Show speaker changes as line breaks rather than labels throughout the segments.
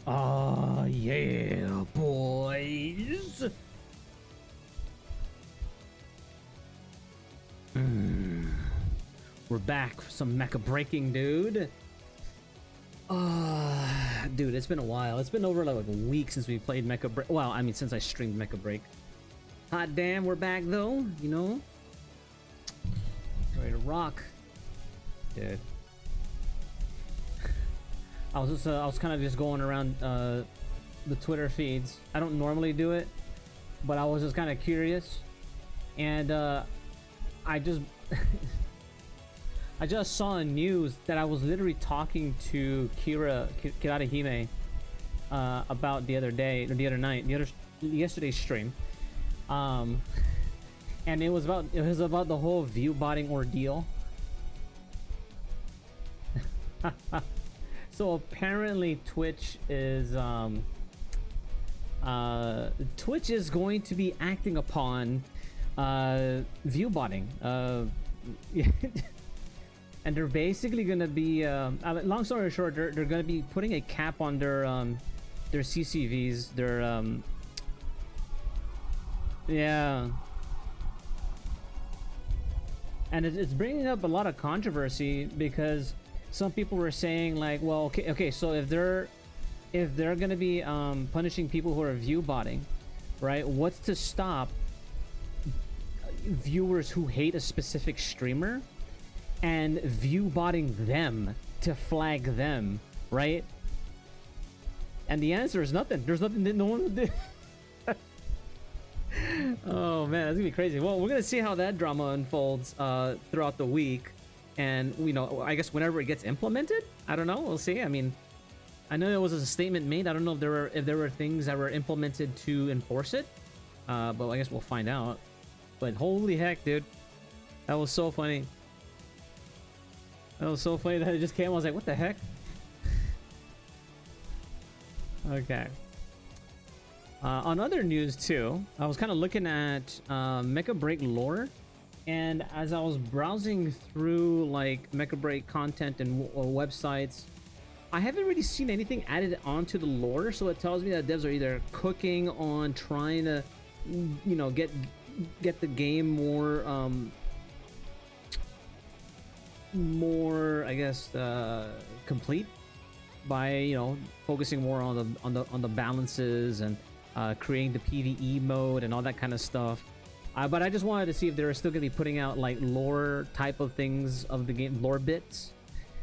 Oh, yeah, boys. We're back for some mecha breaking, dude. Dude, it's been a while. It's been over like a week since we played Mecha Break. Well, I mean, since I streamed Mecha Break. Hot damn, we're back though, you know? Ready to rock. Dude. I was kind of just going around the Twitter feeds. I don't normally do it, but I was just kind of curious, and I just I just saw a news that I was literally talking to Kirahime about the other day, or the other night, yesterday's stream, and it was about the whole view botting ordeal. So apparently Twitch is going to be acting upon view botting, and they're basically gonna be long story short, they're gonna be putting a cap on their CCVs, their yeah, and it's bringing up a lot of controversy because some people were saying like, well, okay, so if they're gonna be punishing people who are view botting, right? What's to stop viewers who hate a specific streamer and view botting them to flag them, right? And the answer is nothing. There's nothing that no one would do. Oh man, that's gonna be crazy. Well, we're gonna see how that drama unfolds throughout the week. And, you know, I guess whenever it gets implemented, I don't know. We'll see. I mean, I know there was a statement made. I don't know if there were things that were implemented to enforce it. But I guess we'll find out. But holy heck, dude, that was so funny. That was so funny that it just came. I was like, what the heck? Okay. On other news too, I was kind of looking at Mecha Break lore. And as I was browsing through like Mecha Break content and websites, I haven't really seen anything added onto the lore. So it tells me that devs are either cooking on trying to, you know, get the game more, I guess, complete by, you know, focusing more on the balances and creating the PvE mode and all that kind of stuff. But I just wanted to see if they were still gonna be putting out like lore type of things of the game, lore bits,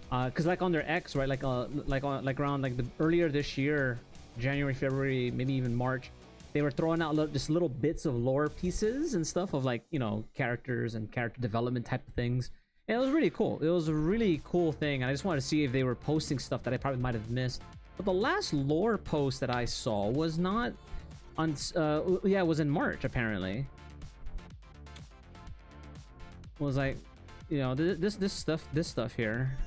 because like on their X, right, like around like the earlier this year, January, February, maybe even March, they were throwing out just little bits of lore pieces and stuff of like, you know, characters and character development type of things, and it was really cool. It was a really cool thing, and I just wanted to see if they were posting stuff that I probably might have missed. But the last lore post that I saw was not on, yeah, it was in March apparently. Was like, you know, this stuff here,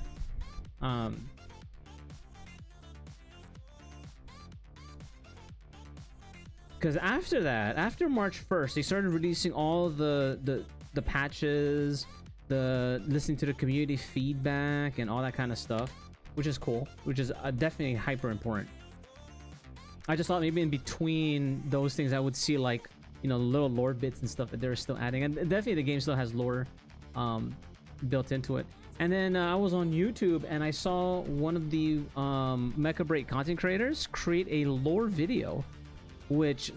because after that, after March 1st, they started releasing all the patches, the listening to the community feedback and all that kind of stuff, which is cool, which is definitely hyper important. I just thought maybe in between those things I would see like, you know, little lore bits and stuff that they're still adding, and definitely the game still has lore built into it. And then I was on YouTube and I saw one of the Mecha Break content creators create a lore video, which,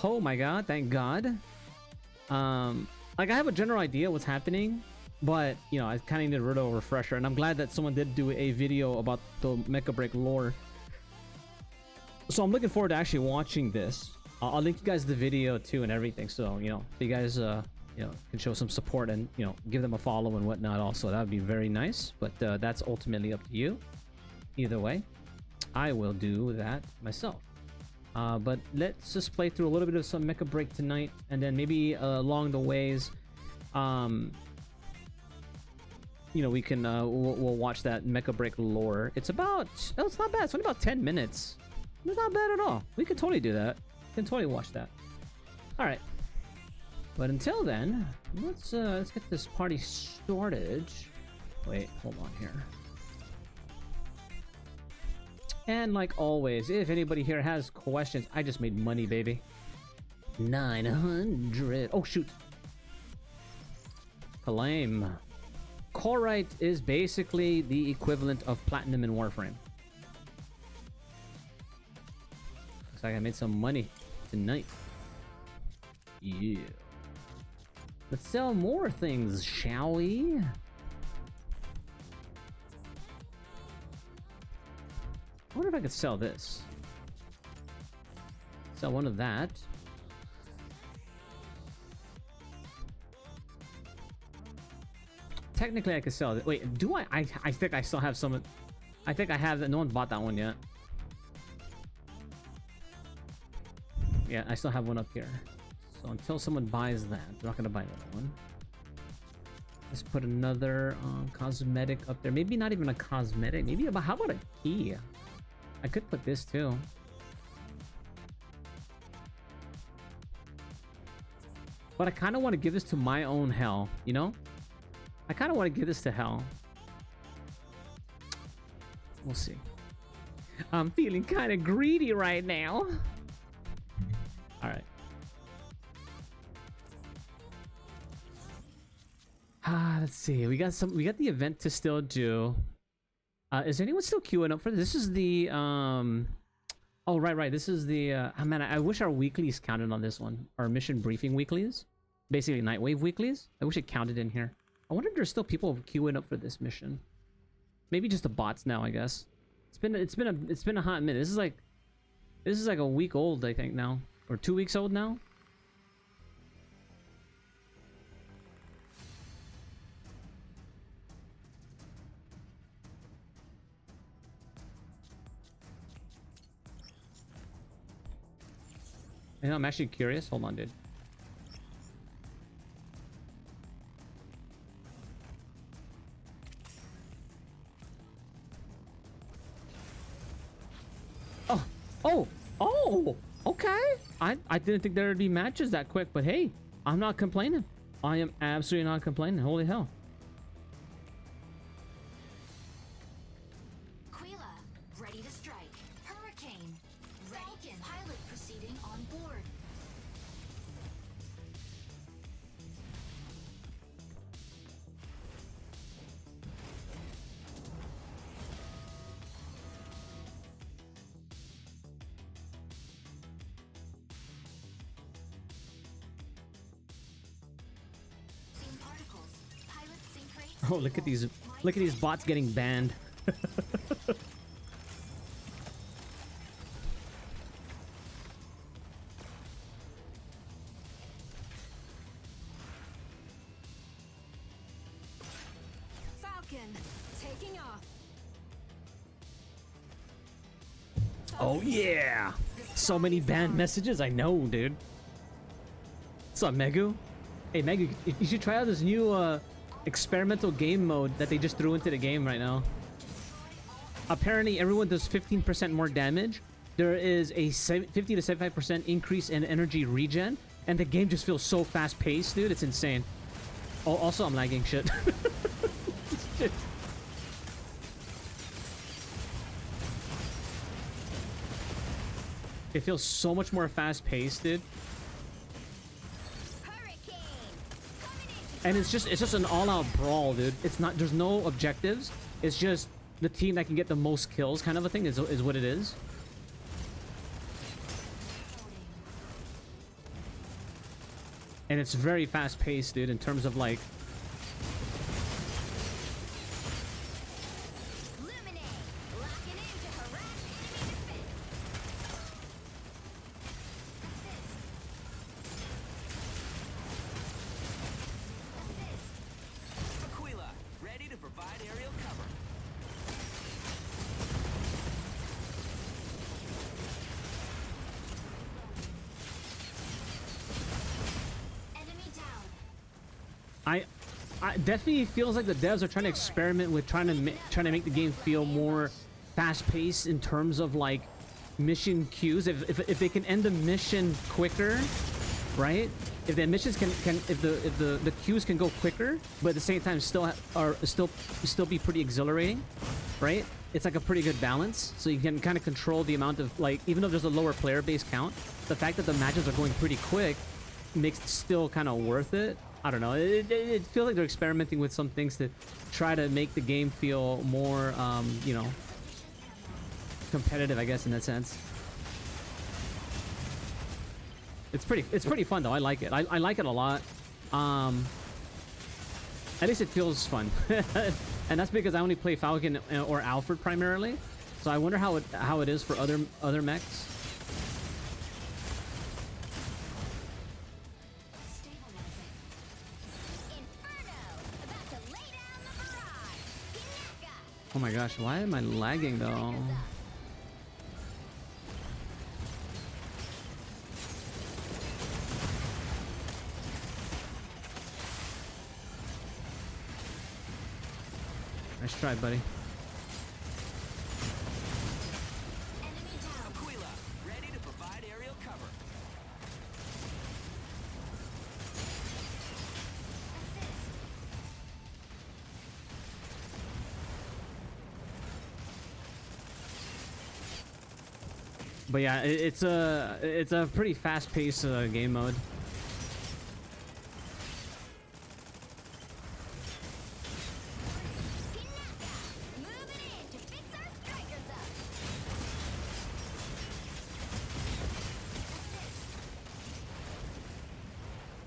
oh my god, thank god. Like I have a general idea what's happening, but you know, I kind of need a little refresher, and I'm glad that someone did do a video about the Mecha Break lore. So I'm looking forward to actually watching this. I'll link you guys the video too and everything, so you know, you guys you know, can show some support and, you know, give them a follow and whatnot also. That would be very nice, but that's ultimately up to you. Either way, I will do that myself. But let's just play through a little bit of some Mecha Break tonight, and then maybe along the ways, you know, we can we'll watch that Mecha Break lore. It's about, oh, it's not bad. It's only about 10 minutes. It's not bad at all. We could totally do that. We can totally watch that. All right. But until then, let's get this party started. Wait, hold on here. And like always, if anybody here has questions, I just made money, baby. 900. Oh shoot. Claim. Corite is basically the equivalent of platinum in Warframe. Looks like I made some money tonight. Yeah. Let's sell more things, shall we? I wonder if I could sell this. Sell one of that. Technically, I could sell it. Wait, do I? I think I still have some. I think I have that. No one bought that one yet. Yeah, I still have one up here. So until someone buys that, I'm not gonna buy another one. Let's put another cosmetic up there. Maybe not even a cosmetic. Maybe how about a key? I could put this too. But I kind of want to give this to my own hell, you know? I kind of want to give this to hell. We'll see. I'm feeling kind of greedy right now. All right. Let's see. We got the event to still do. Is anyone still queuing up for this? This is the oh right. This is the oh, man, I wish our weeklies counted on this one. Our mission briefing weeklies. Basically Nightwave weeklies. I wish it counted in here. I wonder if there's still people queuing up for this mission. Maybe just the bots now, I guess. It's been a hot minute. This is like a week old, I think now. Or 2 weeks old now. And I'm actually curious. Hold on, dude. Oh, okay. I didn't think there would be matches that quick, but hey, I'm not complaining. I am absolutely not complaining. Holy hell.
Quila, ready to strike. Hurricane, Falcon, pilot proceeding on board.
Oh, look at these bots getting banned.
Falcon, taking off.
Oh yeah! So many banned messages. I know, dude. What's up, Megu? Hey, Megu, you should try out this new experimental game mode that they just threw into the game right now. Apparently, everyone does 15% more damage. There is a 50 to 75% increase in energy regen, and the game just feels so fast-paced, dude. It's insane. Oh, also, I'm lagging shit. Shit. It feels so much more fast-paced, dude. And it's just an all-out brawl, dude. It's not, there's no objectives. It's just the team that can get the most kills kind of a thing is what it is. And it's very fast-paced, dude, in terms of like definitely feels like the devs are trying to experiment with trying to make the game feel more fast-paced in terms of like mission queues. If they can end the mission quicker, right? If the emissions can if the queues can go quicker, but at the same time still be pretty exhilarating, right? It's like a pretty good balance. So you can kind of control the amount of, like, even though there's a lower player base count, the fact that the matches are going pretty quick makes it still kind of worth it. I don't know. It feels like they're experimenting with some things to try to make the game feel more, you know, competitive, I guess, in that sense. It's pretty fun though. I like it. I like it a lot. At least it feels fun. And that's because I only play Falcon or Alfred primarily. So I wonder how it is for other mechs. Oh my gosh, why am I lagging though? Nice try, buddy.
Aquila, ready to provide aerial cover.
But yeah, it's a pretty fast-paced game mode.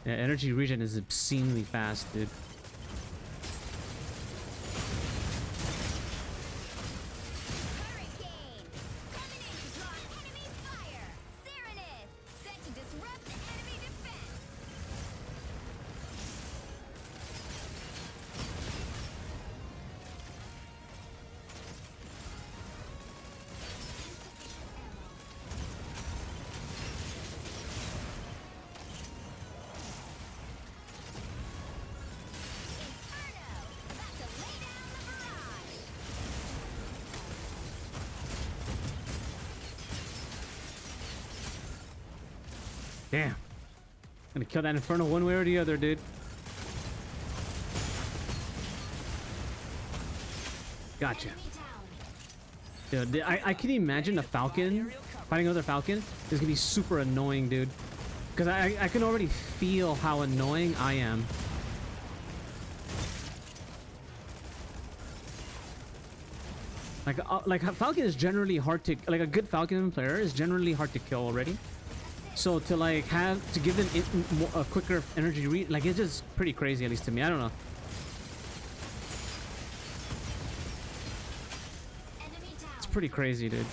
Yeah, energy regen is obscenely fast, dude. Damn. Gonna kill that Inferno one way or the other, dude. Gotcha. Dude, I can imagine a Falcon fighting another Falcon is gonna be super annoying, dude. Because I can already feel how annoying I am. Like Falcon is generally hard to, like, a good Falcon player is generally hard to kill already. So to like have to give them a quicker energy like, it's just pretty crazy, at least to me. I don't know. It's pretty crazy, dude.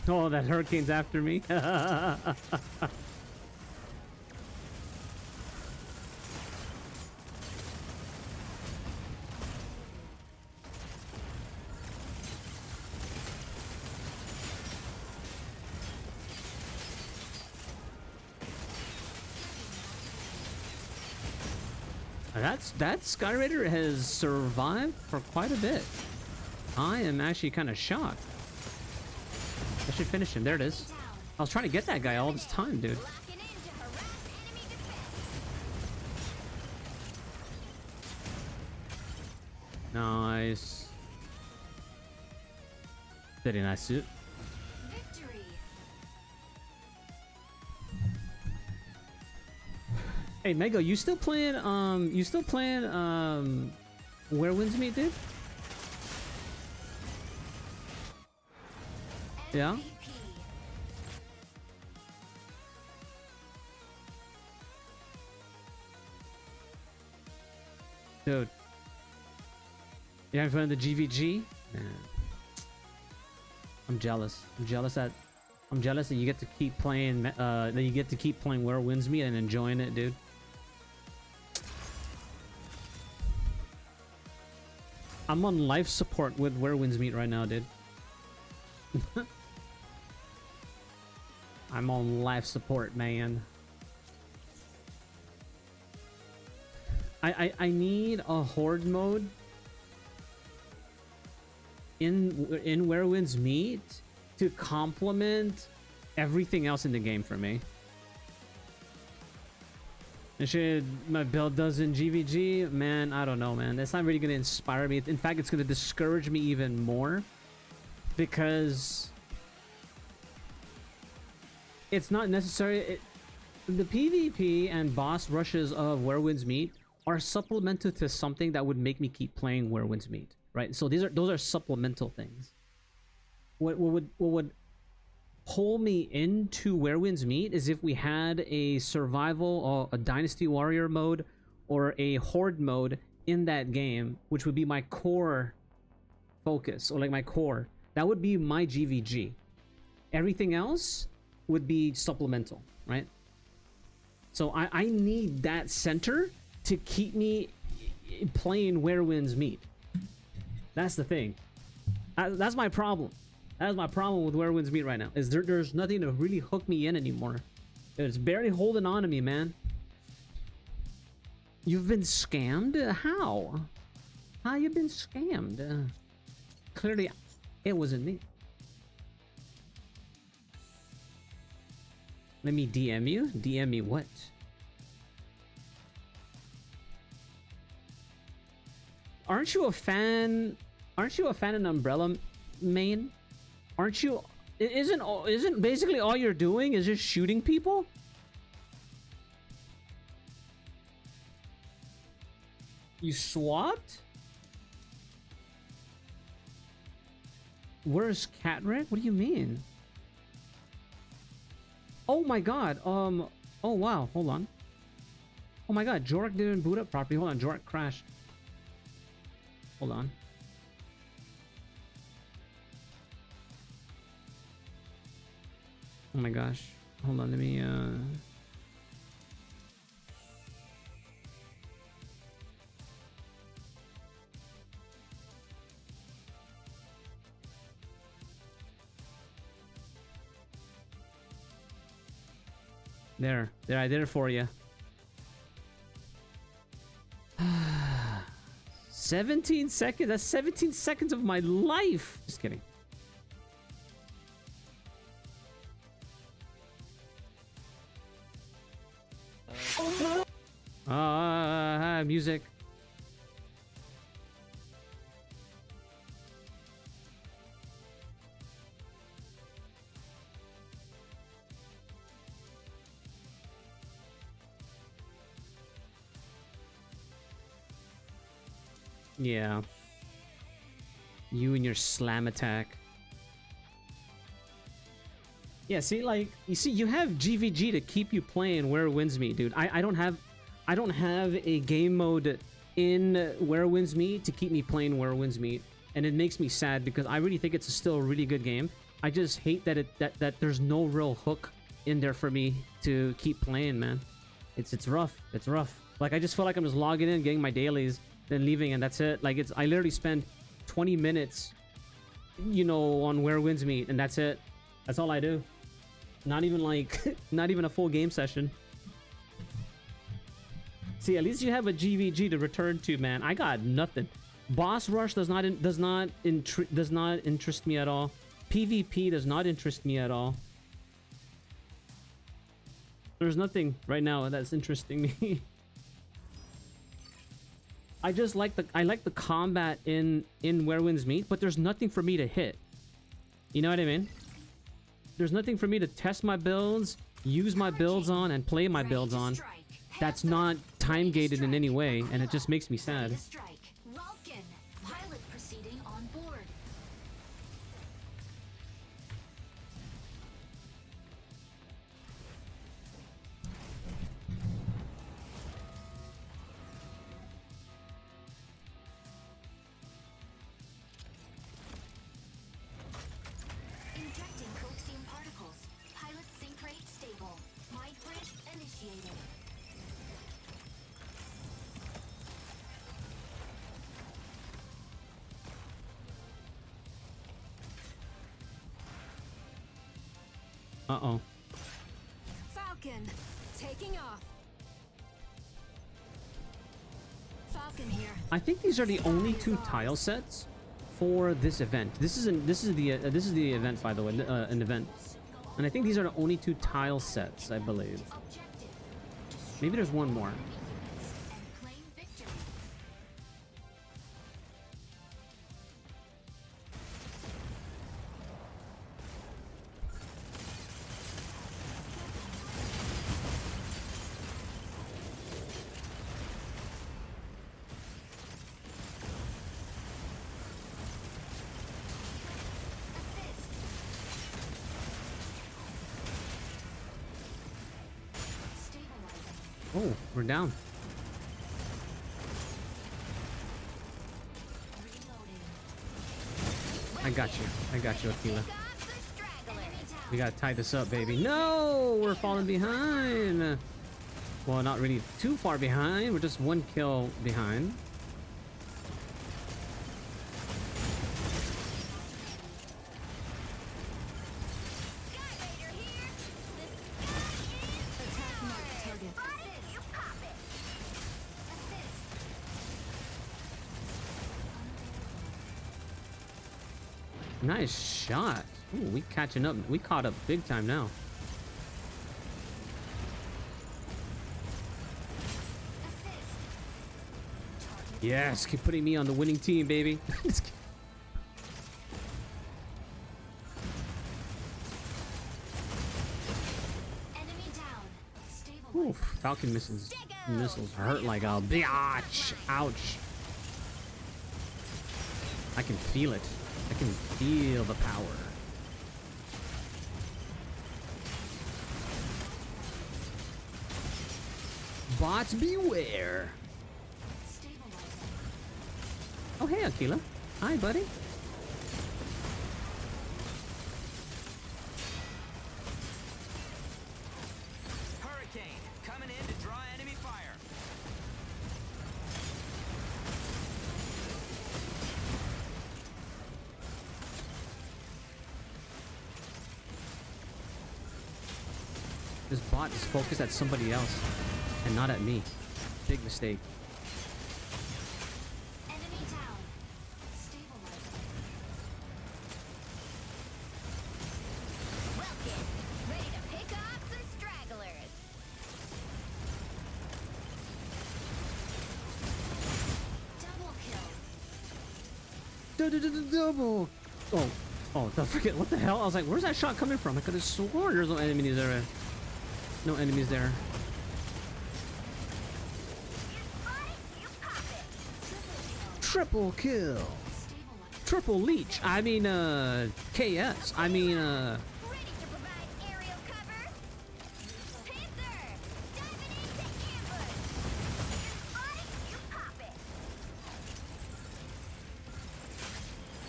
Oh, that hurricane's after me. That Skyraider has survived for quite a bit. I am actually kind of shocked. I should finish him. There it is. I was trying to get that guy all this time, dude. Nice. Very nice, dude. Hey, Mego, you still playing Where Winds Meet, dude? Yeah.
VP.
Dude. You having fun in the GVG? Man. I'm jealous. I'm jealous that you get to keep playing Where Winds Meet and enjoying it, dude. I'm on life support with Where Winds Meet right now, dude. I'm on life support, man. I need a horde mode in Where Winds Meet to complement everything else in the game for me. And shit, my build does in GVG, man, I don't know, man. That's not really gonna inspire me. In fact, it's gonna discourage me even more because it's not necessary. The PvP and boss rushes of Where Winds Meet are supplemental to something that would make me keep playing Where Winds Meet, right? So those are supplemental things. What would pull me into Where Winds Meet is if we had a survival or a Dynasty Warrior mode or a Horde mode in that game, which would be my core focus, or like my core. That would be my GVG. Everything else would be supplemental, right? So I need that center to keep me playing Where Winds Meet. That's the thing. That's my problem. That's my problem with Where Winds Meet right now. Is there's nothing to really hook me in anymore. It's barely holding on to me, man. You've been scammed? How? How you been scammed? Clearly, it wasn't me. Let me DM you? DM me what? Aren't you a fan in Umbrella main? Aren't you? Isn't basically all you're doing is just shooting people? You swapped? Where's Catwreck? What do you mean? Oh my god. Oh wow. Hold on. Oh my god. Jork didn't boot up properly. Hold on. Jork crashed. Hold on. Oh my gosh. Hold on. Let me There, I did it for you. 17 seconds. That's 17 seconds of my life. Just kidding. Music. Yeah. You and your slam attack. Yeah, see, like, you see, you have GVG to keep you playing Where Winds Meet, dude. I don't have a game mode in Where Winds Meet to keep me playing Where Winds Meet, and it makes me sad because I really think it's still a really good game. I just hate that that there's no real hook in there for me to keep playing, man. It's rough. It's rough. Like, I just feel like I'm just logging in, getting my dailies, then leaving, and that's it. Like, I literally spend 20 minutes, you know, on Where Winds Meet, and that's it. That's all I do. Not even like not even a full game session. See, at least you have a GVG to return to, man. I got nothing. Boss rush does not interest me at all. PvP does not interest me at all. There's nothing right now that's interesting me. I just like the combat in Where Winds Meet, but there's nothing for me to hit. You know what I mean? There's nothing for me to test my builds, use my builds on, and play my builds on. That's not time gated in any way, and it just makes me sad. Uh-oh.
Falcon, taking off. Falcon here.
I think these are the only 2 tile sets for this event. This is the event, by the way, an event. And I think these are the only 2 tile sets, I believe.
Objective.
Maybe there's one more.
Units and claim victory. Assist. Stabilizing.
Oh, we're down.
Reloading.
I got you. I got you, Aquila.
Enemy down.
We gotta tie this up, baby. No! We're falling behind! Well, not really too far behind. We're just 1 kill behind.
Attack mark target.
Nice shot. Ooh, we catching up. We caught up big time now. Yes, keep putting me on the winning team, baby. Just kidding.
Enemy down. Stabilizing.
Ooh, Falcon missiles hurt like a biatch. Ouch. I can feel it. I can feel the power. Bots beware.
Stabilizing.
Oh, hey, Aquila. Hi, buddy.
Hurricane coming in to draw enemy fire.
This bot is focused at somebody else and not at me. Big mistake.
Enemy down. Stabilizing.
Welcome. Ready to pick off some stragglers.
Double kill.
Double. Oh, oh, I forget. What the hell? I was like, where's that shot coming from? I could have sworn there's no enemies there. No enemies there. Triple kill.
Stabilizing.
Triple leech. I mean, KS. I mean,
Ready to provide aerial cover. Panther, diving into ambush. Body, you pop it.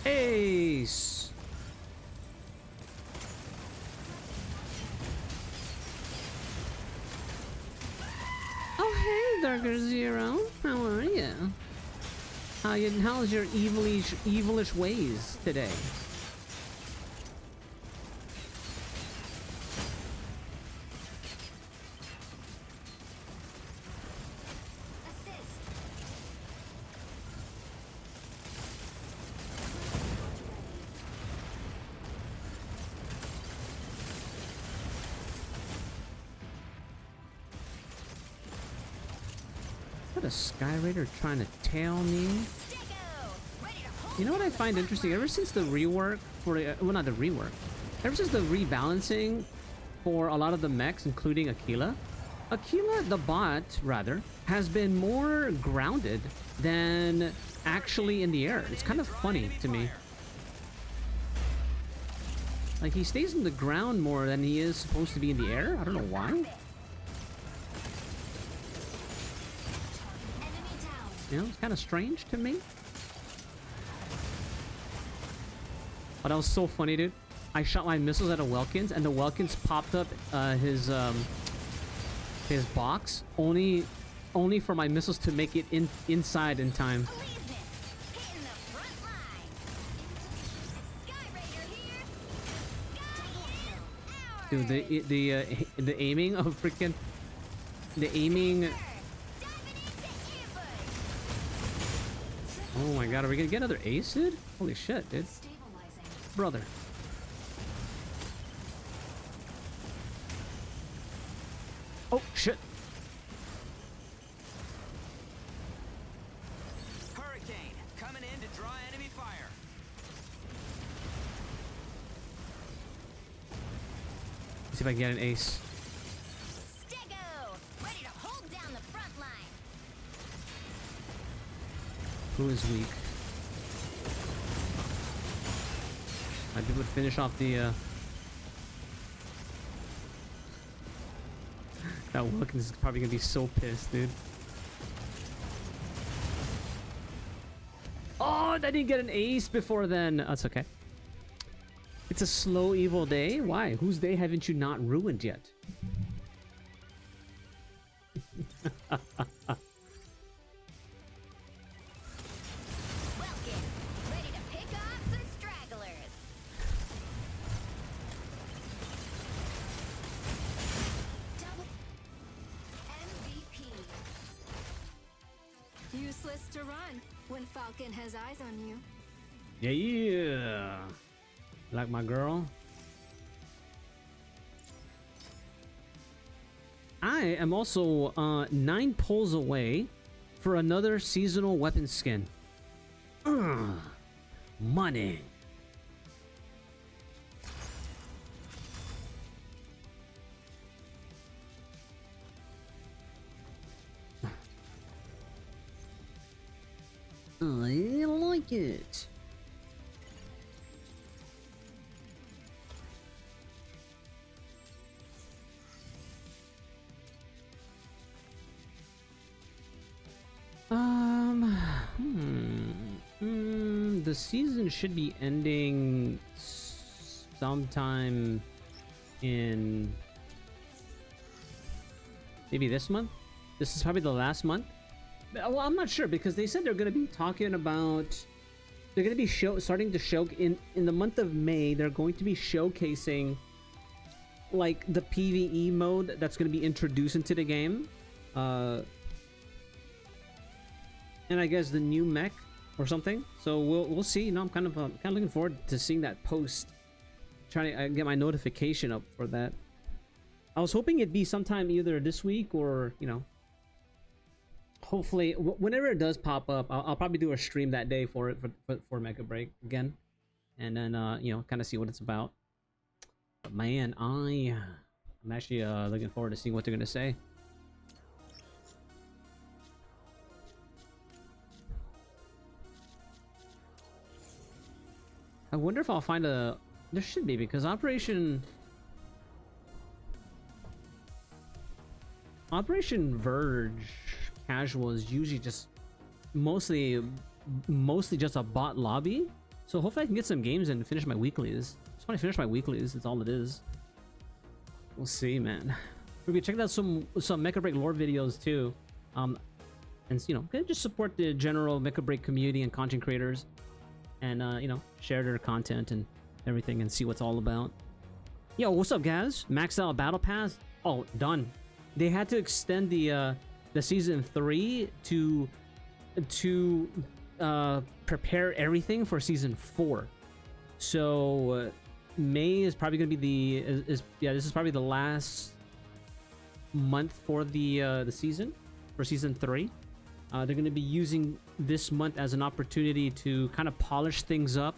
Ace. Oh, hey, Darker Zero. How are you? How's your evilish ways today?
Assist.
What a Sky Raider trying to tail me? You know what I find interesting? Ever since the rework for well, not the rework, ever since the rebalancing for a lot of the mechs, including Aquila, the bot rather, has been more grounded than actually in the air. It's kind of funny to me. Like, he stays in the ground more than he is supposed to be in the air. I don't know why.
Enemy down.
You know, it's kind of strange to me. Oh, that was so funny, dude. I shot my missiles at a Welkins, and the Welkins popped up his box only for my missiles to make it inside in time.
Hitting the front line. Sky Raider here.
Dude, the aiming of freaking the aiming.
Diving into ambush.
Oh my god, are we gonna get another ace, dude? Holy shit, dude,
Stabilizing.
brother. Oh shit.
Hurricane, coming in to draw enemy fire.
Let's see if I can get an ace.
Stego, ready to hold down the front line.
Who is weak? I did would finish off the that Wilkins is probably gonna be so pissed, dude. Oh, I didn't get an ace before then. That's okay. It's a slow evil day. Why? Whose day haven't you not ruined yet?
Welcome, ready to pick off some stragglers.
Double MVP.
Useless to run when Falcon has eyes on you.
Yeah. Like my girl. I am also 9 pulls away for another seasonal weapon skin. Money. I like it. The season should be ending sometime in maybe this month. This is probably the last month. Well, I'm not sure because they said they're going to be talking about. They're going to be starting to show in the month of May. They're going to be showcasing like the PvE mode that's going to be introduced into the game. And I guess the new mech or something. So we'll see. You know, I'm kind of looking forward to seeing that post. Trying to get my notification up for that. I was hoping it'd be sometime either this week or, you know, hopefully whenever it does pop up, I'll probably do a stream that day for it for Mecha Break again, and then you know, kind of see what it's about. But man, I'm actually looking forward to seeing what they're gonna say. I wonder if I'll find a. There should be, because Operation Verge casual is usually just mostly just a bot lobby. So hopefully I can get some games and finish my weeklies. Just want to finish my weeklies. That's all it is. We'll see, man. We'll be checking out some Mecha Break lore videos too, and you know, just support the general Mecha Break community and content creators, and you know, share their content and everything and see what's all about. Yo, what's up, guys? Maxed out battle pass. Oh, done. They had to extend the season 3 to prepare everything for season 4. So May is probably gonna be this is probably the last month for the season for season 3. They're gonna be using this month as an opportunity to kind of polish things up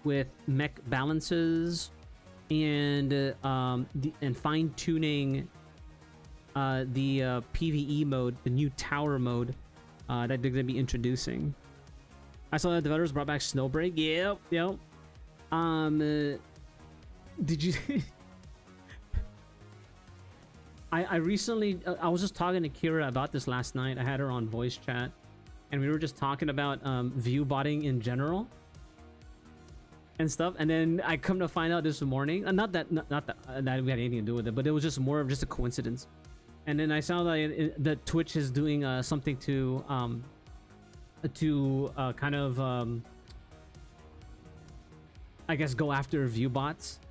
with mech balances and fine tuning the PvE mode, the new tower mode that they're gonna be introducing. I saw that developers brought back Snowbreak. Yep. Did you? I recently I was just talking to Kira about this last night. I had her on voice chat, and we were just talking about view botting in general and stuff. And then I come to find out this morning, not that we had anything to do with it, but it was just more of just a coincidence. And then I saw that Twitch is doing something to kind of I guess go after view bots.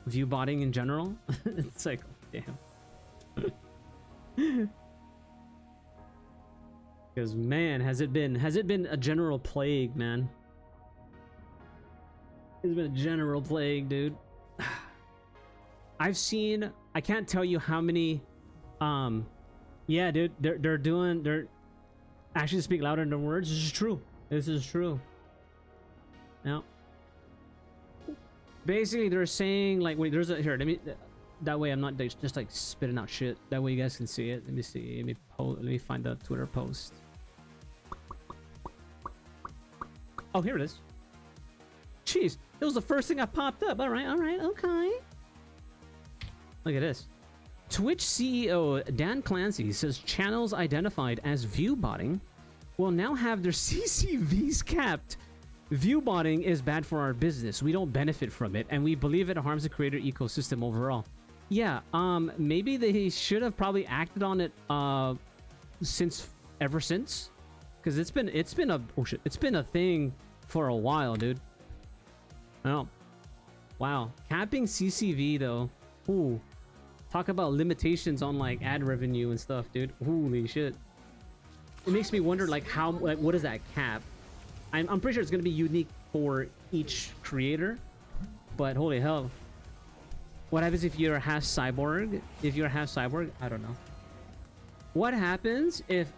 view botting in general. It's like, damn. Because man, has it been a general plague, man? It's been a general plague, dude. I've seen, I can't tell you how many, yeah, dude, they're actually speak louder than words. This is true. This is true. Now, basically, they're saying like, wait, there's a here. Let me. That way, I'm not just like spitting out shit. That way, you guys can see it. Let me see. Let me find the Twitter post. Oh, here it is. Jeez, it was the first thing that popped up. All right, okay. Look at this. Twitch CEO Dan Clancy says channels identified as view botting will now have their CCVs capped. View botting is bad for our business. We don't benefit from it, and we believe it harms the creator ecosystem overall. Yeah, maybe they should have probably acted on it ever since, because it's been a thing for a while, dude. Oh, wow. Capping CCV though. Ooh. Talk about limitations on like ad revenue and stuff, dude. Holy shit. It makes me wonder like how, like, what is that cap? I'm pretty sure it's gonna be unique for each creator, but holy hell. What happens if you're half cyborg? If you're half cyborg, I don't know. What happens if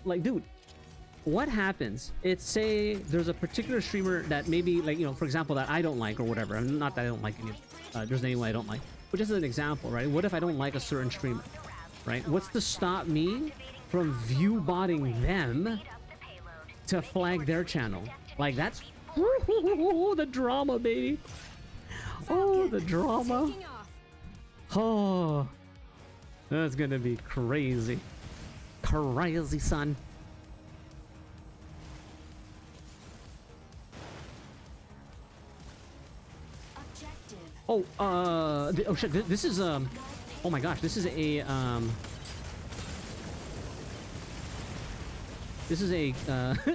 like, dude, what happens? It's say there's a particular streamer that maybe like, you know, for example, that I don't like or whatever. Not that I don't like any, there's anyone I don't like. But just as an example, right? What if I don't like a certain streamer, right? What's to stop me from view botting them to flag their channel? Like that's the drama, baby. Oh, the drama. Oh, that's gonna be crazy. Crazy, son. Oh, oh shit, this is, oh my gosh, this is a,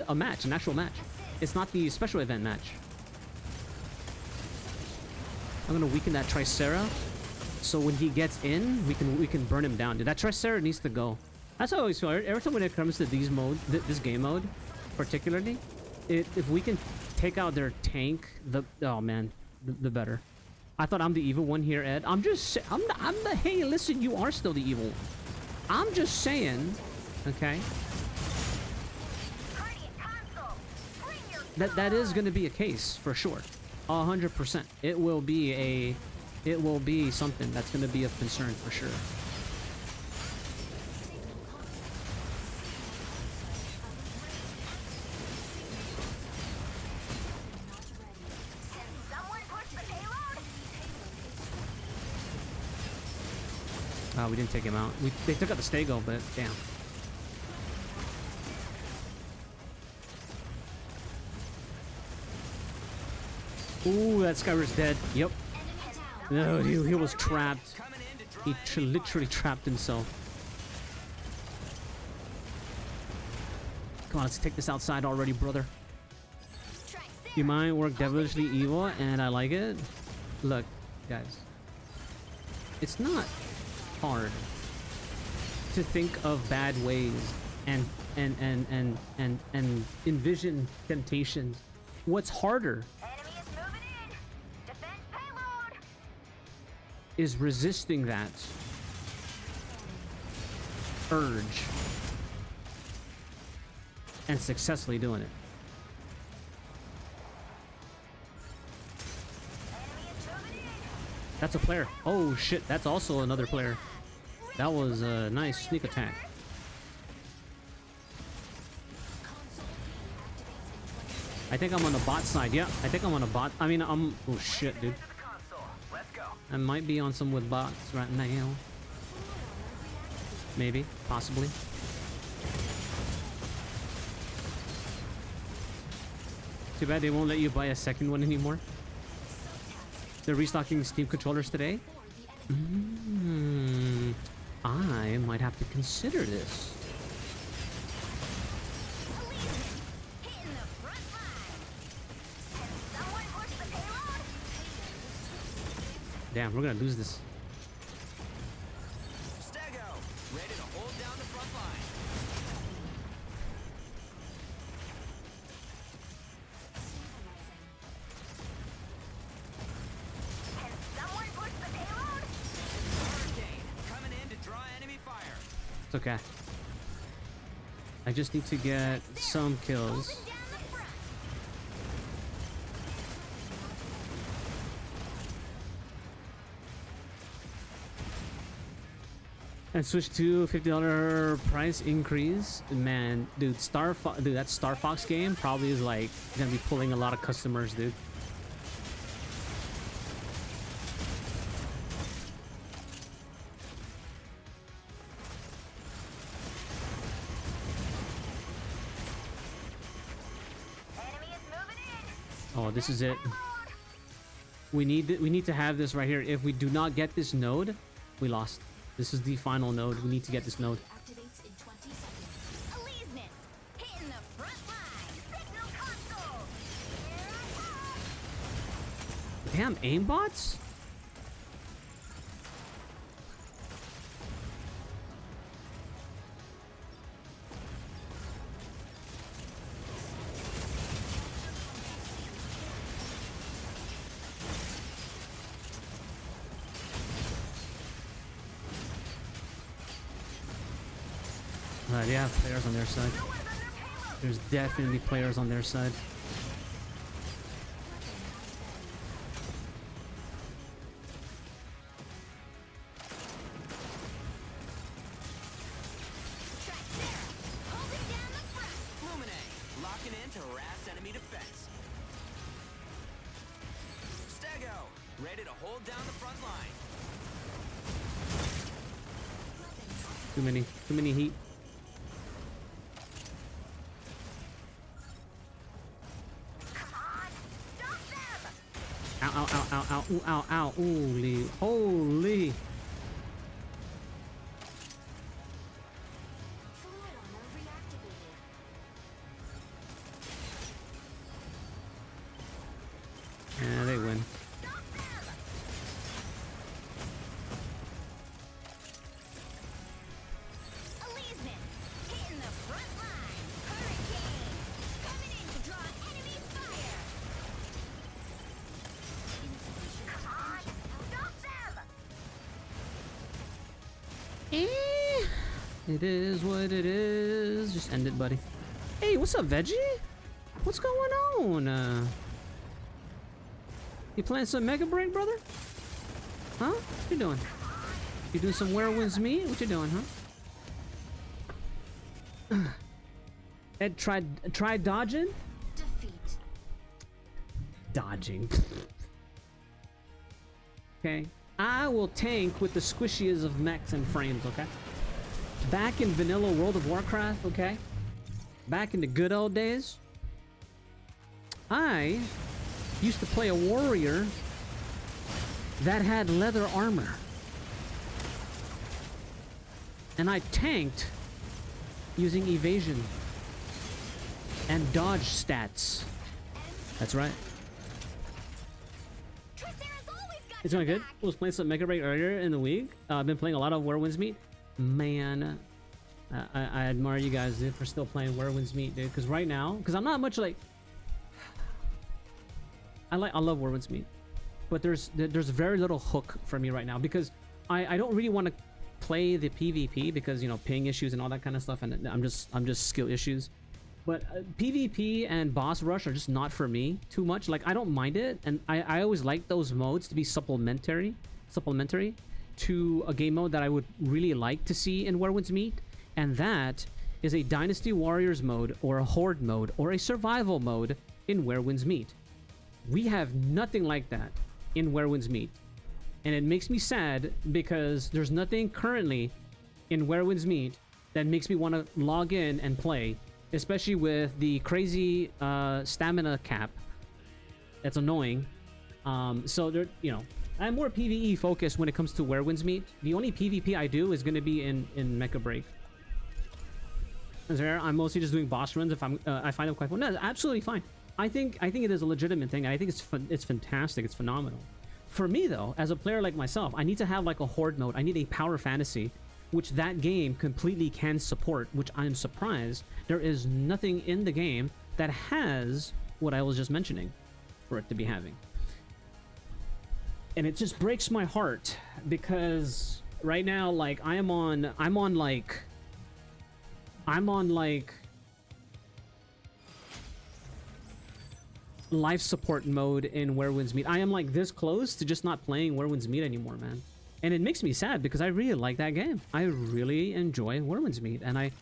a match, an actual match. It's not the special event match. I'm gonna weaken that Tricera, so when he gets in, we can burn him down. Dude, that Tricera needs to go. That's how I always feel. Every time when it comes to these mode, this game mode, particularly, if we can take out their tank, oh man, the better. I thought I'm the evil one here, Ed. I'm the, hey, listen, you are still the evil one. I'm just saying, okay? That is going to be a case, for sure. 100%. It will be something that's going to be of concern, for sure. Oh, we didn't take him out. They took out the Stego, but damn. Ooh, that Skyri's dead. Yep. No, he was trapped. He literally trapped himself. Come on, let's take this outside already, brother. You mind work devilishly evil, and I like it. Look, guys. It's not hard to think of bad ways and envision temptations. What's harder is resisting that urge and successfully doing it. That's a player. Oh shit, that's also another player. That was a nice sneak attack. I think I'm on the bot side. Yeah, I think I'm on a bot. I mean, oh shit, dude. I might be on some with bots right now. Maybe, possibly. Too bad they won't let you buy a second one anymore. They're restocking Steam controllers today. I might have to consider this. Damn, we're gonna lose this.
Stego, ready to hold down the front line.
Can someone push the payload?
Hurricane, coming in to draw enemy fire.
It's okay. I just need to get some kills.
Holding down the front.
And switch to $50 price increase. Man, dude, dude, that Star Fox game probably is like gonna be pulling a lot of customers, dude.
Enemy is moving in.
Oh, this is it. We need to have this right here. If we do not get this node, we lost. This is the final node. We need to get this node.
Activates in 20 seconds.
Elyseness. Hitting the front line. Signal console.
Damn, aimbots? They have players on their side. There's definitely players on their side.
Track there. Holding down the front.
Lumine, locking in to harass enemy defense. Stego, ready to hold down the front line.
Too many heat.
Come on. Stop them.
Ow, ow, ow, ow, ow, ooh, ow, ow, holy, holy.
Fluid armor reactivated.
Yeah, they win.
Stop them. Elyseness. Hitting the front line. Hurricane. Coming in to draw enemy fire. Come on. Stop them.
It is what it is. Just end it, buddy. Hey, what's up, Veggie? What's going on? You playing some Mega Break, brother? Huh? What you doing? You doing some Werewolves meat? What you doing, huh? Ed, try dodging?
Defeat.
Dodging. Okay. I will tank with the squishiest of mechs and frames, okay? Back in vanilla World of Warcraft, okay? Back in the good old days, I used to play a warrior that had leather armor. And I tanked using evasion and dodge stats. That's right.
Tricera's always got
It's
your
going good.
back.
I was playing some Mega Break earlier in the week. I've been playing a lot of Werewolves Meat. Man, I admire you guys, dude, for still playing Werewolves Meat, dude. Because right now, because I'm not much like... I love Werewolves Meat. But there's very little hook for me right now. Because I don't really want to play the PvP. Because, you know, ping issues and all that kind of stuff. And I'm just skill issues. But PvP and boss rush are just not for me too much. Like, I don't mind it, and I always like those modes to be supplementary to a game mode that I would really like to see in Werewolves Meat, and that is a Dynasty Warriors mode, or a Horde mode, or a survival mode in Werewolves Meat. We have nothing like that in Werewolves Meat, and it makes me sad because there's nothing currently in Werewolves Meat that makes me want to log in and play. Especially with the crazy stamina cap. That's annoying. So there, you know, I'm more PvE focused when it comes to Werewolves Meat. The only PvP I do is going to be in Mecha Break. I'm mostly just doing boss runs if I find them quite fun. No, absolutely fine. I think it is a legitimate thing. I think it's fantastic. It's phenomenal. For me though, as a player like myself, I need to have like a horde mode. I need a power fantasy, which that game completely can support, which I'm surprised there is nothing in the game that has what I was just mentioning for it to be having. And it just breaks my heart because right now, like, I'm on like life support mode in Where Winds Meet. I am like this close to just not playing Where Winds Meet anymore, man. And it makes me sad because I really like that game. I really enjoy Where Winds Meet, and I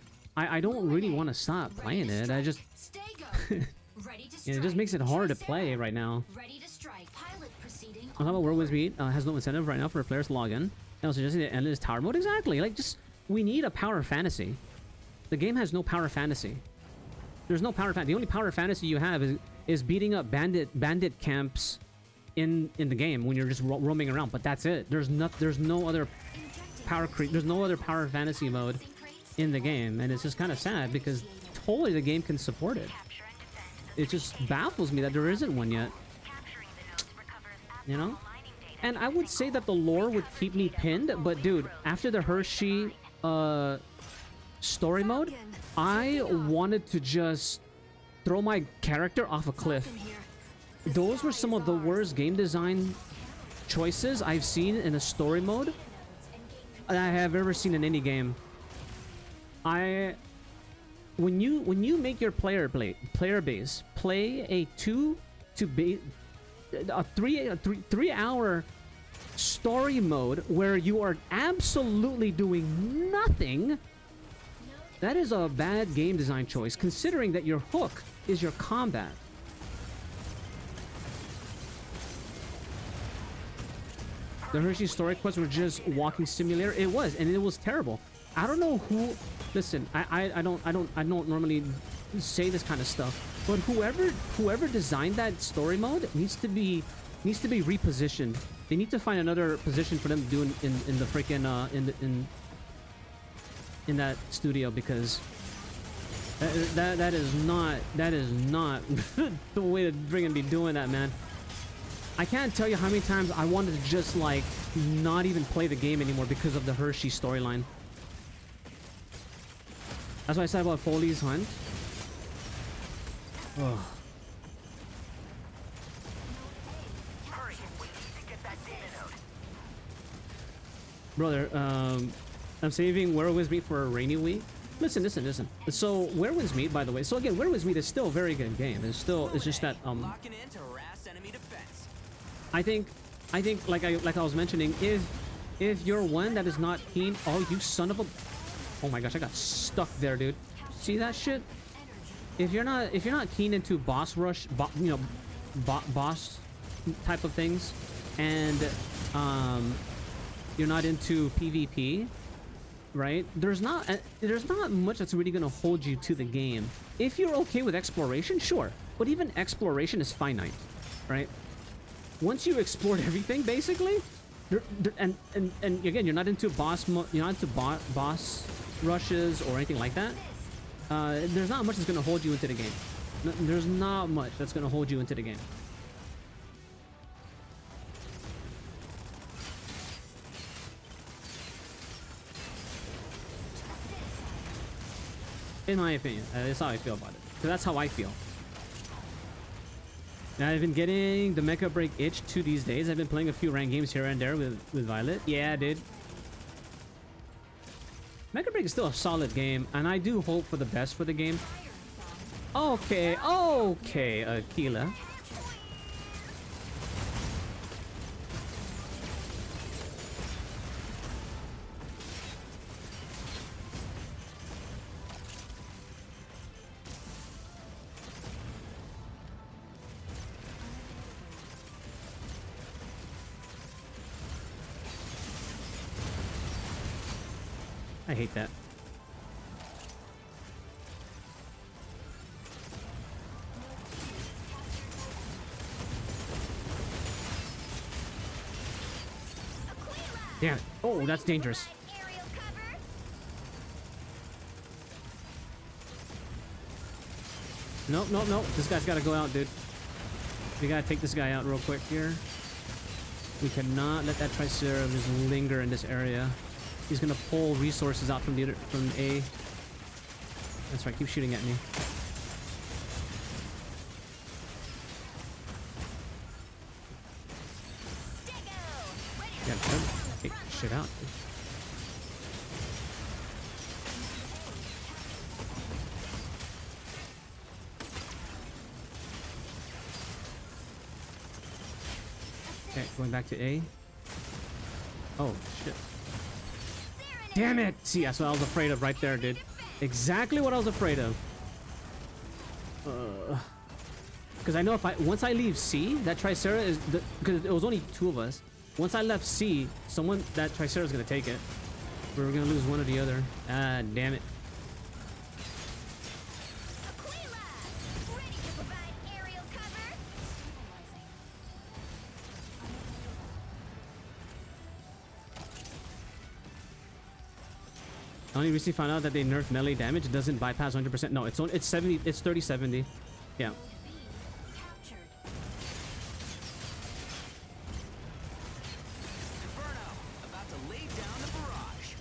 don't really want to stop playing it. I just
Stay go. Ready to
it just makes it hard to play right now.
Ready to strike. Pilot proceeding
On top of Where Winds Meet has no incentive right now for players to log in. And also just the endless tower mode. Exactly. Like, just we need a power fantasy. The game has no power fantasy. There's no power fantasy. The only power fantasy you have is beating up bandit camps in the game when you're just roaming around. But that's it. There's no other power there's no other power fantasy mode in the game, and it's just kind of sad because totally the game can support it. It just baffles me that there isn't one yet. You know? And I would say that the lore would keep me pinned, but dude, after the Hershey story mode, I wanted to just throw my character off a cliff. Those were some of the worst game design choices I've seen in a story mode that I have ever seen in any game. When you make your player base play a 3-hour story mode where you are absolutely doing nothing, that is a bad game design choice, considering that your hook is your combat. The Hershey story quests were just walking simulator. It was, and it was terrible. I don't know who. Listen, I don't normally say this kind of stuff, but whoever designed that story mode needs to be repositioned. They need to find another position for them to do in the freaking in that studio, because that is not the way to freaking be doing that, man. I can't tell you how many times I wanted to just like not even play the game anymore because of the Hershey storyline. That's what I said about Foley's Hunt. Ugh.
Hurry, we need to get that data node.
Brother, I'm saving Where Winds Meet for a rainy week. Listen. So Where Winds Meet, by the way. So again, Where Winds Meet is still a very good game. It's just that
Locking in to harass enemy defense.
I think like I was mentioning, if you're one that is not keen, oh you son of a, oh my gosh, I got stuck there, dude. See that shit? If you're not keen into boss rush, boss type of things, and you're not into PvP, right? There's not much that's really gonna hold you to the game. If you're okay with exploration, sure, but even exploration is finite, right? Once you explored everything, basically, and again, you're not into boss rushes or anything like that. There's not much that's gonna hold you into the game. There's not much that's gonna hold you into the game. In my opinion, that's how I feel about it. 'Cause that's how I feel. And I've been getting the Mecha Break itch too these days. I've been playing a few ranked games here and there with Violet. Yeah, dude. Mecha Break is still a solid game, and I do hope for the best for the game. Okay, Aquila. I hate that. Yeah. Oh, that's dangerous.
Aerial cover.
Nope. This guy's got to go out, dude. We got to take this guy out real quick here. We cannot let that Tricera just linger in this area. He's gonna pull resources out from from A. That's right, keep shooting at me. Yeah, take shit out. Okay, going back to A. Oh, shit. Damn it! See, that's what I was afraid of right there, dude. Exactly what I was afraid of. Because I know if once I leave C, that Tricera is... Because it was only two of us. Once I left C, that Tricera is going to take it. We're going to lose one or the other. Ah, damn it. I only recently found out that they nerfed melee damage. It doesn't bypass 100%. No, it's 70. It's 30-70. Yeah.
Inferno, about to lay down the barrage.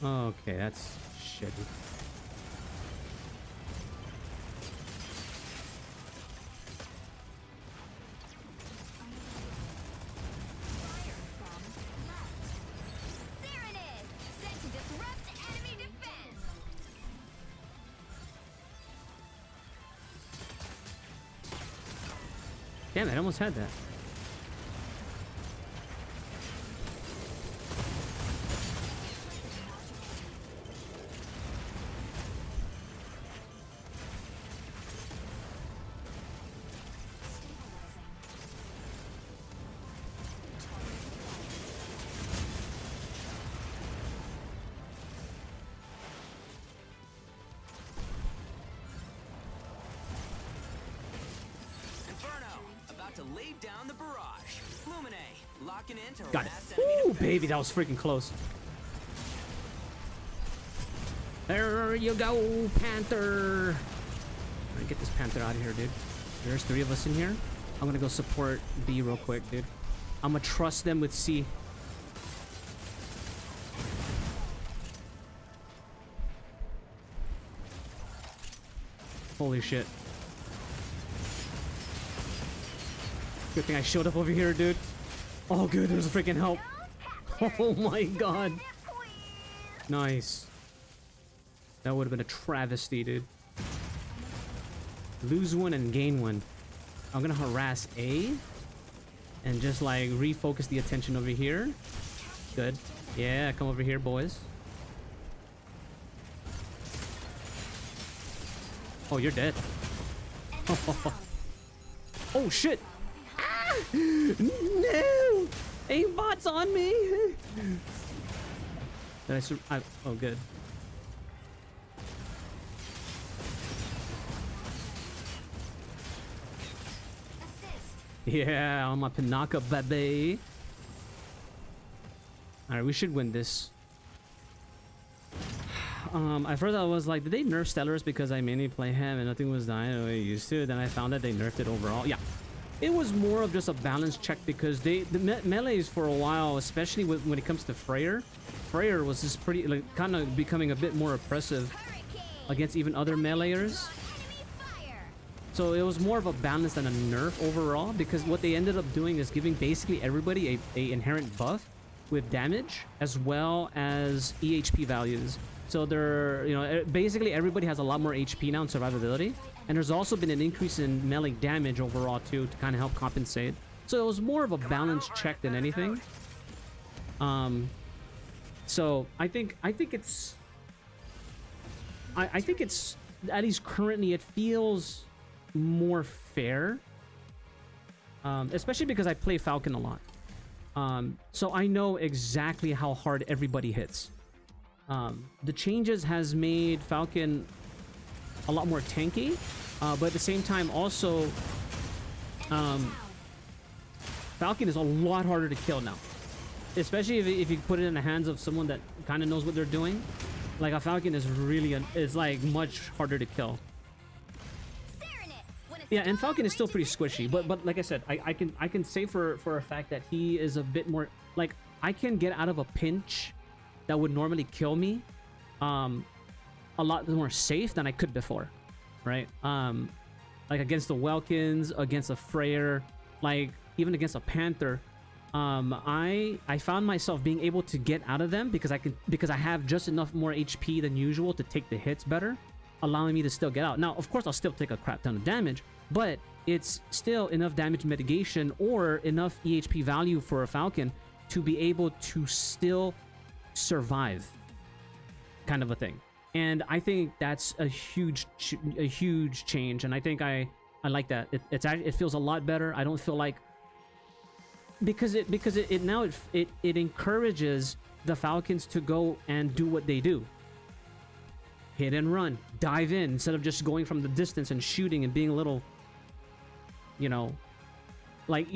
Okay, that's shitty. Damn it, I almost had that.
To lay down the barrage. Lumine, locking in to
Got it.
harass enemy
Ooh,
defense.
baby, that was freaking close. There you go, Panther. I'm gonna get this Panther out of here, dude. There's 3 of us in here. I'm gonna go support B real quick, dude. I'm gonna trust them with C. Holy shit. Good thing I showed up over here, dude. Oh, good. There's a freaking help. Oh my god. Nice. That would have been a travesty, dude. Lose one and gain one. I'm gonna harass A and just like refocus the attention over here. Good. Yeah, come over here, boys. Oh, you're dead. Oh shit. No! Aimbot's on me! Did oh, good. Yeah, on my Pinaka, baby. Alright, we should win this. At first I was like, did they nerf Stellaris because I mainly play him and nothing was dying the way I used to? Then I found that they nerfed it overall. Yeah. It was more of just a balance check because the melees for a while, especially when it comes to Freyr was just pretty, like, kind of becoming a bit more oppressive against even other meleeers. So it was more of a balance than a nerf overall, because what they ended up doing is giving basically everybody a inherent buff with damage as well as EHP values. So they're, you know, basically everybody has a lot more HP now and survivability. And there's also been an increase in melee damage overall too, to kind of help compensate. So it was more of a balance check than anything. So I think it's at least currently it feels more fair. Especially because I play Falcon a lot. So I know exactly how hard everybody hits. The changes has made Falcon a lot more tanky, but at the same time also Falcon is a lot harder to kill now. Especially if you put it in the hands of someone that kind of knows what they're doing. Like a Falcon is really, is like much harder to kill. Yeah, and Falcon is still pretty squishy, but like I said, I can say for a fact that he is a bit more, like, I can get out of a pinch that would normally kill me a lot more safe than I could before, right? Like against the Welkins, against a Freyr, like even against a Panther, I found myself being able to get out of them because I have just enough more HP than usual to take the hits better, allowing me to still get out. Now, of course, I'll still take a crap ton of damage, but it's still enough damage mitigation or enough EHP value for a Falcon to be able to still survive, kind of a thing. And I think that's a huge change, and I think I like that. It feels a lot better. I don't feel like, because it now encourages the Falcons to go and do what they do. Hit and run, dive in, instead of just going from the distance and shooting and being a little, you know, like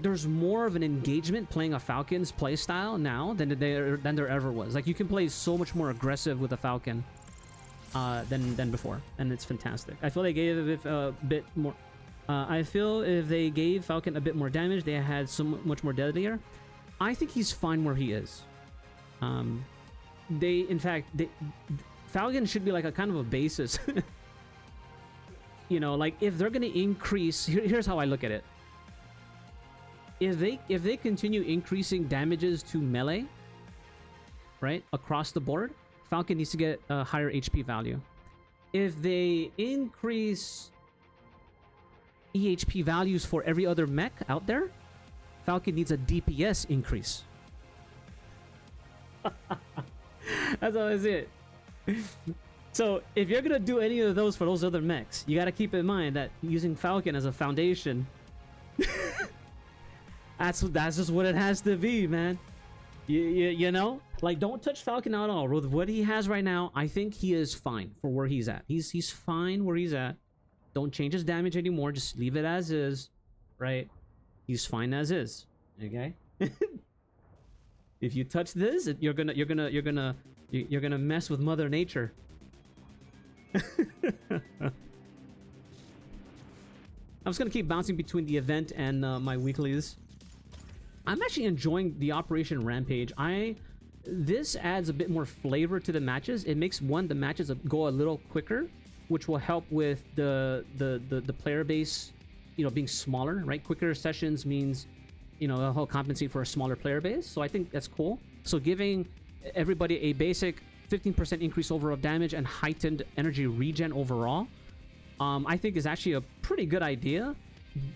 there's more of an engagement playing a Falcon's play style now than there ever was. Like, you can play so much more aggressive with a Falcon than before, and it's fantastic. I feel they gave it a bit more. I feel if they gave Falcon a bit more damage, they had so much more deadlier. I think he's fine where he is. Falcon should be like a kind of a basis. You know, like if they're gonna increase, here's how I look at it. If they continue increasing damages to melee, right, across the board, Falcon needs to get a higher HP value. If they increase EHP values for every other mech out there, Falcon needs a DPS increase. That's how I see it. So if you're gonna do any of those for those other mechs, you gotta keep in mind that using Falcon as a foundation, that's just what it has to be, man. You know, like, don't touch Falcon at all. With what he has right now, I think he is fine for where he's at. He's fine where he's at. Don't change his damage anymore. Just leave it as is, right? He's fine as is. Okay. If you touch this, you're gonna mess with Mother Nature. I'm just gonna keep bouncing between the event and my weeklies. I'm actually enjoying the Operation Rampage. This adds a bit more flavor to the matches. It makes the matches go a little quicker, which will help with the player base, you know, being smaller, right? Quicker sessions means, you know, it'll compensate for a smaller player base. So I think that's cool. So giving everybody a basic 15% increase overall damage and heightened energy regen overall, I think is actually a pretty good idea.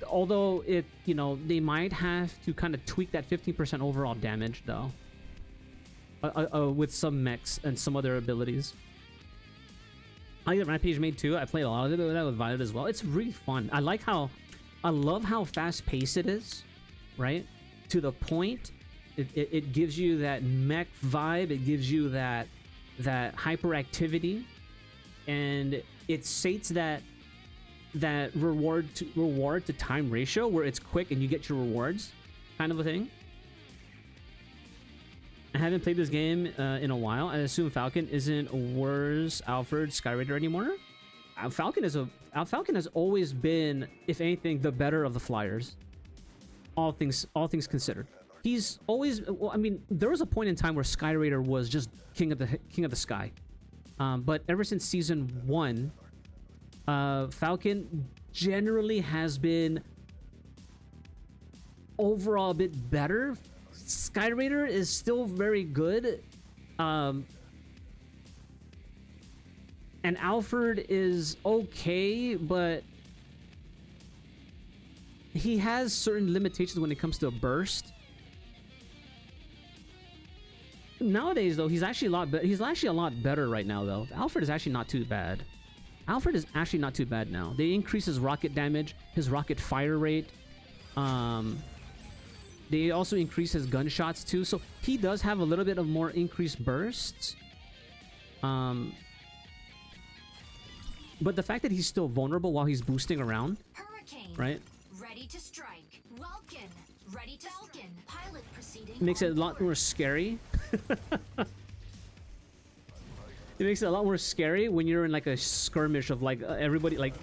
Although you know, they might have to kind of tweak that 15% overall damage though, with some mechs and some other abilities. I get Rampage made too. I played a lot of it with Violet as well. It's really fun. I love how fast paced it is, right? To the point. It gives you that mech vibe. It gives you that hyperactivity, and it sates that reward to time ratio where it's quick and you get your rewards, kind of a thing. I haven't played this game in a while. I assume Falcon isn't Wars, Alfred, Skyraider anymore. Falcon has always been, if anything, the better of the flyers. All things considered, he's always. Well, I mean, there was a point in time where Skyraider was just king of the sky, but ever since season 1, Falcon generally has been overall a bit better. Skyraider is still very good, and Alfred is okay, but he has certain limitations when it comes to a burst. Nowadays, though, he's actually a lot better. He's actually a lot better right now, though. Alfred is actually not too bad. Alfred is actually not too bad now. They increase his rocket damage, his rocket fire rate. They also increase his gunshots too, so he does have a little bit of more increased bursts. But the fact that he's still vulnerable while he's boosting around,
Hurricane.
right?
Ready to strike. Welkin. Ready to Falcon. Pilot proceeding.
It makes it
on
a lot
board.
more scary. It makes it a lot more scary when you're in like a skirmish of like everybody like,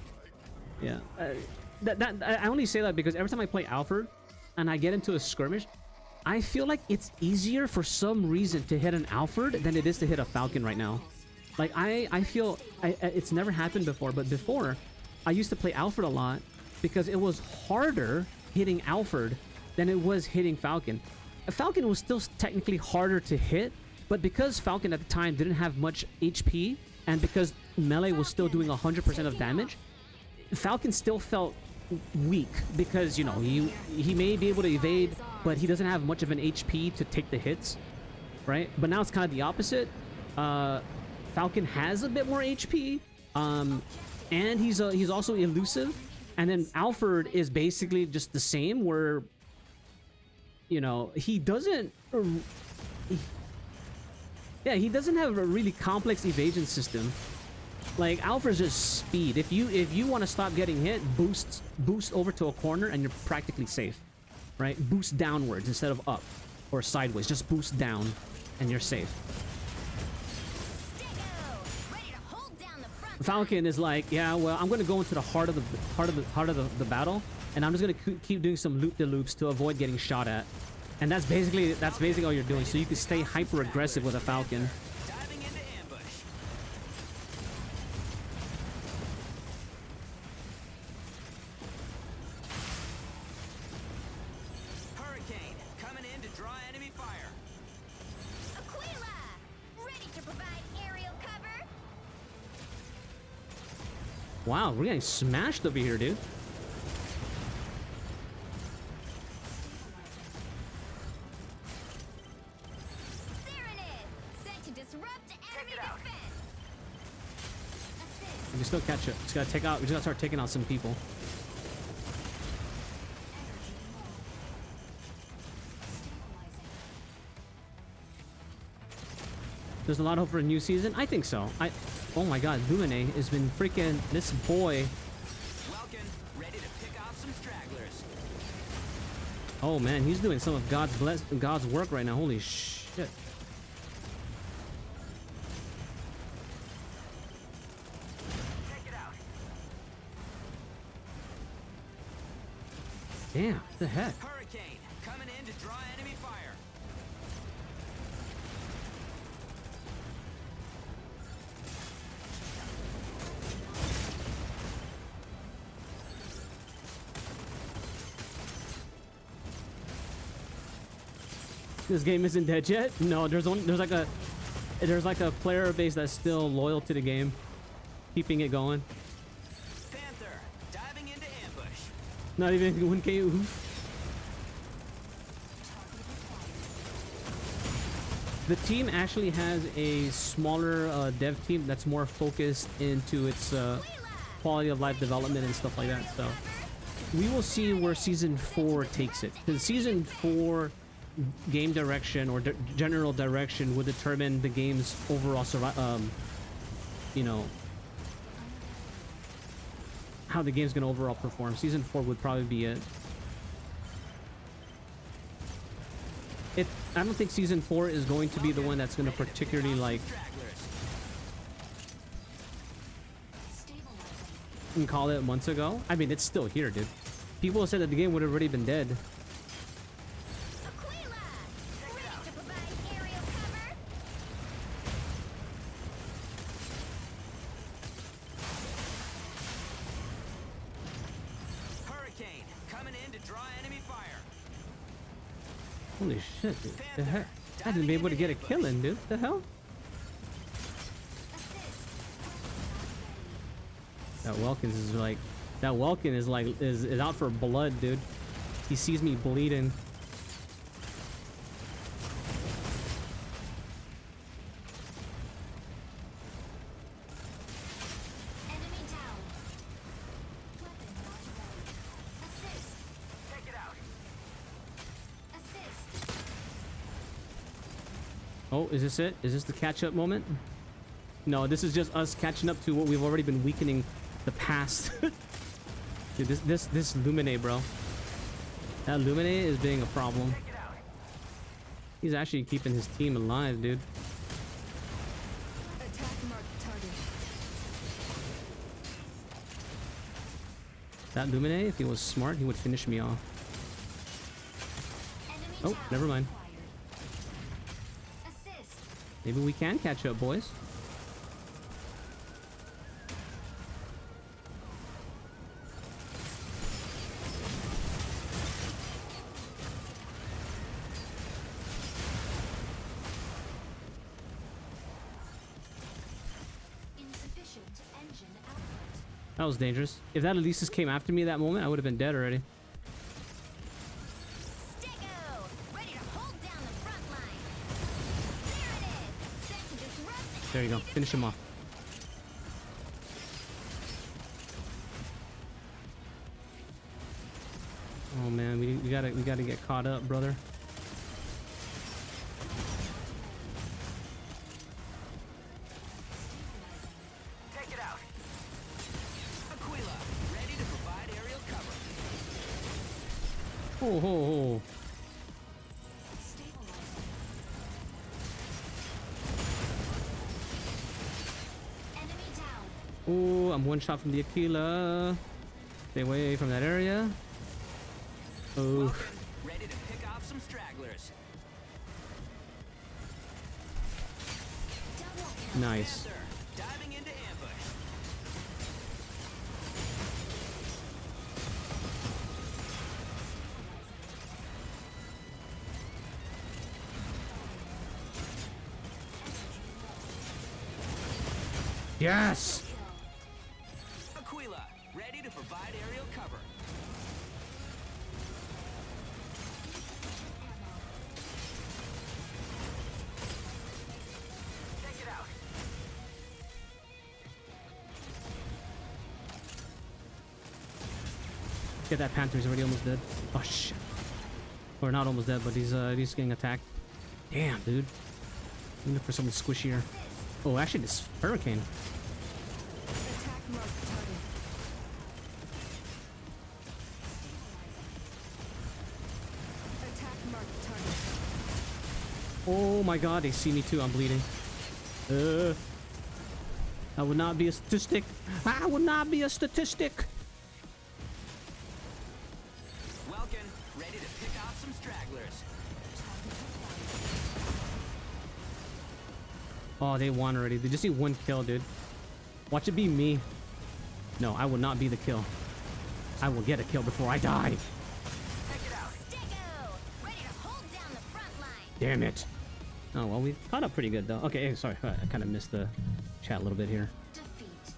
yeah. I only say that because every time I play Alfred and I get into a skirmish, I feel like it's easier for some reason to hit an Alfred than it is to hit a Falcon right now. Like I feel it's never happened before, but before I used to play Alfred a lot because it was harder hitting Alfred than it was hitting Falcon. A Falcon was still technically harder to hit, but because Falcon at the time didn't have much HP and because melee was still doing 100% of damage, Falcon still felt weak because, you know, he may be able to evade, but he doesn't have much of an HP to take the hits, right? But now it's kind of the opposite. Falcon has a bit more HP, and he's also elusive, and then Alfred is basically just the same, where, you know, he doesn't have a really complex evasion system. Like, Alfred's just speed. If you want to stop getting hit, boost over to a corner and you're practically safe, right? Boost downwards instead of up or sideways. Just boost down and you're safe.
Ready to hold down the front.
Falcon is like, yeah, well, I'm gonna go into the heart of the battle, and I'm just gonna keep doing some loop-de-loops to avoid getting shot at, and that's basically all you're doing. So you can stay hyper aggressive with a Falcon.
Diving into ambush. Hurricane coming in to draw enemy fire.
Aquila, ready to provide aerial cover.
Wow, we're getting smashed over here, dude.
Serenade, sent to disrupt enemy defense.
Assist.
We can still catch it. We just gotta start taking out some people. There's a lot of hope for a new season. I think so. Oh my God, Lumine has been freaking this boy.
Welkin, ready to pick off some stragglers.
Oh man, he's doing some of God's work right now. Holy shit.
Check it out.
Damn, what the heck?
Hurricane coming in to draw enemy fire.
This game isn't dead yet? No, there's like a player base that's still loyal to the game, keeping it going.
Panther diving into ambush.
Not even 1K. The team actually has a smaller dev team that's more focused into its quality of life development and stuff like that. So we will see where season 4 takes it. Because season 4 game direction or general direction would determine the game's overall you know, how the game's gonna overall perform. Season 4 would probably be it. I don't think season 4 is going to be the one that's gonna particularly like call it months ago. I mean, it's still here, dude. People said that the game would have already been dead.
Aquila, ready to provide aerial cover.
Hurricane coming in to draw enemy fire.
Holy shit, dude. The heck? I didn't be able to get a kill in, dude. The hell? That Welkins is like... That Welkin is like... is out for blood, dude. He sees me bleeding.
Enemy down. Weapon not ready. Assist.
Check it out.
Assist.
Oh, is this it? Is this the catch-up moment? No, this is just us catching up to what we've already been weakening the past. Dude, this Lumine, bro. That Illuminate is being a problem. He's actually keeping his team alive, dude.
Attack marked target.
That Illuminate, if he was smart, he would finish me off.
Enemy
Oh,
tower
never mind.
acquired. Assist.
Maybe we can catch up, boys.
Insufficient engine output.
That was dangerous. If that Elisis came after me at that moment, I would have been dead already.
Stego! Ready to hold down the front line. There it is. Set to disrupt the
There you go.
enemy
Finish him off. Oh man, we gotta get caught up, brother.
Take it out. Aquila, ready to provide aerial cover.
Oh, ho, ho.
Enemy down.
Oh, I'm one shot from the Aquila. Stay away from that area. Oh,
Vulcan, ready to pick off some stragglers.
Double kill.
nice.
Panther, diving into ambush.
Yes!
Aquila, ready to provide aerial cover. Take it out.
Get that Panther, he's already almost dead. Oh shit. Or not almost dead, but he's getting attacked. Damn, dude. I'm looking for something squishier. Oh, actually this Hurricane.
Attack marked target. Attack marked target.
Oh my god, they see me too, I'm bleeding. I would not be a statistic. I would not be a statistic.
Welkin, ready to pick off some stragglers.
Oh, they won already. They just need one kill, dude. Watch it be me. No, I will not be the kill. I will get a kill before I die.
Take it out.
Stego! Ready to hold down the front line.
Damn it. Oh, well, we caught up pretty good, though. Okay, sorry. I kind of missed the chat a little bit here.
Defeat.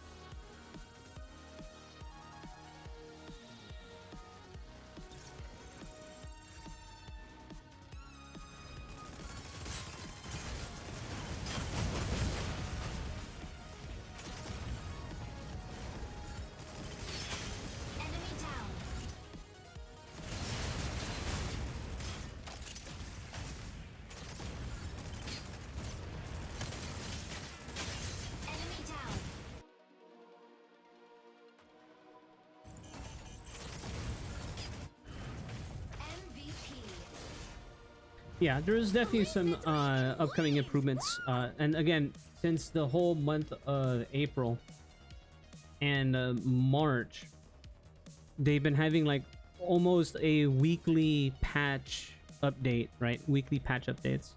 Enemy down. Enemy down. MVP.
Yeah, there's definitely some upcoming improvements. And again, since the whole month of April and March, they've been having like almost a weekly patch update, right? Weekly patch updates.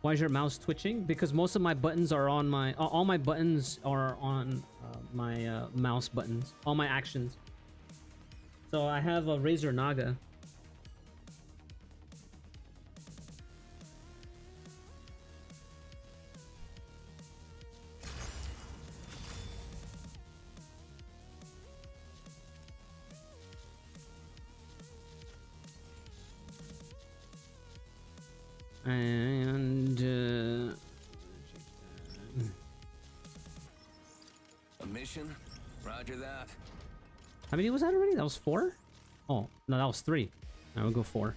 Why is your mouse twitching? Because most of my buttons are on my... all my buttons are on my mouse buttons. All my actions. So I have a Razer Naga. And
A mission? Roger that.
how many was that already? That was 4? Oh, no, that was 3. I will go 4.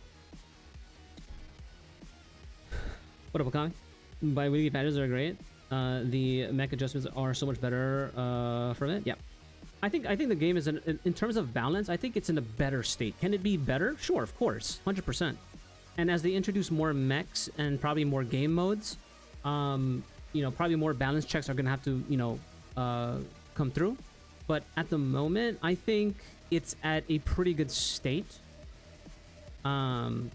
What up, Akami? Bi-weekly patches are great. The mech adjustments are so much better from it. Yeah. I think the game is in terms of balance. I think it's in a better state. Can it be better? Sure, of course, 100%. And as they introduce more mechs and probably more game modes, you know, probably more balance checks are gonna have to, you know, come through. But at the moment, I think it's at a pretty good state. And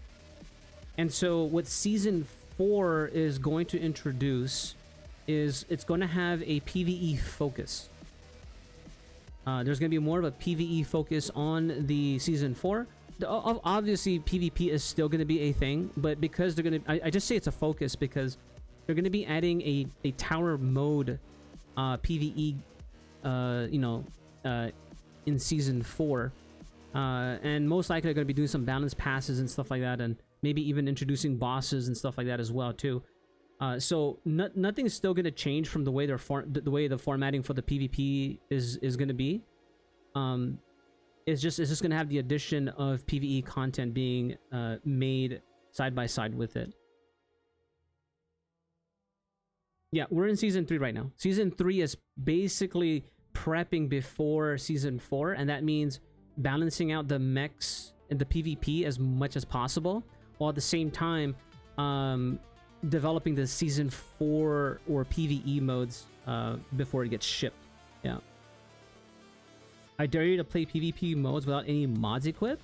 so what Season 4 is going to introduce is it's going to have a PvE focus. There's going to be more of a PvE focus on the Season 4. Obviously, PvP is still going to be a thing, but because they're going to... I just say it's a focus because they're going to be adding a tower mode PvE, you know, in Season 4. And most likely they're going to be doing some balance passes and stuff like that, and maybe even introducing bosses and stuff like that as well too. So nothing is still going to change from the way the formatting for the PvP is going to be. It's just going to have the addition of PvE content being made side by side with it. Yeah, we're in Season 3 right now. Season 3 is basically prepping before Season 4, and that means balancing out the mechs and the PvP as much as possible, while at the same time developing the Season 4 or PvE modes before it gets shipped. Yeah. I dare you to play PvP modes without any mods equipped?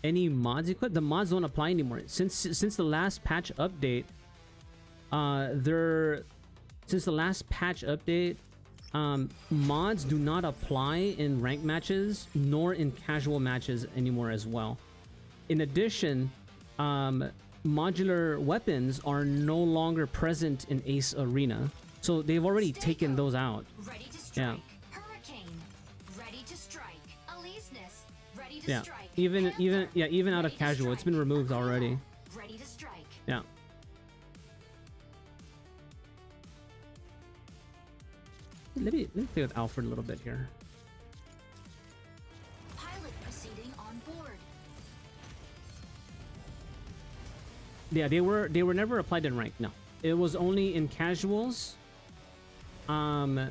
Any mods equipped? The mods don't apply anymore. Since the last patch update, mods do not apply in ranked matches nor in casual matches anymore as well. In addition, modular weapons are no longer present in Ace Arena, so they've already taken those out.
Ready to strike.
Yeah.
Hurricane. Ready to strike. Aleseness. Ready to
Yeah.
strike.
Even out of
Ready to
casual, it's
strike.
been removed already.
Ready to strike.
Yeah. Let me play with Alfred a little bit here.
Pilot proceeding on board.
Yeah, they were never applied in rank. No, it was only in casuals. I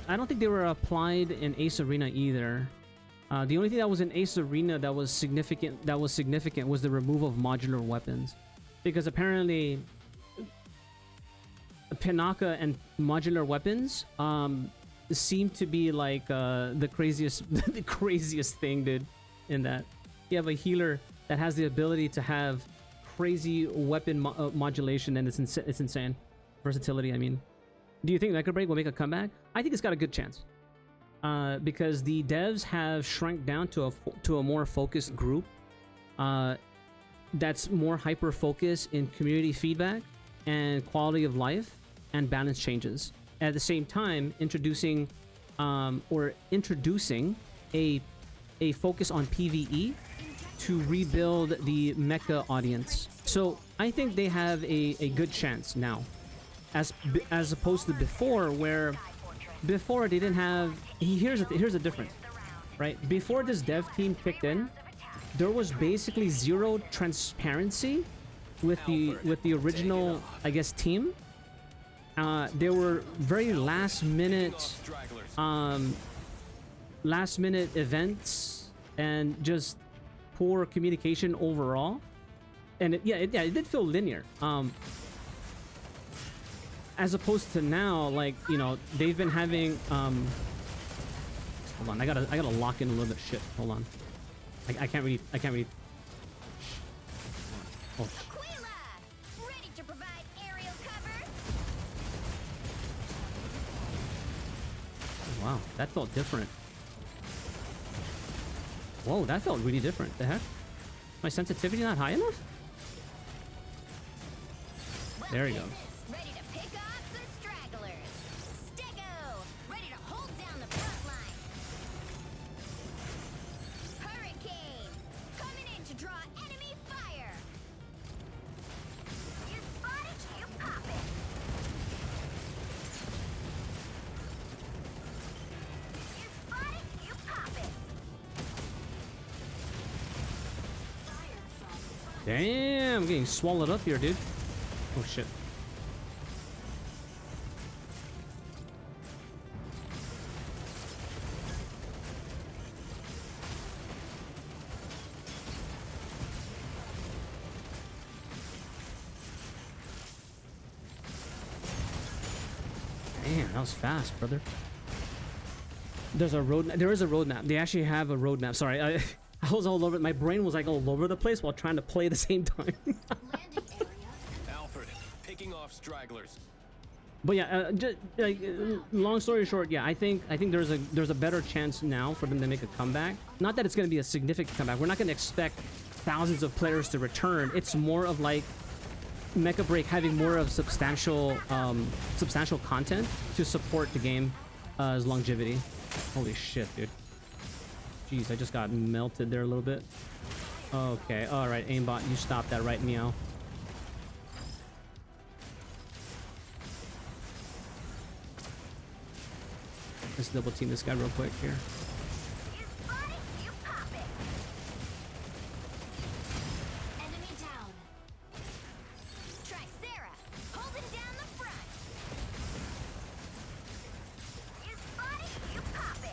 don't think they were applied in Ace Arena either. The only thing that was in Ace Arena that was significant was the removal of modular weapons, because apparently Pinaka and modular weapons seem to be like the craziest the craziest thing, dude. In that you have a healer that has the ability to have crazy weapon modulation, and it's insane versatility. I mean, do you think Mecha Break will make a comeback? I think it's got a good chance, because the devs have shrunk down to a more focused group that's more hyper focused in community feedback and quality of life and balance changes. At the same time, introducing a focus on PvE to rebuild the mecha audience. So I think they have a good chance now, as opposed to before, where before they didn't have. Here's the difference, right? Before this dev team kicked in, there was basically zero transparency with the original, I guess, team. There were very last minute events and just poor communication overall, and it did feel linear, as opposed to now, like, you know, they've been having hold on, I gotta lock in a little bit of shit. Hold on, I can't read. Oh,
Aquila! Ready to provide aerial cover?
wow, that felt different. Whoa, that felt really different. The heck? My sensitivity not high enough? There he goes.
Ready to pick off some stragglers. Stego! Ready to hold down the front line. Hurricane! Coming in to draw enemy fire. You spot it, you pop it. You spot it, you pop it.
Damn, I'm getting swallowed up here, dude. Oh shit. Man, that was fast, brother. There's a roadmap. There is a roadmap. They actually have a roadmap. Sorry, I was all over. My brain was like all over the place while trying to play at the same time.
Landing area.
Alfred, picking off stragglers.
But yeah, just like long story short, yeah, I think there's a better chance now for them to make a comeback. Not that it's going to be a significant comeback. We're not going to expect thousands of players to return. It's more of like Mecha Break having more of substantial content to support the game's longevity. Holy shit, dude. Jeez, I just got melted there a little bit. Okay, all right, aimbot, you stop that right, meow. Let's double team this guy real quick here.
You spot it, you pop it.
Enemy down.
Tricera, holding down the front. You spot it, you pop it.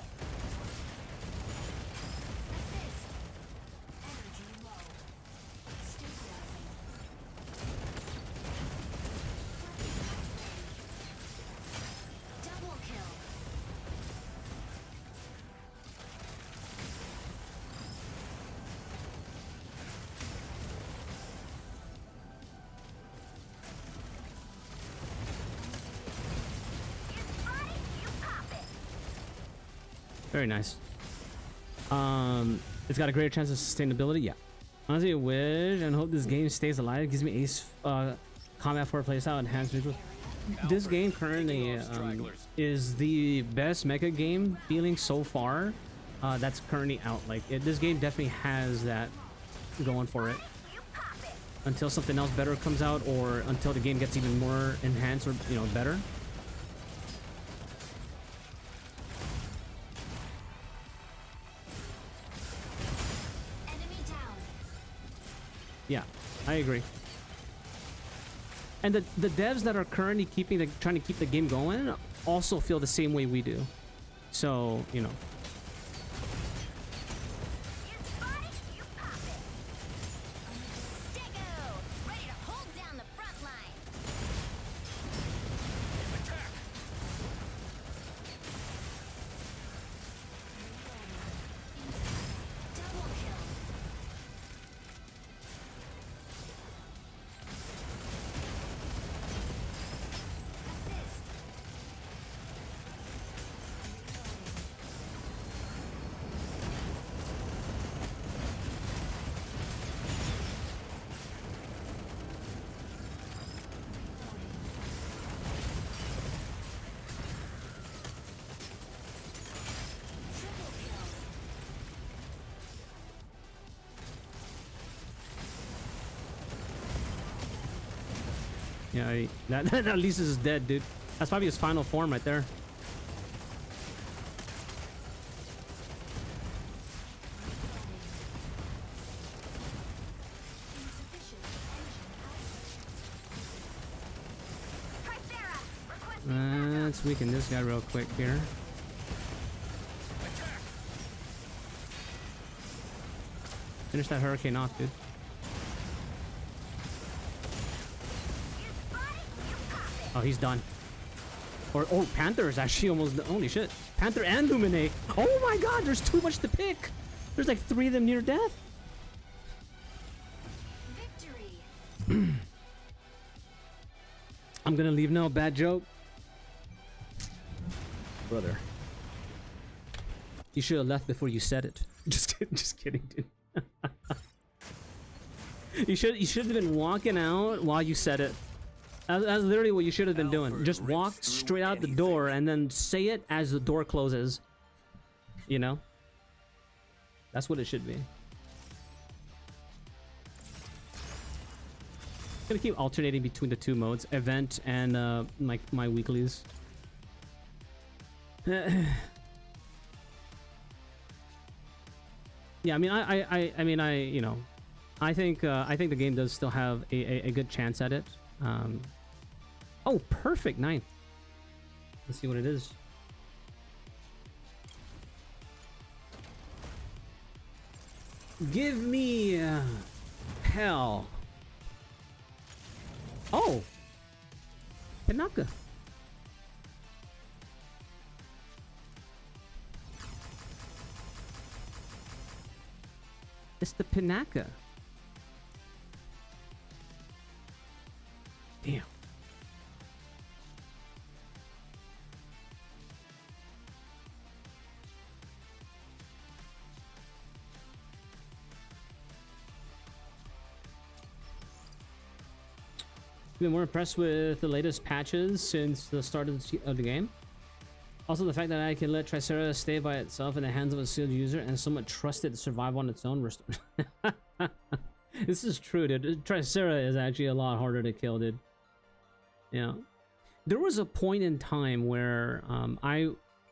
Assist. Energy low. Stabilizing. Double kill.
You spot it, you pop it.
Very nice. It's got a greater chance of sustainability. Yeah. Honestly, I wish and hope this game stays alive. It gives me ace combat for playstyle enhanced visuals. This game currently is the best mecha game feeling so far that's currently out. Like this game definitely has that going for it.
You pop it.
Until something else better comes out, or until the game gets even more enhanced or better.
Enemy down.
Yeah, I agree. And the devs that are currently trying to keep the game going also feel the same way we do. So,
You spot it, you pop it. Stego, ready to hold down the front line.
Attack!
Double kill. Assist. Triple kill.
yeah, that at least is dead, dude. That's probably his final form right there.
Insufficient engine output.
Tricera, requesting
Let's weaken this guy real quick here.
Attack!
Finish that hurricane off, dude.
you spot it, you pop it.
Oh, he's done. Or oh, Panther is actually almost done. Holy shit. Panther and Luminate. Oh my god, there's too much to pick. There's like 3 of them near death.
Victory.
I'm gonna leave now. Bad joke. Brother. You should have left before you said it. Just kidding, dude. You should have been walking out while you said it. That's literally what you should have been doing. Just walk straight out the door and then say it as the door closes. You know? That's what it should be. Gonna keep alternating between the 2 modes, event and my weeklies. Yeah, I mean, I think the game does still have a good chance at it. Oh, perfect 9. Let's see what it is. Give me hell. Oh, Pinaka. missed the Pinaka. Damn. Been more impressed with the latest patches since the start of the game. Also, the fact that I can let Tricera stay by itself in the hands of a skilled user and somewhat trust it to survive on its own. This is true, dude. Tricera is actually a lot harder to kill, dude. Yeah. There was a point in time where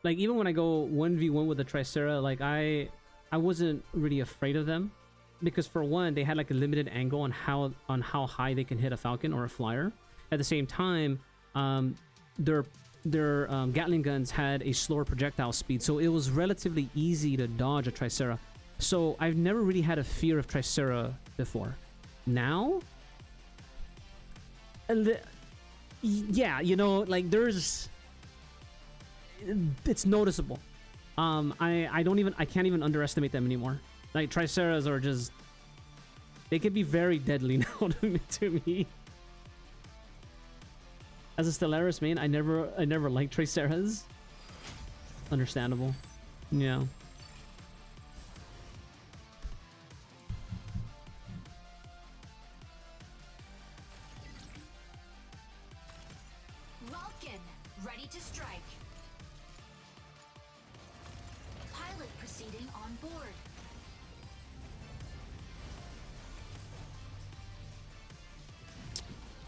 like even when I go 1v1 with a Tricera, like I wasn't really afraid of them. Because for one, they had like a limited angle on how high they can hit a Falcon or a Flyer. At the same time, their Gatling guns had a slower projectile speed, so it was relatively easy to dodge a Tricera. So I've never really had a fear of Tricera before. Now, yeah, you know, like it's noticeable. I can't even underestimate them anymore. Like, Triceras are just... They can be very deadly now to me. As a Stellaris main, I never liked Triceras. Understandable. Yeah.
Vulcan, ready to strike. Pilot proceeding on board.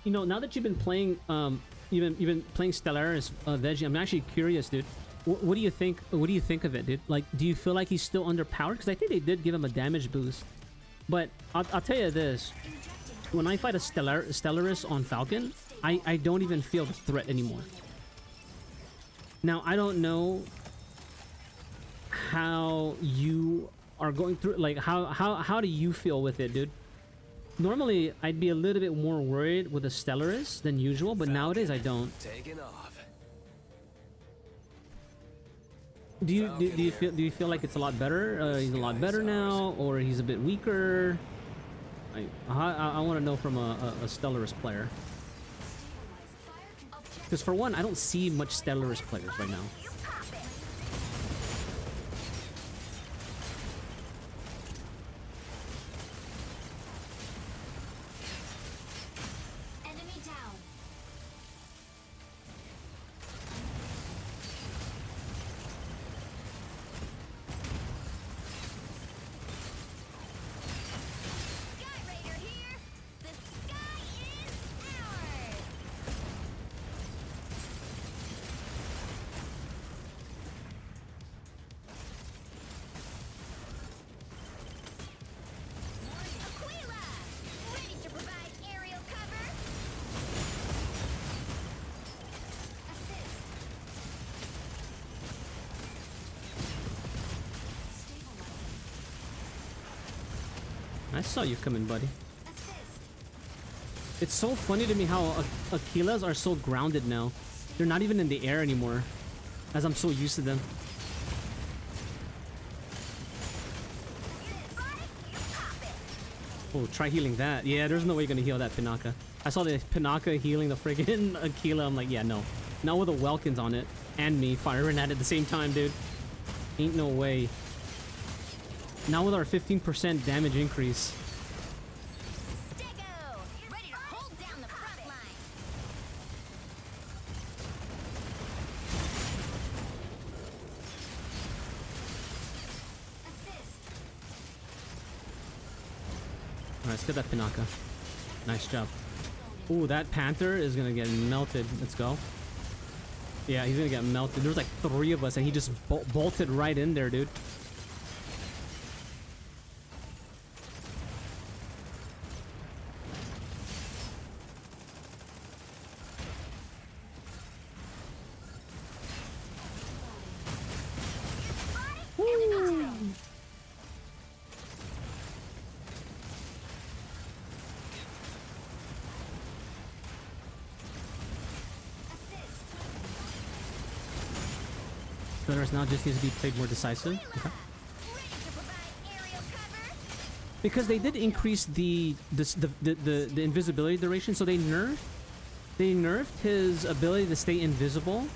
You know, now that you've been playing, you've been playing Stellaris, Veggie, I'm actually curious, dude. What do you think? What do you think of it, dude? Like, do you feel like he's still underpowered? Because I think they did give him a damage boost. But I'll tell you this: when I fight a Stellaris on Falcon, I don't even feel the threat anymore. Now I don't know how you are going through. Like, how do you feel with it, dude? Normally, I'd be a little bit more worried with a Stellaris than usual, but nowadays I don't.
Taking off.
Do you feel like it's a lot better? He's a lot better now, or he's a bit weaker? I want to know from a Stellaris player. Because for one, I don't see much Stellaris players right now. I saw you coming, buddy. It's so funny to me how Aquilas are so grounded now. They're not even in the air anymore, as I'm so used to them. Oh, try healing that. Yeah, there's no way you're gonna heal that Pinaka. I saw the Pinaka healing the friggin' Aquila. I'm like, yeah, no. Not with the Welkins on it. And me firing at it at the same time, dude. Ain't no way. Now with our 15% damage increase.
Ready to hold down the front line.
Alright, let's get that Pinaka. Nice job. Ooh, that Panther is gonna get melted. Let's go. Yeah, he's gonna get melted. There's like 3 of us and he just bolted right in there, dude. Now just needs to be played more decisive. Okay.
Ready to provide aerial cover.
because they did increase the invisibility duration, so they nerfed his ability to stay invisible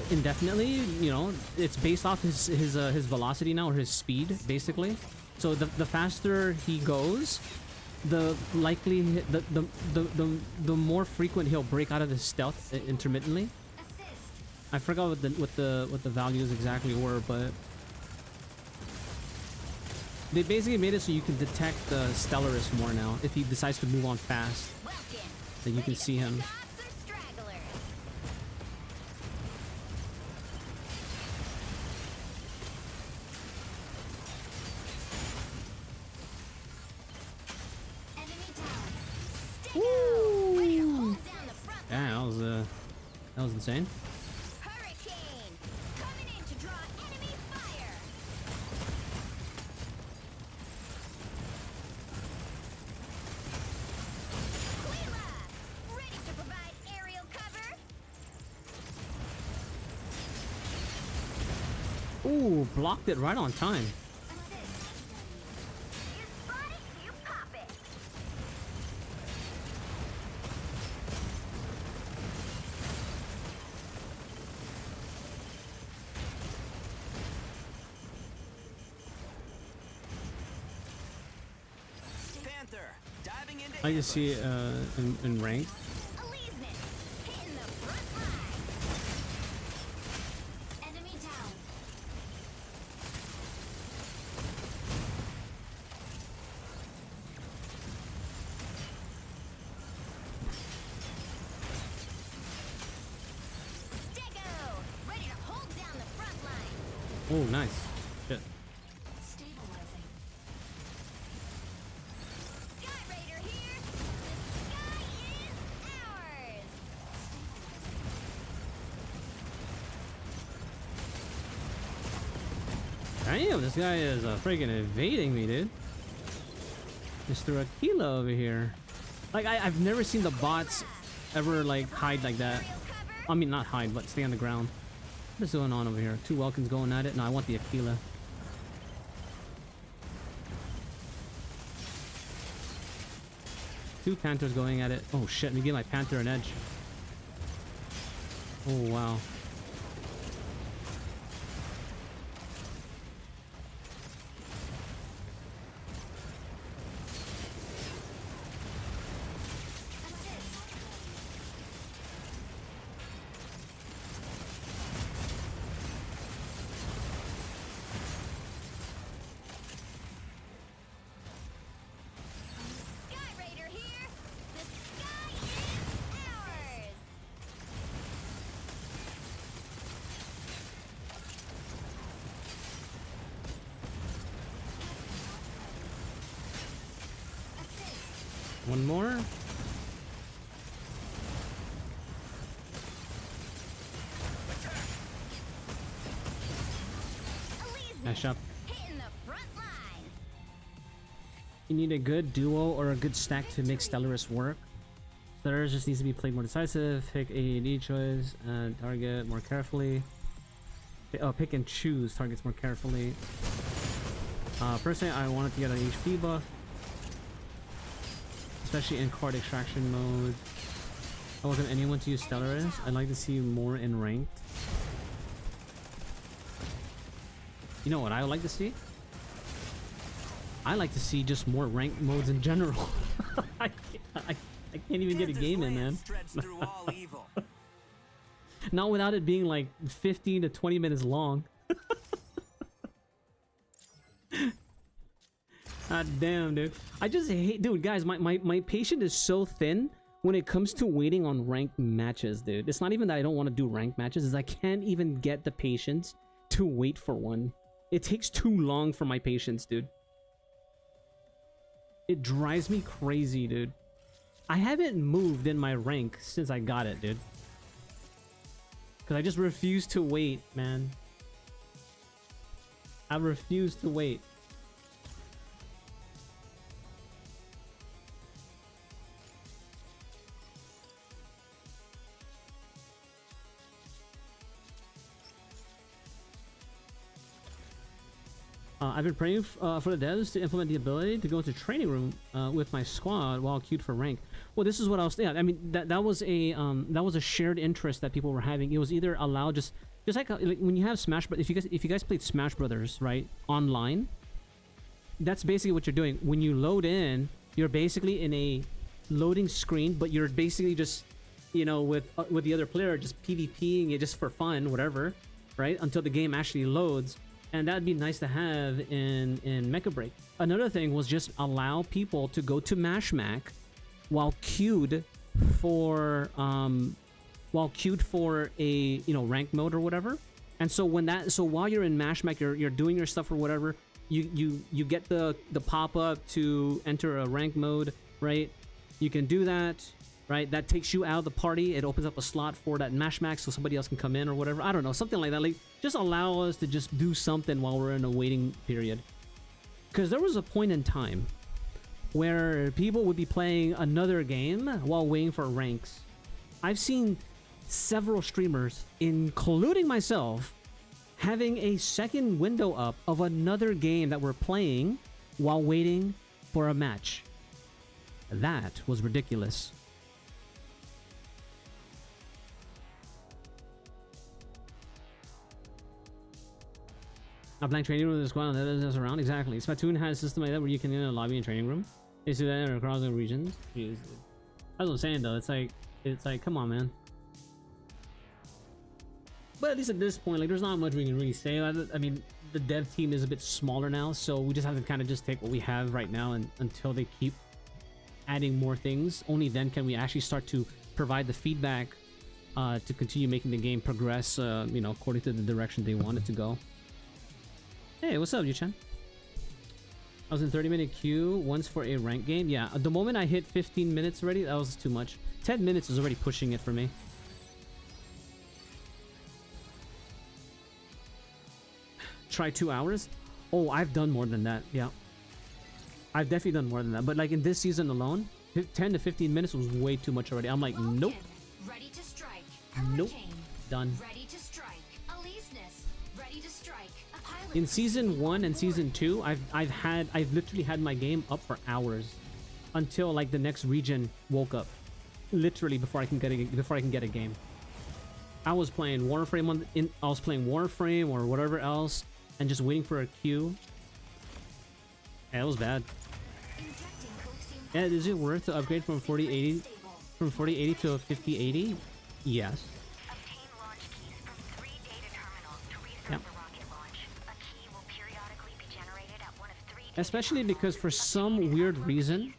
indefinitely. You know, it's based off his velocity now, or his speed, basically. So the faster he goes, the likely the more frequent he'll break out of his stealth intermittently. I forgot what the values exactly were, but they basically made it so you can detect the Stellaris more now. If he decides to move on fast, then you can see him. Woo! Yeah, that was insane.
Hurricane coming in to draw enemy fire. Aquila, ready to provide aerial cover.
Ooh, blocked it right on time.
You spot it, you pop it.
Panther, diving into
I just see it in ranked.
Elysian, hitting the front line.
Enemy down.
Stego, ready to hold down the front line.
Oh, nice. Shit.
Stabilizing.
Sky Raider here. The sky is ours.
Damn, this guy is freaking evading me, dude. Mr. Aquila over here. Like, I've never seen the bots ever, like, hide like that.
Aerial cover.
I mean, not hide, but stay on the ground. What's going on over here? Two Welkins going at it? No, I want the Aquila. Two Panthers going at it. Oh, shit. Let me give my Panther an edge. Oh, wow.
Sky Raider here. The sky is ours.
One more.
Elysian,
Nice shot.
hitting the front line.
You need a good duo or a good stack to make Stellaris work. Stellaris just needs to be played more decisive. Pick A&D choice and target more carefully. Oh, pick and choose targets more carefully. Personally, I wanted to get an HP buff, especially in card extraction mode. I welcome anyone to use Stellaris. I'd like to see more in ranked. You know what I would like to see? I like to see just more ranked modes in general. I can't even get a
Panther's
game in,
land
man.
stretched through all evil.
Not without it being like 15 to 20 minutes long. God damn, dude. I just hate, dude, guys, my patience is so thin when it comes to waiting on ranked matches, dude. It's not even that I don't want to do ranked matches, is I can't even get the patience to wait for one. It takes too long for my patience, dude. It drives me crazy, dude. I haven't moved in my rank since I got it, dude. Because I just refuse to wait, man. I refuse to wait. I've been praying for the devs to implement the ability to go into training room with my squad while queued for rank. Well, this is what I was. Yeah, I mean that was a shared interest that people were having. It was either allowed just like when you have Smash, but if you guys played Smash Brothers right online, that's basically what you're doing. When you load in, you're basically in a loading screen, but you're basically just with the other player just PvPing it just for fun, whatever, right? Until the game actually loads. And that'd be nice to have in Mecha Break. Another thing was just allow people to go to Mashmac while queued for a rank mode or whatever. And so while you're in Mashmac, you're doing your stuff or whatever, you get the pop-up to enter a rank mode, right? You can do that, right? That takes you out of the party. It opens up a slot for that Mashmac so somebody else can come in or whatever. I don't know, something like that. Like, just allow us to just do something while we're in a waiting period. Because there was a point in time where people would be playing another game while waiting for ranks. I've seen several streamers, including myself, having a second window up of another game that we're playing while waiting for a match. That was ridiculous. A blank training room with a squad that is around. Exactly. Splatoon has a system like that where you can in a lobby and training room. They do that across the regions. Jeez. That's what I'm saying though. It's like, come on, man. But at least at this point, like, there's not much we can really say. I mean, the dev team is a bit smaller now, so we just have to kind of just take what we have right now and until they keep adding more things. Only then can we actually start to provide the feedback to continue making the game progress, according to the direction they want it to go. Hey, what's up, Yu-chan? I was in 30-minute queue once for a rank game. Yeah, the moment I hit 15 minutes already, that was too much. 10 minutes is already pushing it for me. Try 2 hours? Oh, I've done more than that. Yeah, I've definitely done more than that. But like in this season alone, 10 to 15 minutes was way too much already. I'm like, nope.
Ready to strike.
Nope.
Hurricane.
Done.
Ready to strike. Aleseness. Ready to strike. A pilot
In season 1 and
proceeding
season 2, I've literally had my game up for hours until like the next region woke up. Literally before I can get a game. I was playing Warframe I was playing Warframe or whatever else and just waiting for a queue. Yeah, it was bad.
Injecting coaxium
Yeah, is it worth to upgrade from 4080 to 5080? Yes.
Obtain launch keys from 3 data terminals to restart
Yep.
the rocket launch. A key will periodically be generated at one of 3 data
Especially because for some weird reason.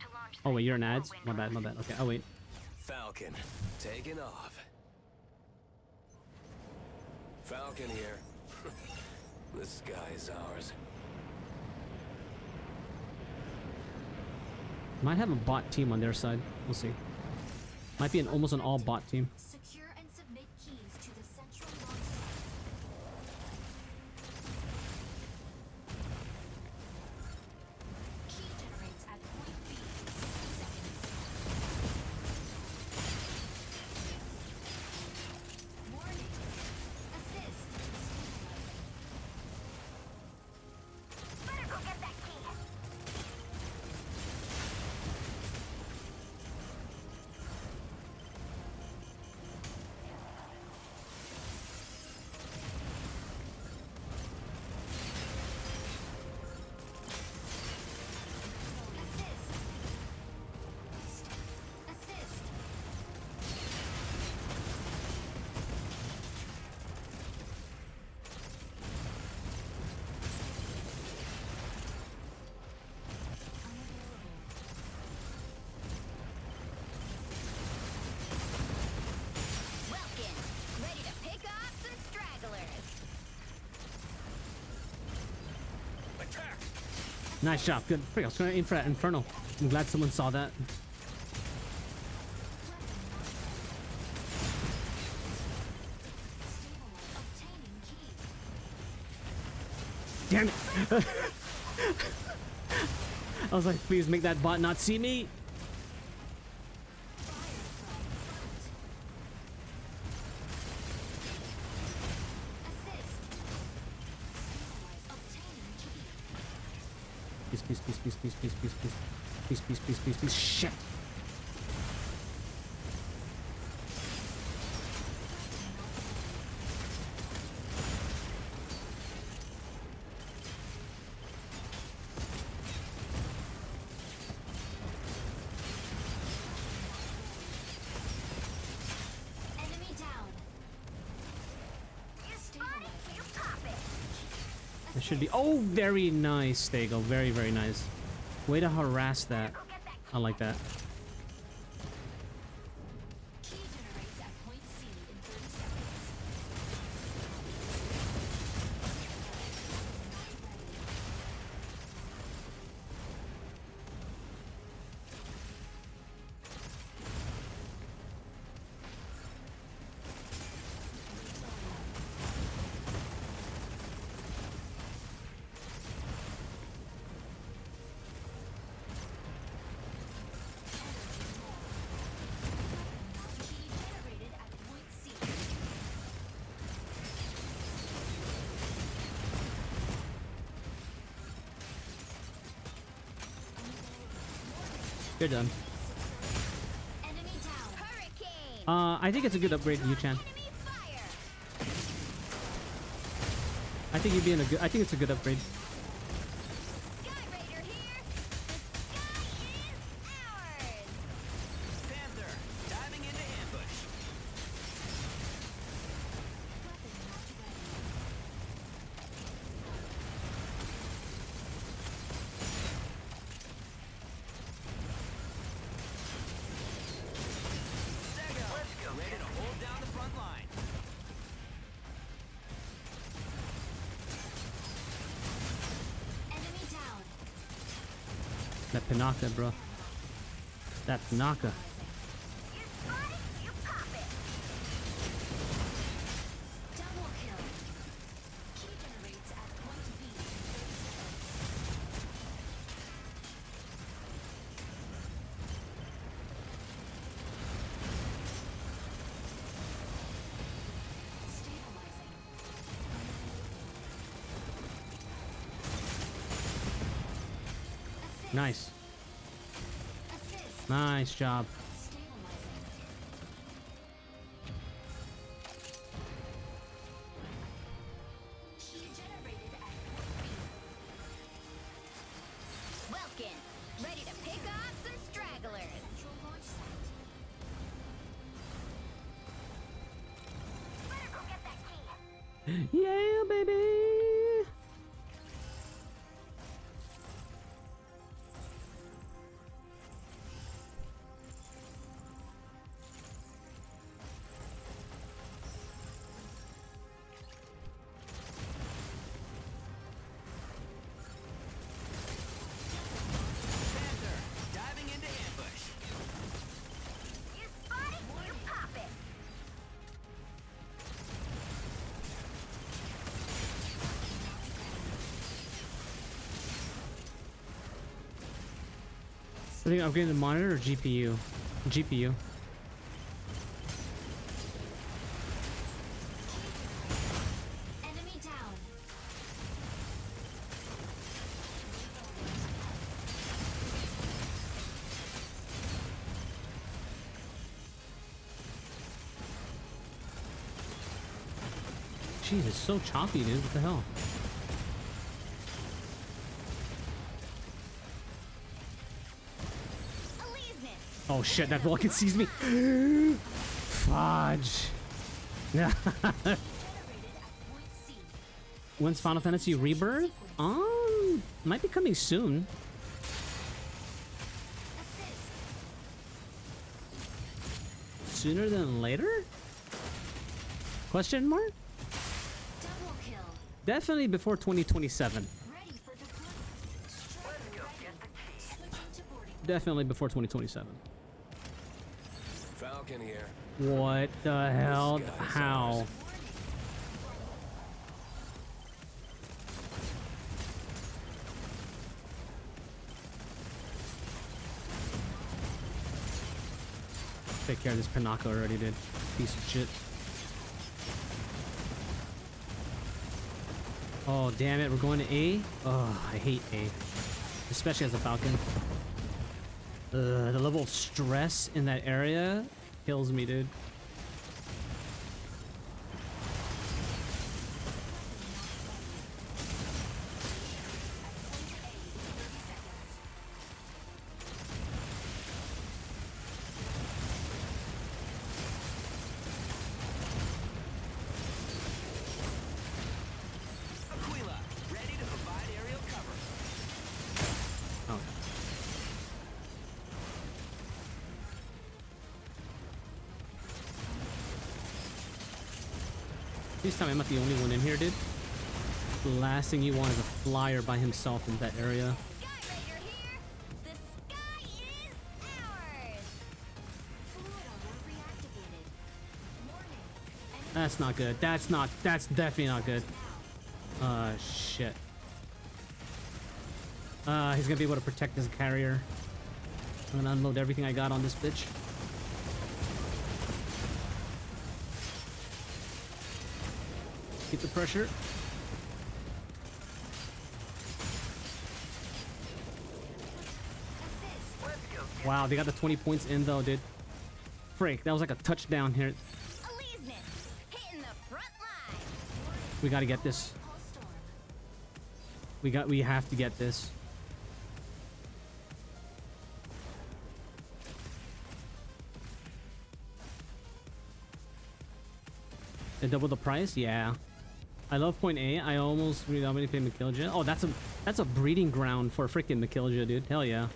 Oh wait, you're an ads? My bad, my bad. Okay, oh wait.
Falcon, taking off. Falcon here. The sky is ours.
Might have a bot team on their side. We'll see. Might be almost an all bot team.
Secure and submit keys to the central launch site. Key generates at point B. 6 seconds. Warning. Assist. Stabilizing.
Better go get that key.
Assist.
Welkin, ready to pick off some stragglers.
Attack!
Nice job. Good. Frick, I was gonna aim for that Inferno. I'm glad someone saw that.
Obtaining key.
Damn it! I was like, please make that bot not see me.
Assist. Stabilize. Obtaining key.
peace, peace, peace, peace, peace, peace, peace, peace, peace, peace, peace, peace. Shit.
Enemy down.
You pop it.
It should be. Oh, very nice, Stego. Very, very nice. Way to harass that. I like that.
Key generates at point C in 30 seconds. Key generated at point C.
You're done.
Enemy down.
Hurricane.
I think it's a good upgrade, Yu-chan.
Enemy fire.
I think you'd be in a good. I think it's a good upgrade.
Sky Raider here. The sky is ours.
Panther, diving into ambush. Stego, ready to hold down the front line.
Enemy down.
That Pinaka, bro. That Pinaka.
You spot it, you pop it.
Double kill. Key generates at point B in 30 seconds. Stabilizing. Assist.
Nice.
Assist.
Nice job.
Stabilizing. Key generated at point B.
Welkin, ready to pick off some stragglers.
Central launch site.
Better go get that key.
Yeah, baby.
Panther, diving into ambush.
You spot it, you pop it.
I think I'm getting the monitor or GPU. GPU.
Enemy down.
Jeez, it's so choppy, dude. What the hell?
Aleseness.
Oh shit, that Vulcan sees me. Fudge.
Generated at point C.
When's Final Fantasy Rebirth? Might be coming soon.
Assist.
Sooner than later? Question mark?
Double kill.
Definitely before 2027.
Ready for deployment. Striker ready. Switching to boarding.
Definitely before 2027.
Falcon here.
What the hell?
This guy's
How?
ours.
Take care of this Pinaka already, dude. Piece of shit. Oh, damn it. We're going to A? Oh, I hate A. especially as a Falcon. The level of stress in that area kills me, dude.
Aquila, ready to provide aerial cover.
Oh. This time I'm not the only one in here, dude. The last thing you want is a flyer by himself in that area.
Sky Raider here. The sky is ours.
Fluid armor reactivated. Warning. Enemy
That's not good. That's definitely not good. Shit. He's gonna be able to protect his carrier. I'm gonna unload everything I got on this bitch. Keep the pressure. Wow, they got the 20 points in though, dude. Freak, that was like a touchdown here.
Aleseness hitting the front line.
We gotta get this.
pulse storm.
We have to get this. They double the price? Yeah. I love point A. I almost really pay Mechilja. Oh, that's a breeding ground for freaking Mechilja, dude. Hell yeah.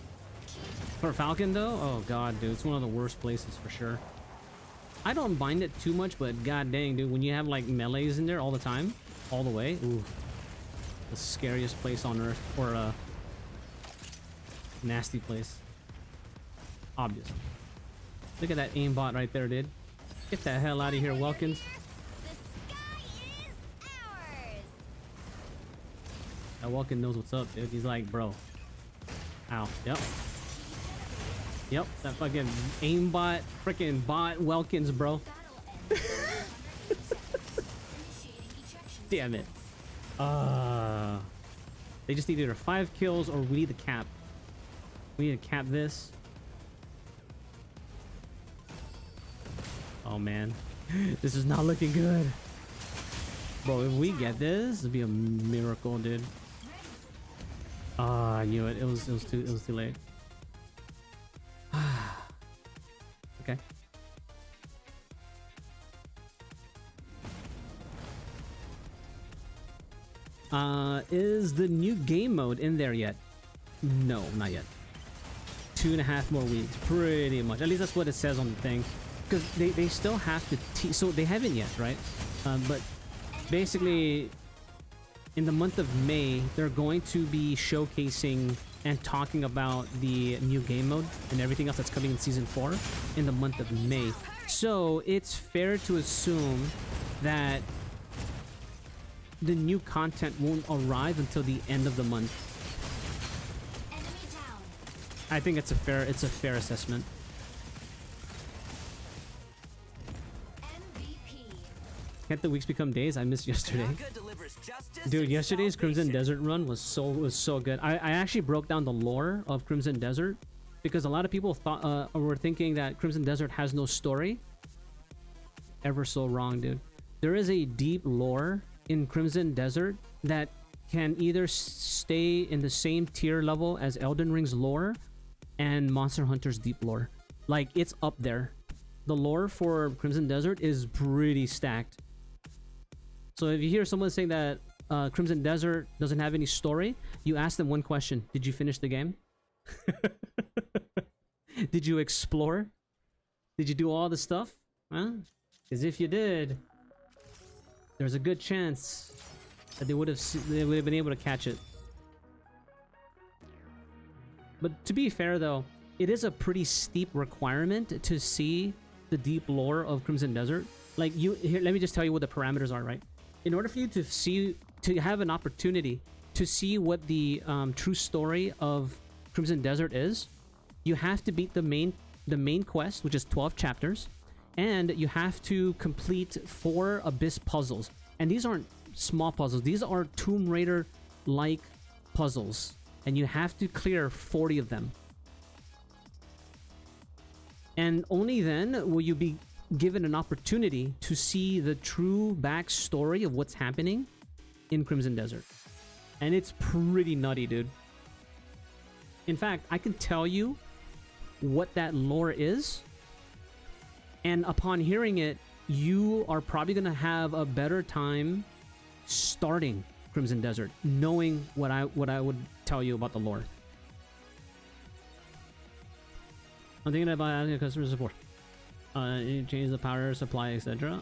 For Falcon though? Oh god, dude. It's one of the worst places for sure. I don't mind it too much, but god dang, dude, when you have like melees in there all the time, all the way, ooh. The scariest place on earth, or a nasty place. Obviously. Look at that aimbot right there, dude. Get the hell out of here, Welkins.
The sky is ours.
That Welkin knows what's up, dude. He's like, bro. Ow. Yep. Yep, that fucking aimbot, freaking bot Welkins, bro.
Battle ends in 100 seconds. Initiating ejection.
Damn it. They just need either 5 kills or we need the cap. We need to cap this. Oh man. This is not looking good. Bro, if we get this, it'd be a miracle, dude. I knew it. It was too late. Okay. Is the new game mode in there yet? No, not yet. 2.5 more weeks, pretty much. At least that's what it says on the thing. Because they still have to so they haven't yet, right? But basically, in the month of May, they're going to be showcasing and talking about the new game mode and everything else that's coming in Season 4 in the month of May. So it's fair to assume that the new content won't arrive until the end of the month.
Enemy down.
I think it's a fair assessment.
MVP.
Can't the weeks become days? I missed yesterday.
Naga delivers justice
Dude,
and
yesterday's Crimson
salvation.
Desert run was so good. I actually broke down the lore of Crimson Desert because a lot of people thought were thinking that Crimson Desert has no story. Ever so wrong, dude. There is a deep lore in Crimson Desert that can either stay in the same tier level as Elden Ring's lore and Monster Hunter's deep lore. Like, it's up there. The lore for Crimson Desert is pretty stacked. So if you hear someone saying that Crimson Desert doesn't have any story, you ask them one question. Did you finish the game? Did you explore? Did you do all the stuff? Huh? Because if you did, there's a good chance that they would have been able to catch it. But to be fair though, it is a pretty steep requirement to see the deep lore of Crimson Desert. Like, here, let me just tell you what the parameters are, right? In order for you to have an opportunity to see what the true story of Crimson Desert is, you have to beat the main quest, which is 12 chapters, and you have to complete 4 Abyss puzzles. And these aren't small puzzles. These are Tomb Raider-like puzzles. and you have to clear 40 of them. And only then will you be given an opportunity to see the true backstory of what's happening in Crimson Desert. And it's pretty nutty, dude. In fact, I can tell you what that lore is, and upon hearing it, you are probably going to have a better time starting Crimson Desert, knowing what I would tell you about the lore. I'm thinking about asking customer support. Change the power supply, etc.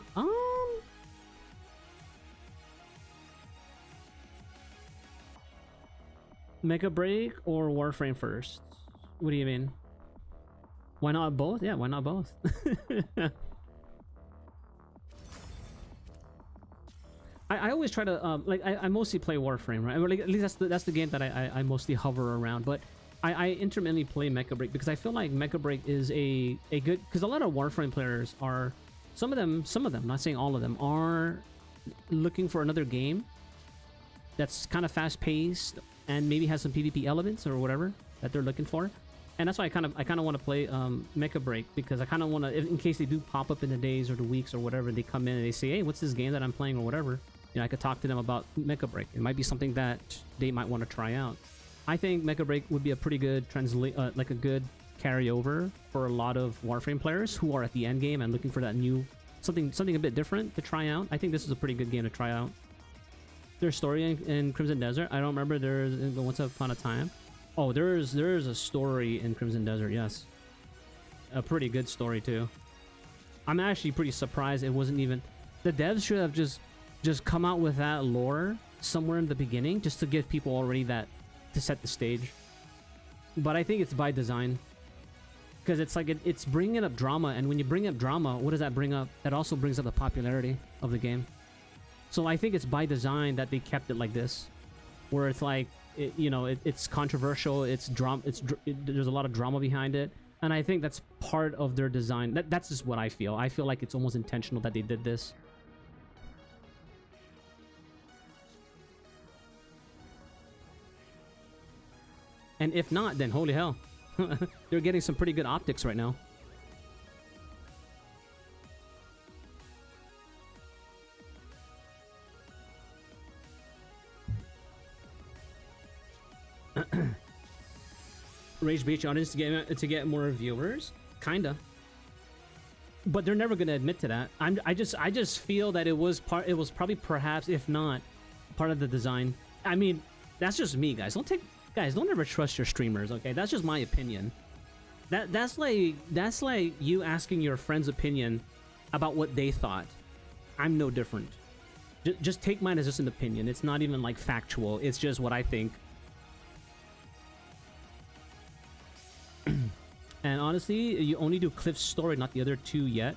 Mecha Break or Warframe first? What do you mean? Why not both? Yeah, why not both? I always try to like I mostly play Warframe, right? Or like, at least that's the game that I mostly hover around. But I intermittently play Mecha Break because I feel like Mecha Break is a good, because a lot of Warframe players are, some of them, not saying all of them, are looking for another game that's kind of fast paced and maybe has some PvP elements or whatever that they're looking for. And that's why I kind of want to play Mecha Break, because I kind of want to, in case they do pop up in the days or the weeks or whatever, they come in and they say, hey, what's this game that I'm playing or whatever, you know, I could talk to them about Mecha Break. It might be something that they might want to try out. I think Mecha Break would be a pretty good like a good carryover for a lot of Warframe players who are at the end game and looking for that new something a bit different to try out. I think this is a pretty good game to try out. There's story in Crimson Desert. I don't remember there's Once Upon a Time. Oh, there's a story in Crimson Desert. Yes, a pretty good story too. I'm actually pretty surprised it wasn't even. The devs should have just come out with that lore somewhere in the beginning, just to give people already that, to set the stage. But I think it's by design, because it's like it's bringing up drama, and when you bring up drama, what does that bring up? That also brings up the popularity of the game. So I think it's by design that they kept it like this, where it's like, it's controversial, it's drama, there's a lot of drama behind it, and I think that's part of their design. That's just what I feel. I feel like it's almost intentional that they did this. And if not, then holy hell. They're getting some pretty good optics right now. Rage bait your audience to get more viewers? Kinda. But they're never gonna admit to that. I just feel that it was probably, perhaps, if not, part of the design. I mean, that's just me, guys. Don't ever trust your streamers, okay? That's just my opinion. That's like you asking your friend's opinion about what they thought. I'm no different. Just take mine as just an opinion. It's not even like factual. It's just what I think. And honestly, you only do Cliff's story, not the other two yet.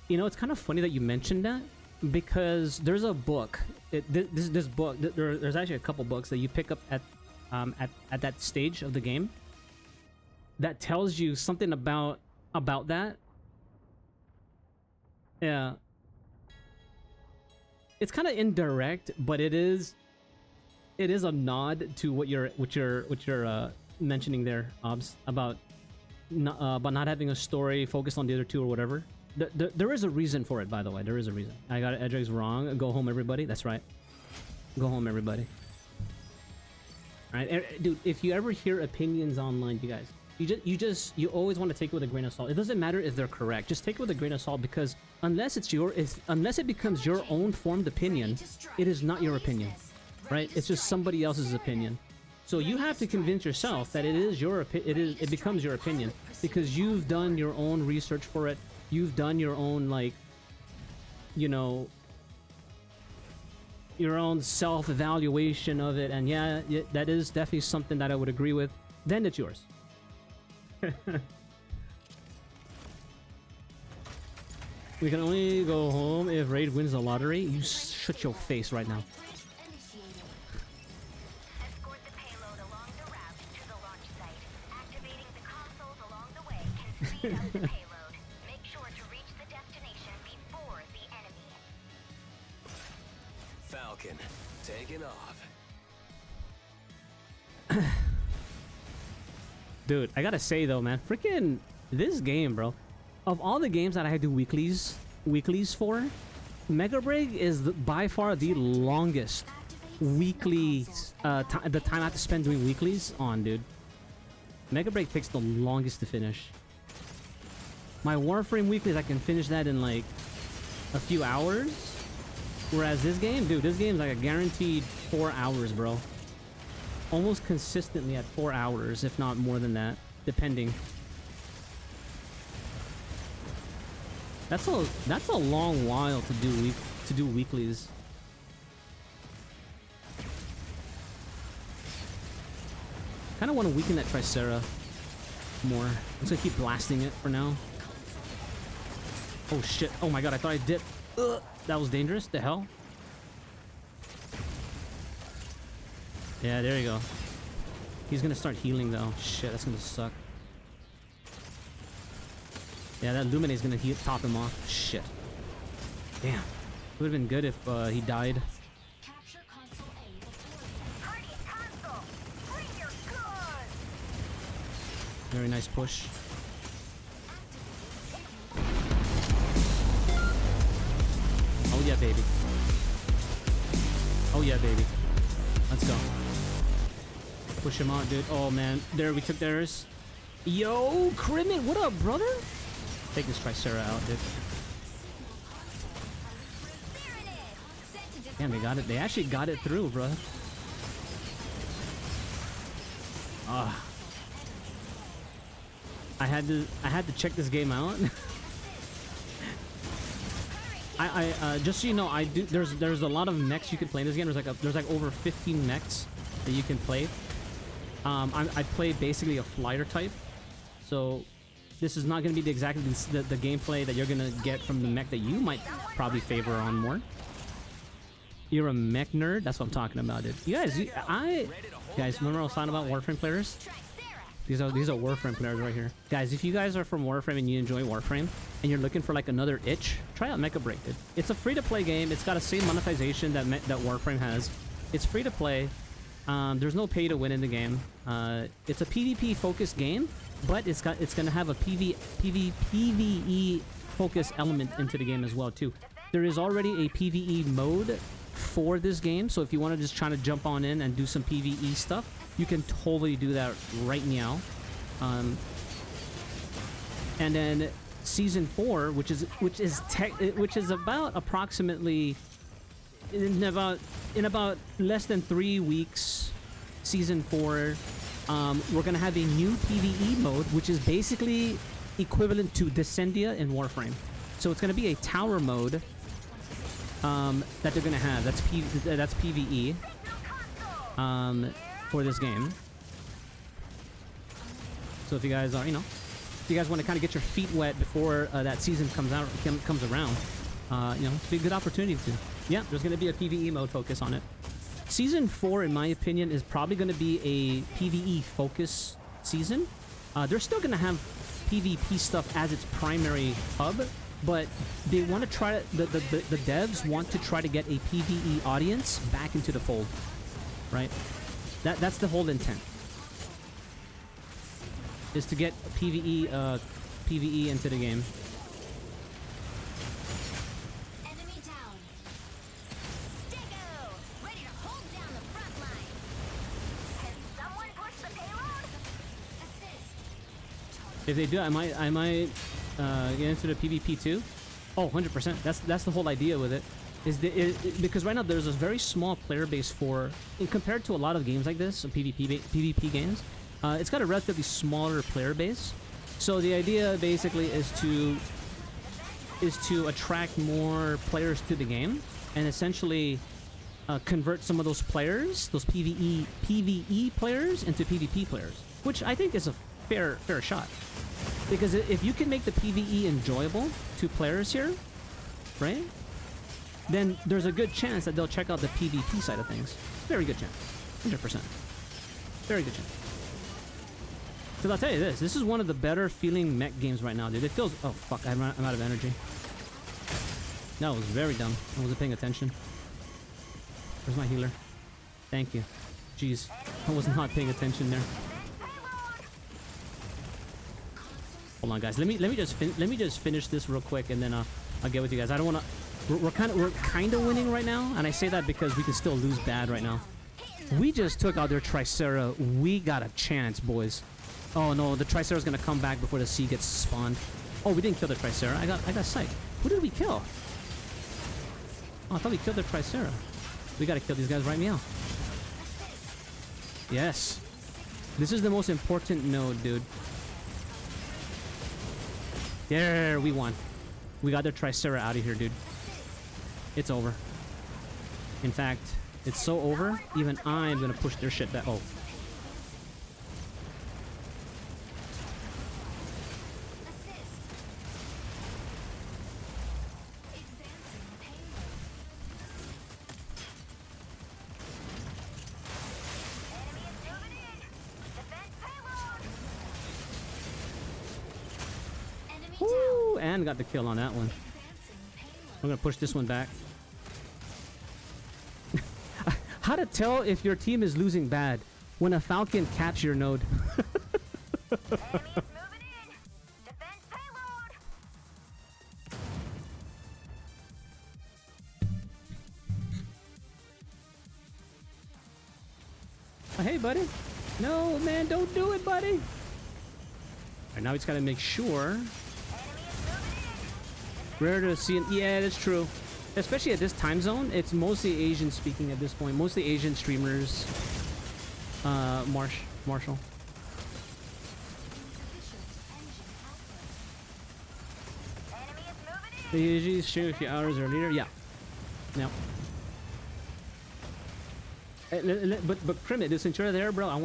You know, it's kind of funny that you mentioned that, because there's a book. This book. There's actually a couple books that you pick up at that stage of the game that tells you something about that. Yeah, it's kind of indirect, but it is a nod to what you're mentioning there, Obs, about not having a story focused on the other two or whatever. There is a reason for it, by the way. There is a reason. I got Edric's wrong. Go home, everybody. That's right. Go home, everybody. Alright, dude, if you ever hear opinions online, you guys, you always want to take it with a grain of salt. It doesn't matter if they're correct. Just take it with a grain of salt, because unless it becomes your own formed opinion, it is not your opinion, right? It's just somebody else's opinion. So you have to convince yourself that it becomes your opinion, because you've done your own research for it. You've done your own, like, your own self-evaluation of it, and yeah, that is definitely something that I would agree with. Then it's yours. We can only go home if Raid wins the lottery. You shut your face right now.
Escort the payload along the route to the launch site. Activating the consoles along the way can speed up the payload. Make sure to reach the destination before the enemy.
Falcon, taking off.
Dude, I gotta say though, man, freaking this game, bro. Of all the games that I had to do weeklies for, Mega Break is by far the longest weekly the time I have to spend doing weeklies on, dude. Mega Break takes the longest to finish. My Warframe weeklies, I can finish that in like a few hours. Whereas this game, dude, this game's like a guaranteed 4 hours, bro. Almost consistently at 4 hours, if not more than that, depending. That's a long while to do weeklies. Kind of want to weaken that Tricera more. I'm just gonna keep blasting it for now. Oh shit! Oh my god! I thought I did. Ugh, that was dangerous. The hell? Yeah, there you go. He's gonna start healing though. Shit, that's gonna suck. Yeah, that Luminate's gonna top him off. Shit. Damn. It would have been good if he died.
Capture console A before you.
Target console. Bring your goods.
Very nice push. Oh yeah, baby. Oh yeah, baby. Let's go. Push him out, dude. Oh man, there we took theirs. Yo, Crimit, what up, brother? Take this Tricera out, dude. Damn, they got it. They actually got it through, bro. Ah. I had to check this game out. I just so you know, I do. There's a lot of mechs you can play in this game. There's like over 15 mechs that you can play. I play basically a flighter type, so this is not going to be exactly the gameplay that you're going to get from the mech that you might probably favor on more. You're a mech nerd? That's what I'm talking about, dude. You guys, guys, remember I was talking about Warframe players? These are Warframe players right here. Guys, if you guys are from Warframe and you enjoy Warframe, and you're looking for like another itch, try out Mecha Break, dude. It's a free-to-play game. It's got the same monetization that Warframe has. It's free to play. There's no pay to win in the game. It's a PvP focused game, but it's gonna have a PvE focus element into the game as well too. There is already a PvE mode for this game, so if you want to just try to jump on in and do some PvE stuff, you can totally do that right now. And then season 4, which is about approximately in about less than 3 weeks, season 4, we're gonna have a new PvE mode, which is basically equivalent to Descendia in Warframe. So it's gonna be a tower mode that they're gonna have. That's PvE for this game. So if you guys are, if you guys want to kind of get your feet wet before that season comes around, it's be a good opportunity to. Yeah, there's going to be a PvE mode focus on it. Season 4, in my opinion, is probably going to be a PvE focus season. They're still going to have PvP stuff as its primary hub, but they want to try the devs want to try to get a PvE audience back into the fold, right? That's the whole intent. Is to get PvE into the game.
Enemy down.
Stego, ready to hold down the front line. Can someone push the payload?
Assist.
If they do, I might get into the PvP too. Oh, 100%. That's the whole idea with it. Because right now there's a very small player base compared to a lot of games like this, PvP games. It's got a relatively smaller player base. So the idea basically is to attract more players to the game and essentially convert some of those players, those PvE players, into PvP players, which I think is a fair shot. Because if you can make the PvE enjoyable to players here, right? Then there's a good chance that they'll check out the PvP side of things. Very good chance. 100%. Very good chance. Because I'll tell you this is one of the better feeling mech games right now, dude. It feels... Oh, fuck. I'm out of energy. That was very dumb. I wasn't paying attention. Where's my healer? Thank you. Jeez. I was not paying attention there. Hold on, guys. Let me just finish this real quick, and then I'll get with you guys. I don't want to. We're kind of winning right now, and I say that because we can still lose bad right now. We just took out their Tricera. We got a chance, boys. Oh no, the Tricera's gonna come back before the sea gets spawned. Oh, we didn't kill the Tricera. I got psyched. Who did we kill? Oh, I thought we killed the Tricera. We gotta kill these guys right now. Yes. This is the most important node, dude. There, we won. We got their Tricera out of here, dude. It's over. In fact, it's so over, even I'm gonna push their shit back. Oh. Woo! And got the kill on that one. I'm gonna push this one back. How to tell if your team is losing bad? When a Falcon caps your node. Oh, hey, buddy. No, man, don't do it, buddy. All right, now we just gotta make sure. Rare to see it. Yeah, that's true. Especially at this time zone, it's mostly Asian speaking at this point. Mostly Asian streamers. Marshall. They usually stream a few hours earlier. Yeah. No. But Crimit, this Centura there, bro. I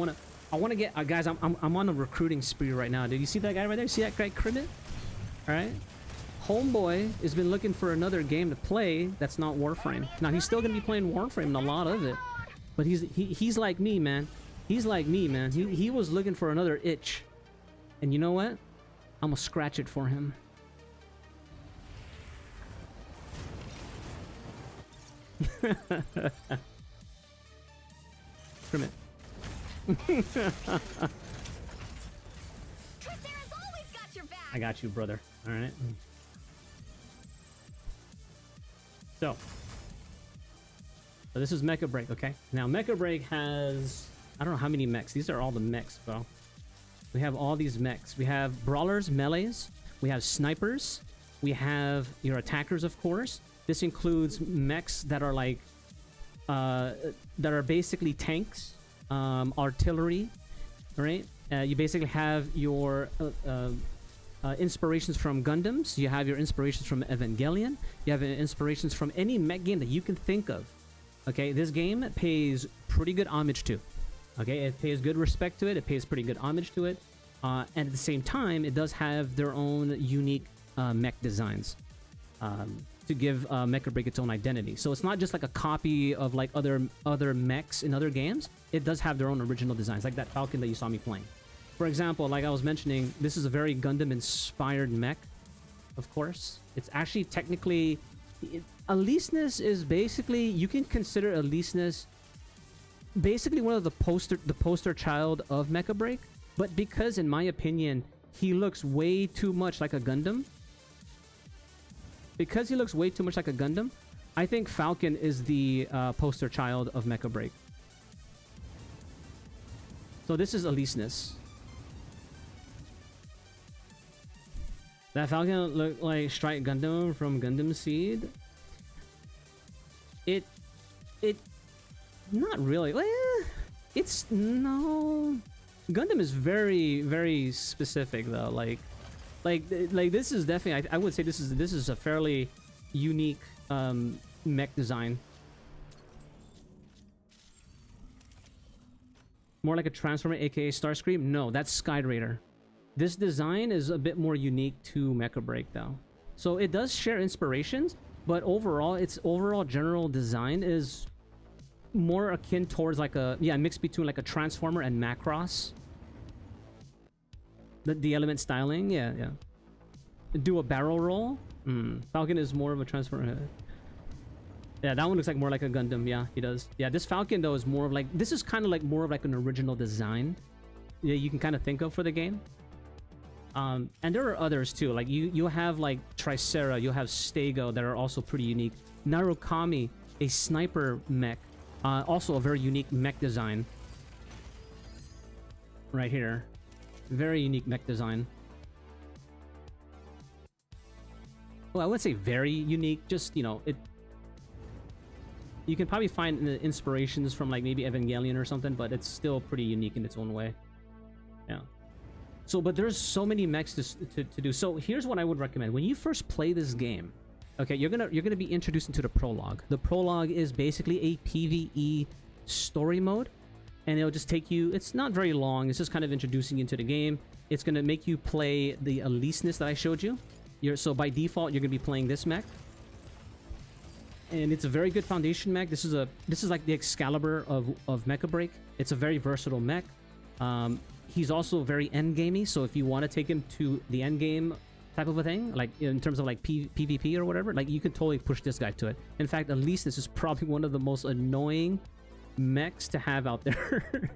wanna get guys. I'm on a recruiting spree right now. Did you see that guy right there? See that guy, Crimit? All right. Homeboy has been looking for another game to play that's not Warframe. Now he's still gonna be playing Warframe and a lot of it, but he's like me, man. He's like me, man. He was looking for another itch, and you know what? I'm gonna scratch it for him. Crimit. I got you, brother. All right. So this is Mecha Break, okay? Now Mecha Break has, I don't know how many mechs. These are all the mechs, bro. We have all these mechs. We have brawlers, melees. We have snipers. We have your attackers, of course. This includes mechs that are like, that are basically tanks, artillery, right? You basically have your inspirations from Gundams. You have your inspirations from Evangelion. You have inspirations from any mech game that you can think of. Okay, this game pays pretty good homage to. Okay, it pays good respect to it. It pays pretty good homage to it. And at the same time, it does have their own unique mech designs to give Mecha Break its own identity. So it's not just like a copy of like other mechs in other games. It does have their own original designs, like that Falcon that you saw me playing. For example, like I was mentioning, this is a very Gundam-inspired mech, of course. It's actually technically... Aleseness is basically... You can consider Aleseness basically one of the poster child of Mecha Break, but because, in my opinion, he looks way too much like a Gundam. Because he looks way too much like a Gundam, I think Falcon is the poster child of Mecha Break. So this is Aleseness. That Falcon looked like Strike Gundam from Gundam Seed. It not really. It's no. Gundam is very, very specific though. Like this is definitely. I would say this is a fairly unique mech design. More like a Transformer, aka Starscream. No, that's Skyraider. This design is a bit more unique to Mecha Break though. So it does share inspirations, but overall, its overall general design is more akin towards like a, mix between like a Transformer and Macross. The element styling, yeah. Do a barrel roll. Falcon is more of a Transformer. Yeah, that one looks like more like a Gundam. Yeah, he does. Yeah, this Falcon though is more of like, this is kind of like more of like an original design. Yeah, you can kind of think of for the game. And there are others too. Like you have like Tricera, you have Stego that are also pretty unique. Narukami, a sniper mech, also a very unique mech design. Right here, very unique mech design. Well, I wouldn't say very unique, just, you know, it. You can probably find the inspirations from like maybe Evangelion or something, but it's still pretty unique in its own way. Yeah. So, but there's so many mechs to do. So here's what I would recommend. When you first play this game, okay, you're gonna be introduced into the prologue. The prologue is basically a PvE story mode, and it'll just take you, it's not very long, it's just kind of introducing you into the game. It's gonna make you play the Aleseness that I showed you. So by default, you're gonna be playing this mech. And it's a very good foundation mech. This is like the Excalibur of Mecha Break. It's a very versatile mech. He's also very endgamey, so if you want to take him to the end game type of a thing, like in terms of like PvP or whatever, like you can totally push this guy to it. In fact, at least this is probably one of the most annoying mechs to have out there.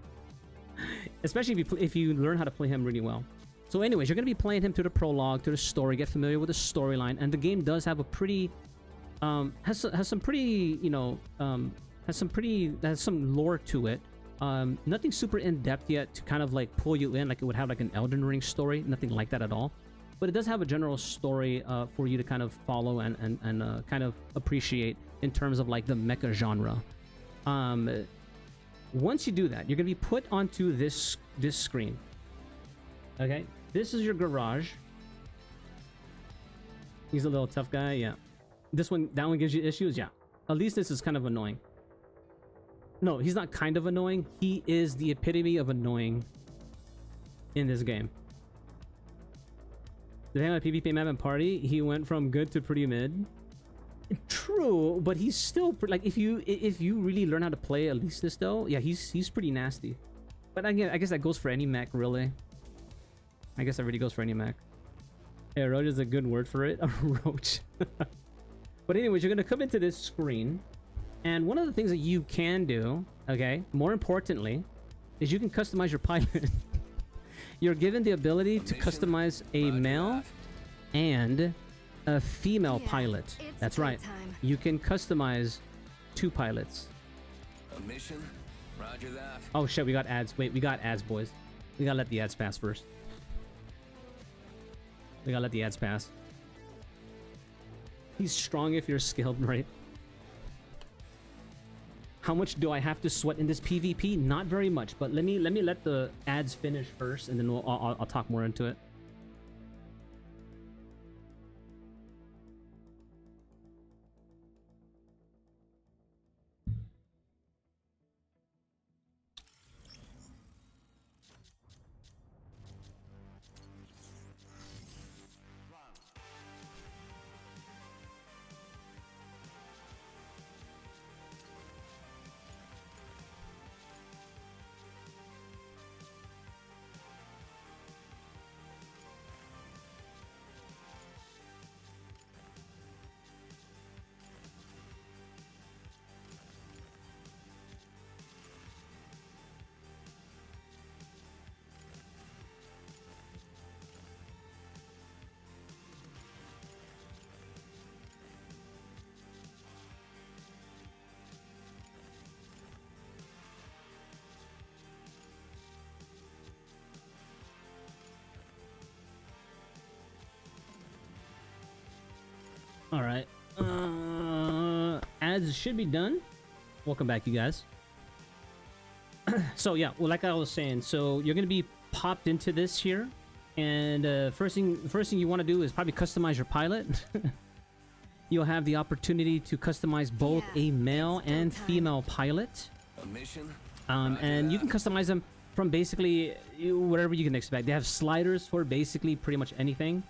Especially if you learn how to play him really well. So anyways, you're going to be playing him to the prologue, to the story, get familiar with the storyline, and the game does have a pretty has some pretty, you know, has some lore to it. Nothing super in-depth yet to kind of like pull you in like it would have like an Elden Ring story, nothing like that at all. But it does have a general story for you to kind of follow and kind of appreciate in terms of like the mecha genre. Once you do that, you're gonna be put onto this screen. Okay, this is your garage. He's a little tough guy, yeah. That one gives you issues, yeah. At least this is kind of annoying. No, he's not kind of annoying. He is the epitome of annoying in this game. Depending on PvP map and party, he went from good to pretty mid. True, but he's still like if you really learn how to play Aleseness though, yeah, he's pretty nasty. But again, I guess that goes for any mech, really. I guess that really goes for any mech. Yeah, roach is a good word for it. A roach. But anyways, you're gonna come into this screen, and one of the things that you can do, okay, more importantly, is you can customize your pilot. You're given the ability to customize a male and a female pilot. That's right. You can customize 2 pilots.
A mission? Roger that.
Oh shit, we got ads. Wait, we got ads, boys. We gotta let the ads pass first. We gotta let the ads pass. He's strong if you're skilled, right? How much do I have to sweat in this PvP? Not very much, but let me let the ads finish first, and then I'll talk more into it. All right. Ads should be done. Welcome back, you guys. So yeah, well, like I was saying, so you're gonna be popped into this here, and first thing you want to do is probably customize your pilot. You'll have the opportunity to customize both a male and female pilot.
A mission?
And you can customize them from basically whatever you can expect. They have sliders for basically pretty much anything.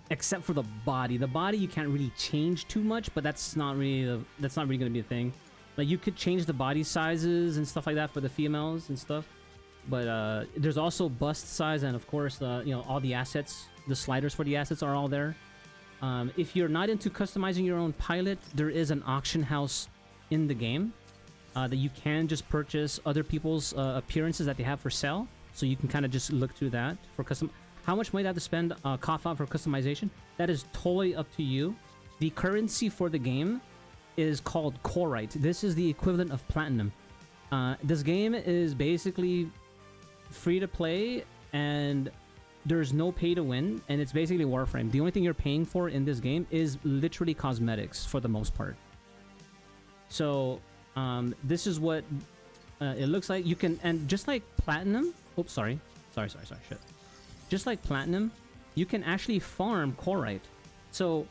Except for the body. The body you can't really change too much, but that's not really going to be a thing. Like you could change the body sizes and stuff like that for the females and stuff. But there's also bust size, and of course, you know, all the assets, the sliders for the assets are all there. If you're not into customizing your own pilot, there is an auction house in the game that you can just purchase other people's appearances that they have for sale. So you can kind of just look through that for custom. How much might I have to spend cough out for customization? That is totally up to you. The currency for the game is called Corite. This is the equivalent of platinum. This game is basically free to play, and there's no pay to win, and it's basically Warframe. The only thing you're paying for in this game is literally cosmetics for the most part. So this is what it looks like. You can, and just like platinum, oops, sorry, shit. Just like platinum, you can actually farm Corite. So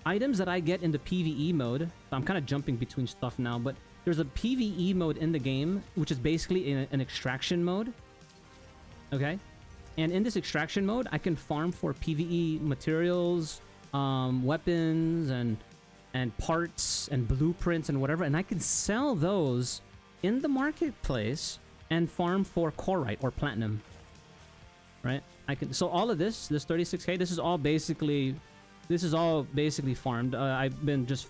items that I get in the PvE mode, I'm kind of jumping between stuff now, but there's a PvE mode in the game, which is basically an extraction mode. Okay? And in this extraction mode, I can farm for PvE materials, weapons, and parts, and blueprints, and whatever, and I can sell those in the marketplace and farm for Corite or platinum. Right? I can, so all of this 36k, this is all basically farmed. I've been just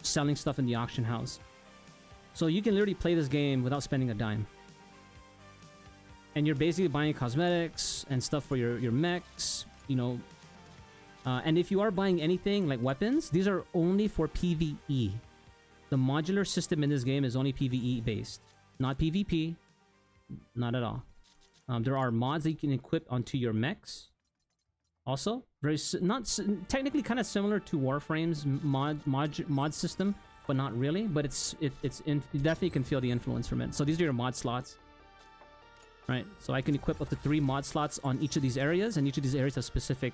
selling stuff in the auction house. So you can literally play this game without spending a dime. And you're basically buying cosmetics and stuff for your mechs, you know. And if you are buying anything like weapons, these are only for PvE. The modular system in this game is only PvE based, not PvP, not at all. There are mods that you can equip onto your mechs. Also, technically kind of similar to Warframe's mod system, but not really. But you definitely can feel the influence from it. So these are your mod slots, right? So I can equip up to 3 mod slots on each of these areas, and each of these areas have specific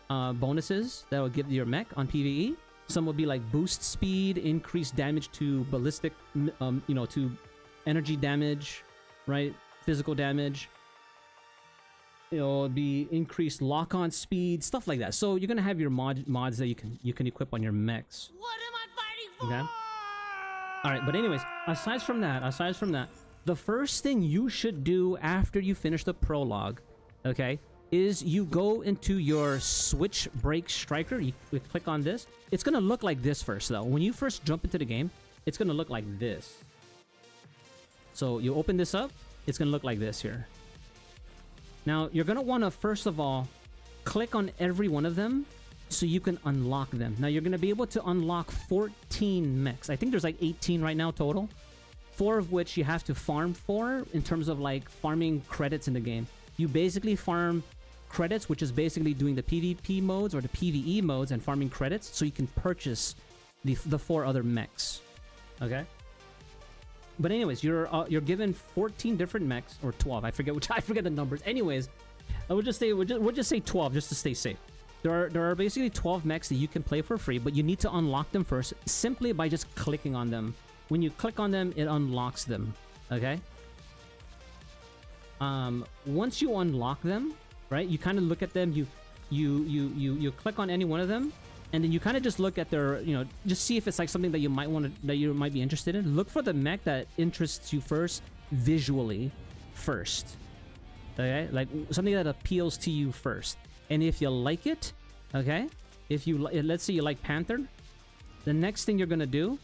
bonuses that will give your mech on PvE. Some will be like boost speed, increased damage to ballistic, to energy damage, right? Physical damage. It'll be increased lock-on speed, stuff like that. So you're gonna have your mods that you can equip on your mechs.
What am I fighting for?
Okay. All right, but anyways, aside from that, the first thing you should do after you finish the prologue, okay, is you go into your Switch Break Striker. You click on this. It's gonna look like this first, though. When you first jump into the game, it's gonna look like this. So you open this up. It's gonna look like this here. Now, you're going to want to, first of all, click on every one of them so you can unlock them. Now, you're going to be able to unlock 14 mechs. I think there's like 18 right now total. 4 of which you have to farm for in terms of like farming credits in the game. You basically farm credits, which is basically doing the PvP modes or the PvE modes and farming credits so you can purchase the 4 other mechs. Okay? But anyways, you're given 14 different mechs, or 12. I forget the numbers. Anyways, we'll just say 12 just to stay safe. There are basically 12 mechs that you can play for free, but you need to unlock them first simply by just clicking on them. When you click on them, it unlocks them. Okay. Once you unlock them, right? You kind of look at them. You click on any one of them. And then you kind of just look at their, just see if it's like something that you might be interested in. Look for the mech that interests you first, visually first. Okay? Like something that appeals to you first. And if you like it, okay? Let's say you like Panther, the next thing you're going to do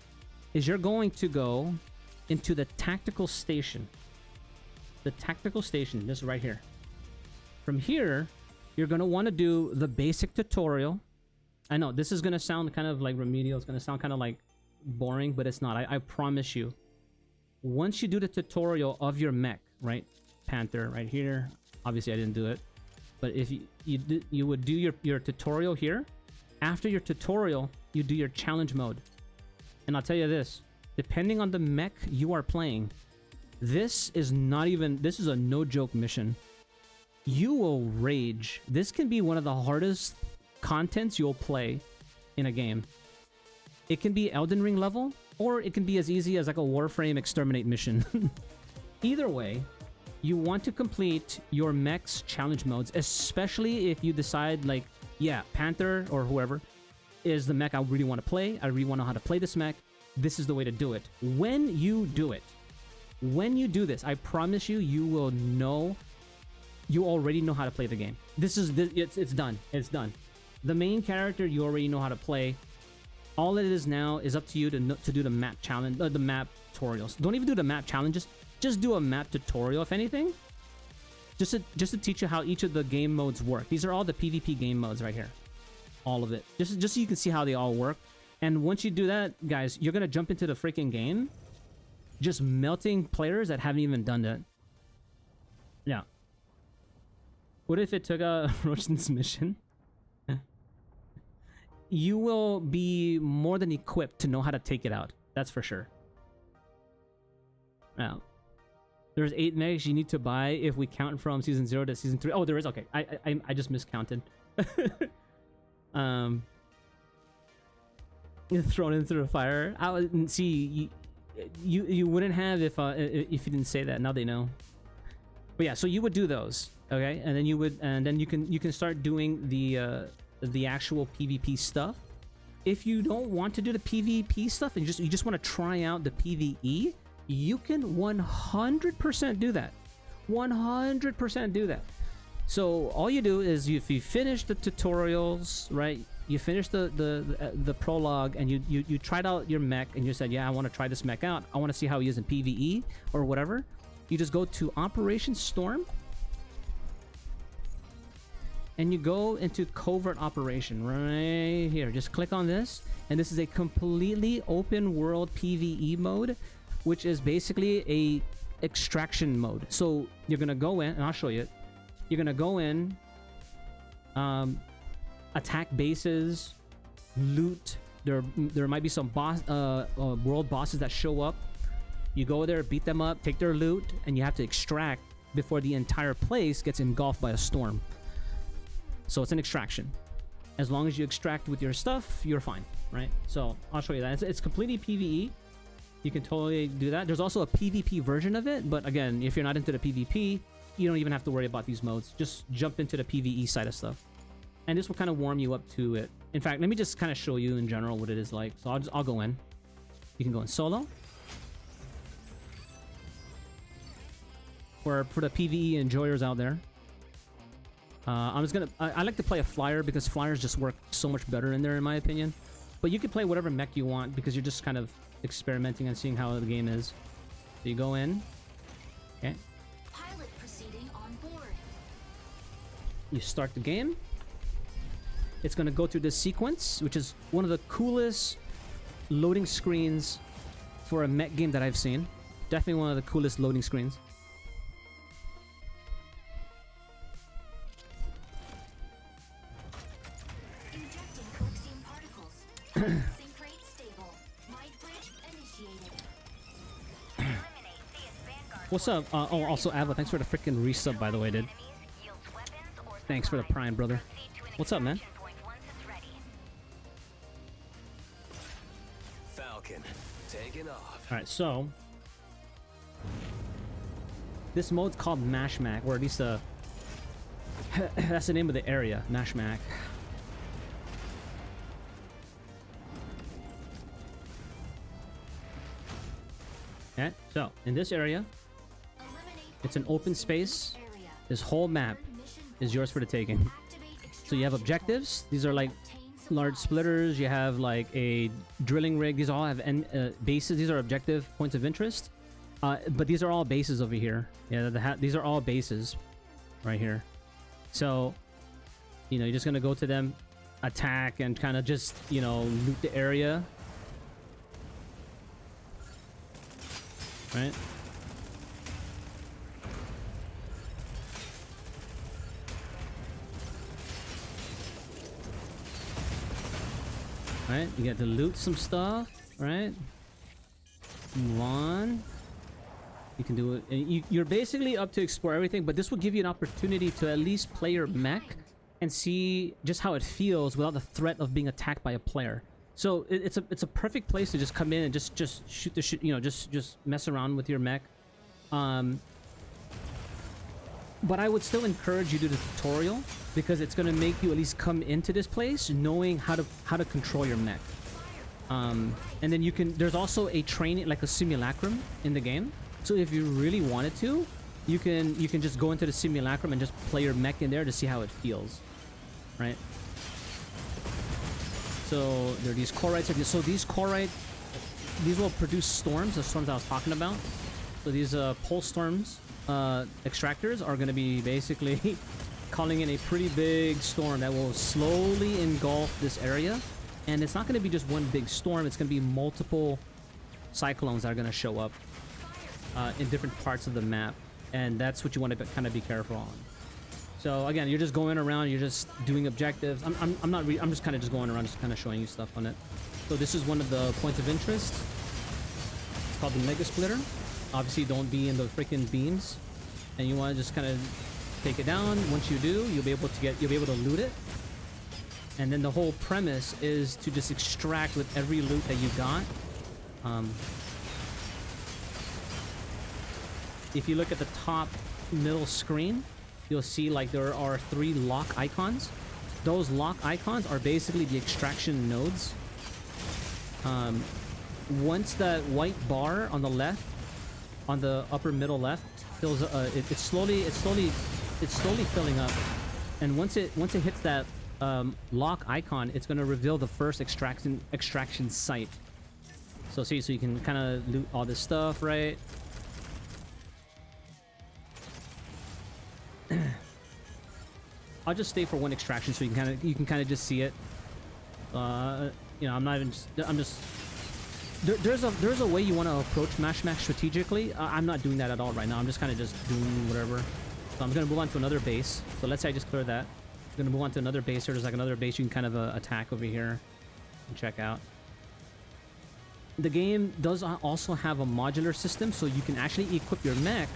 is you're going to go into the tactical station. The tactical station, this right here. From here, you're going to want to do the basic tutorial. I know this is going to sound kind of like remedial. It's going to sound kind of like boring, but it's not. I promise you. Once you do the tutorial of your mech, right? Panther right here. Obviously, I didn't do it. But if you would do your tutorial here. After your tutorial, you do your challenge mode. And I'll tell you this. Depending on the mech you are playing, this is a no-joke mission. You will rage. This can be one of the hardest contents you'll play in a game. It can be Elden Ring level, or it can be as easy as like a Warframe exterminate mission. Either way, you want to complete your mech's challenge modes, especially if you decide like, yeah, Panther or whoever is the mech I really want to play. I really want to know how to play this mech. This is the way to do it. When you do this, I promise you, you already know how to play the game. It's done. It's done. The main character you already know how to play. All it is now is up to you to do the map challenge, the map tutorials. Don't even do the map challenges. Just do a map tutorial, if anything. just to teach you how each of the game modes work. These are all the PvP game modes right here, all of it. Just so you can see how they all work. And once you do that, guys, you're gonna jump into the freaking game, just melting players that haven't even done that. Yeah. What if it took a Roshan's mission? You will be more than equipped to know how to take it out. That's for sure. Now, there's 8 megs you need to buy if we count from season 0 to season 3. Oh, there is. Okay, I just miscounted. You're thrown into the fire. I would see you wouldn't have if you didn't say that. Now they know. But yeah, so you would do those, okay, and then you can start doing the actual PvP stuff. If you don't want to do the PvP stuff and you just want to try out the PvE, you can 100% do that. 100% do that. So all you do is if you finish the tutorials, right? You finish the prologue and you tried out your mech and you said, yeah, I want to try this mech out. I want to see how he is in PvE or whatever. You just go to Operation Storm and you go into Covert Operation right here. Just click on this, and this is a completely open world PvE mode, which is basically a extraction mode. So you're gonna go in, and I'll show you it. You're gonna go in, attack bases, loot. There might be some boss world bosses that show up. You go there, beat them up, take their loot, and you have to extract before the entire place gets engulfed by a storm. So it's an extraction. As long as you extract with your stuff, you're fine, right? So I'll show you that. It's completely PvE. You can totally do that. There's also a PvP version of it, but again, if you're not into the PvP, you don't even have to worry about these modes. Just jump into the PvE side of stuff. And this will kind of warm you up to it. In fact, let me just kind of show you in general what it is like. So I'll go in. You can go in solo. For the PvE enjoyers out there. I'm just gonna... I like to play a flyer because flyers just work so much better in there, in my opinion. But you can play whatever mech you want because you're just kind of experimenting and seeing how the game is. So you go in. Okay.
Pilot proceeding on board.
You start the game. It's gonna go through this sequence, which is one of the coolest loading screens for a mech game that I've seen. Definitely one of the coolest loading screens.
Injecting coaxium particles. Sync rate stable. Mind bridge initiated.
Eliminate CS Vanguard.
What's up? Oh, also Ava, thanks for the freaking resub, by the way, dude.
Enemies yields weapons or
Thanks for the
supplies.
prime, brother.
Proceed to an
What's up, man?
extraction point once it's ready.
Falcon, taking off.
All right, so this mode's called Mashmac, or at least that's the name of the area, Mashmac. Okay, so in this area,
Eliminate
it's an open space.
area.
This whole map
Mission
is yours for the taking.
activate
So you have
extraction
objectives. These are like
Obtain
large
supplies.
splitters. You have like a drilling rig. These all have bases. These are objective points of interest. But these are all bases over here. Yeah, these are all bases right here. So, you know, you're just gonna go to them, attack, and kind of just, you know, loot the area. Right? Right? You get to loot some stuff, right? Move on. You can do it. And you're basically up to explore everything, but this will give you an opportunity to at least play your mech and see just how it feels without the threat of being attacked by a player. So it's a perfect place to just come in and just shoot the shit, you know, just mess around with your mech. But I would still encourage you to do the tutorial because it's gonna make you at least come into this place knowing how to control your mech. And then you can. There's also a training, like a simulacrum in the game. So if you really wanted to, you can just go into the simulacrum and just play your mech in there to see how it feels, right? So there are these chlorites. So these these will produce storms, the storms I was talking about. So these pulse storms extractors are going to be basically calling in a pretty big storm that will slowly engulf this area. And it's not going to be just one big storm. It's going to be multiple cyclones that are going to show up in different parts of the map. And that's what you want to kind of be careful on. So again, you're just going around. You're just doing objectives. I'm just kind of just going around, just kind of showing you stuff on it. So this is one of the points of interest. It's called the Mega Splitter. Obviously, don't be in the freaking beams, and you want to just kind of take it down. Once you do, you'll be able to loot it. And then the whole premise is to just extract with every loot that you got. If you look at the top middle screen, you'll see like there are 3 lock icons. Those lock icons are basically the extraction nodes. Once that white bar on the left, on the upper middle left, fills, it's slowly filling up, and once it hits that lock icon, it's going to reveal the first extraction site. So see, so you can kind of loot all this stuff, right? I'll just stay for one extraction so you can kind of just see it. You know, there's a way you want to approach Mash strategically. I'm not doing that at all right now. I'm just kind of just doing whatever. So I'm gonna move on to another base. So let's say I just clear that. I'm gonna move on to another base here. There's like another base you can kind of attack over here and check out. The game does also have a modular system, so you can actually equip your mech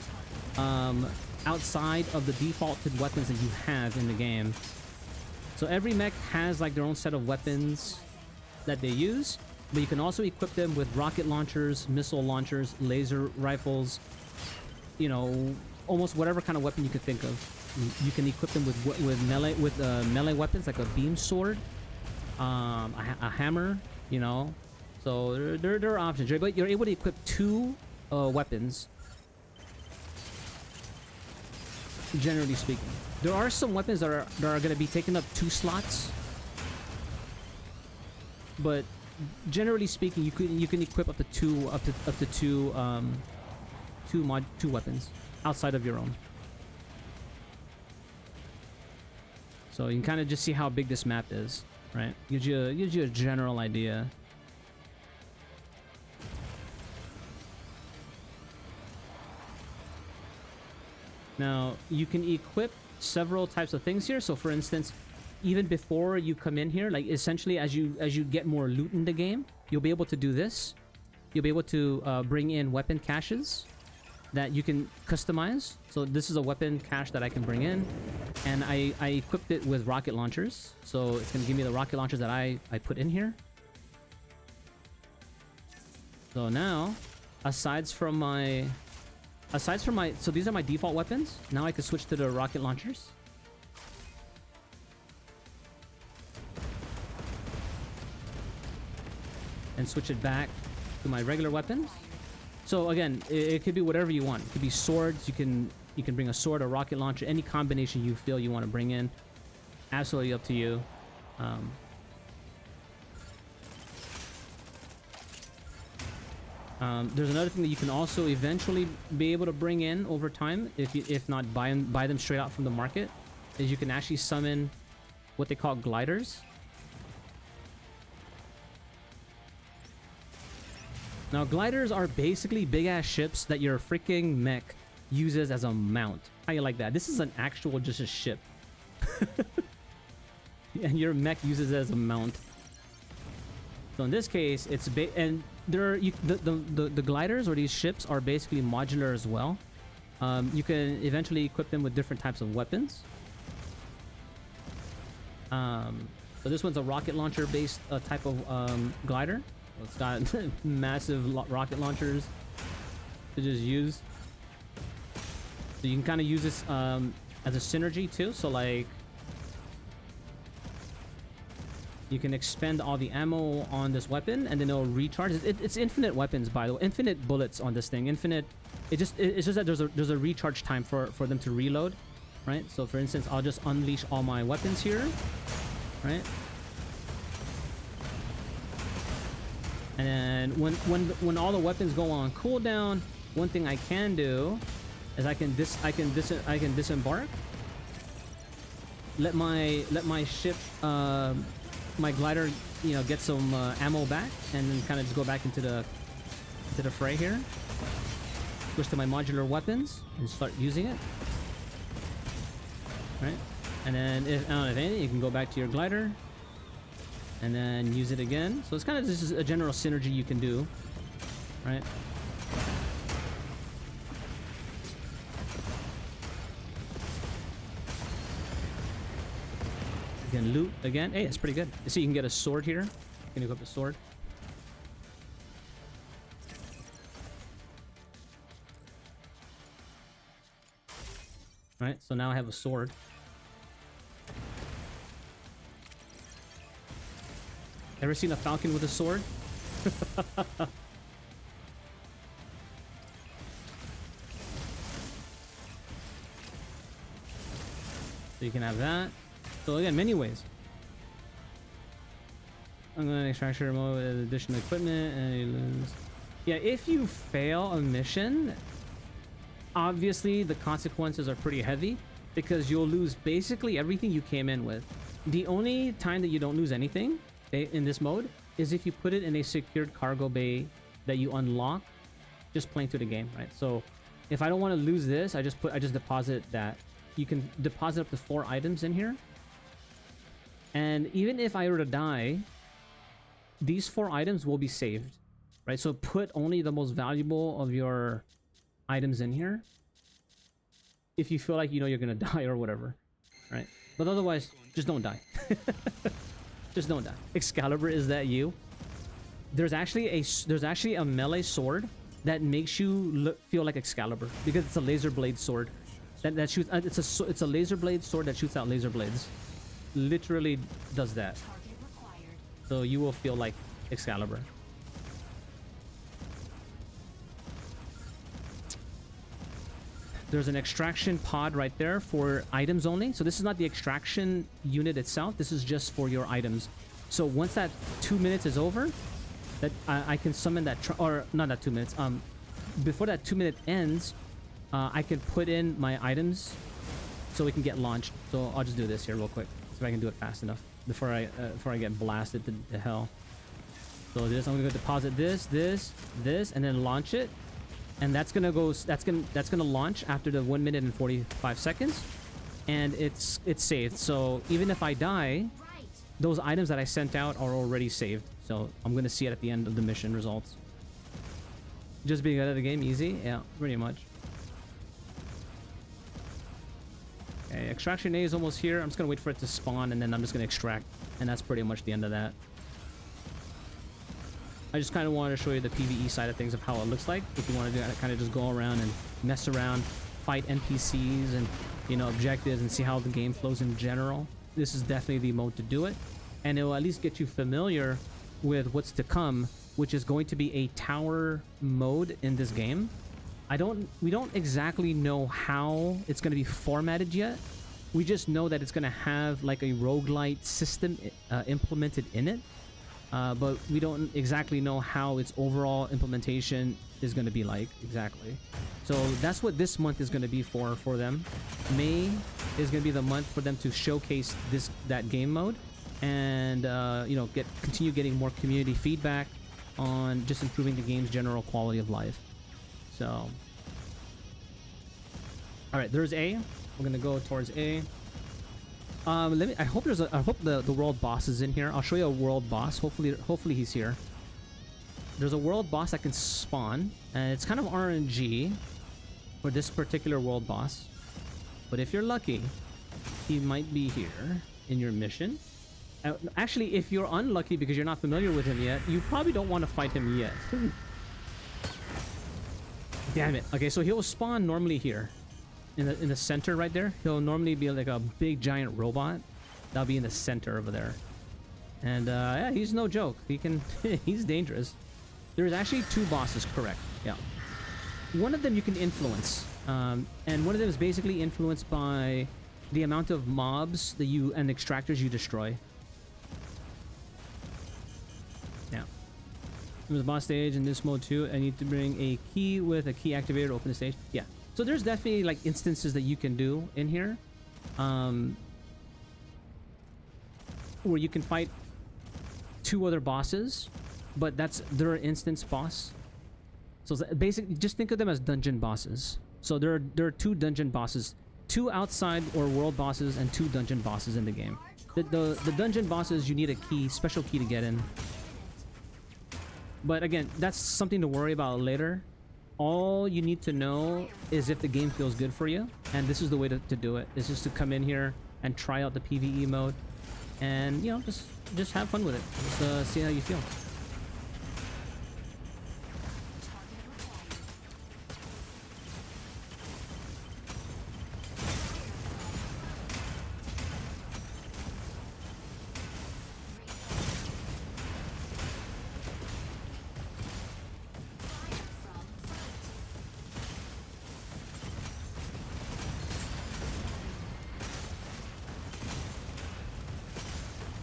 outside of the defaulted weapons that you have in the game. So every mech has like their own set of weapons that they use, but you can also equip them with rocket launchers, missile launchers, laser rifles, you know, almost whatever kind of weapon you could think of. You can equip them with melee weapons like a beam sword, a hammer, you know. So there are options, right? But you're able to equip 2 weapons, generally speaking. There are some weapons that are going to be taking up 2 slots, but generally speaking, you can equip up to two weapons outside of your own. So you can kind of just see how big this map is, right? Gives you a general idea. Now you can equip several types of things here. So for instance, even before you come in here, like essentially as you get more loot in the game, you'll be able to do this. You'll be able to bring in weapon caches that you can customize. So this is a weapon cache that I can bring in, and I equipped it with rocket launchers. So it's gonna give me the rocket launchers that I put in here. So now, aside from my, so these are my default weapons. Now I can switch to the rocket launchers. And switch it back to my regular weapons. So again, it could be whatever you want. It could be swords. You can bring a sword, a rocket launcher, any combination you feel you want to bring in. Absolutely up to you. There's another thing that you can also eventually be able to bring in over time, if not buy them straight out from the market, is you can actually summon what they call gliders. Now, gliders are basically big-ass ships that your freaking mech uses as a mount. How you like that? This is an actual just a ship. And your mech uses it as a mount. So in this case, it's and there are the gliders or these ships are basically modular as well. You can eventually equip them with different types of weapons. So this one's a rocket launcher based type of glider. It's got massive rocket launchers to just use. So you can kind of use this as a synergy too. So like you can expend all the ammo on this weapon and then it'll recharge. It's infinite weapons, by the way. Infinite bullets on this thing. Infinite. It's just that there's a recharge time for them to reload, right? So for instance, I'll just unleash all my weapons here, right? And then when all the weapons go on cooldown, one thing I can do is I can disembark. Let my ship, my glider, you know, get some ammo back, and then kind of just go back into the fray here. Switch to my modular weapons and start using it. Right, and then if anything, you can go back to your glider and then use it again. So it's kind of just a general synergy you can do, right? You can loot again. Hey, it's pretty good. You see, you can get a sword here. You can equip a sword. Right, so now I have a sword. Ever seen a falcon with a sword? So you can have that. So again, many ways. I'm going to extract your remote with additional equipment and you lose. Yeah, if you fail a mission, obviously the consequences are pretty heavy because you'll lose basically everything you came in with. The only time that you don't lose anything in this mode is if you put it in a secured cargo bay that you unlock just playing through the game, right? So if I don't want to lose this, I just deposit that. You can deposit up to 4 items in here. And even if I were to die, these 4 items will be saved, right? So put only the most valuable of your items in here if you feel like, you know, you're gonna die or whatever, right? But otherwise, just don't die. Just don't die. Excalibur, is that you? There's actually a melee sword that makes you feel like Excalibur because it's a laser blade sword that shoots. It's a laser blade sword that shoots out laser blades. Literally does that. So you will feel like Excalibur. There's an extraction pod right there for items only. So this is not the extraction unit itself. This is just for your items. So once that 2 minutes is over, that I can summon that, or not that 2 minutes. Before that 2 minute ends, I can put in my items so we can get launched. So I'll just do this here real quick, see if I can do it fast enough before I get blasted to hell. So this, I'm gonna deposit this, and then launch it. And that's gonna launch after the 1 minute and 45 seconds, and it's saved. So even if I die, those items that I sent out are already saved. So I'm gonna see it at the end of the mission results. Just being out of the game, easy, yeah, pretty much. Okay, extraction A is almost here. I'm just gonna wait for it to spawn, and then I'm just gonna extract, and that's pretty much the end of that. I just kind of wanted to show you the PvE side of things of how it looks like. If you want to do that, kind of just go around and mess around, fight NPCs and, you know, objectives, and see how the game flows in general. This is definitely the mode to do it, and it will at least get you familiar with what's to come, which is going to be a tower mode in this game. We don't exactly know how it's going to be formatted yet. We just know that it's going to have like a roguelite system implemented in it. But we don't exactly know how its overall implementation is going to be like exactly. So that's what this month is going to be for them. May is going to be the month for them to showcase that game mode, and you know, continue getting more community feedback on just improving the game's general quality of life. So, all right, there's A. We're gonna go towards A. I hope the world boss is in here. I'll show you a world boss. Hopefully he's here. There's a world boss that can spawn, and it's kind of RNG for this particular world boss. But if you're lucky, he might be here in your mission. Actually, if you're unlucky because you're not familiar with him yet, you probably don't want to fight him yet. Damn it. Okay, so he'll spawn normally here. In the center right there. He'll normally be like a big giant robot. That'll be in the center over there. And yeah, he's no joke. He's dangerous. There's actually 2 bosses, correct. Yeah. One of them you can influence. And one of them is basically influenced by the amount of mobs that and extractors you destroy. Yeah. There's a boss stage in this mode too. I need to bring a key with a key activator to open the stage. Yeah. So there's definitely like instances that you can do in here, where you can fight 2 other bosses, but that's their instance boss. So basically, just think of them as dungeon bosses. So there are 2 dungeon bosses, 2 outside or world bosses, and 2 dungeon bosses in the game. The dungeon bosses, you need a key, special key to get in. But again, that's something to worry about later. All you need to know is if the game feels good for you, and this is the way to do it. Is just to come in here and try out the PvE mode, and you know, just have fun with it. Just see how you feel.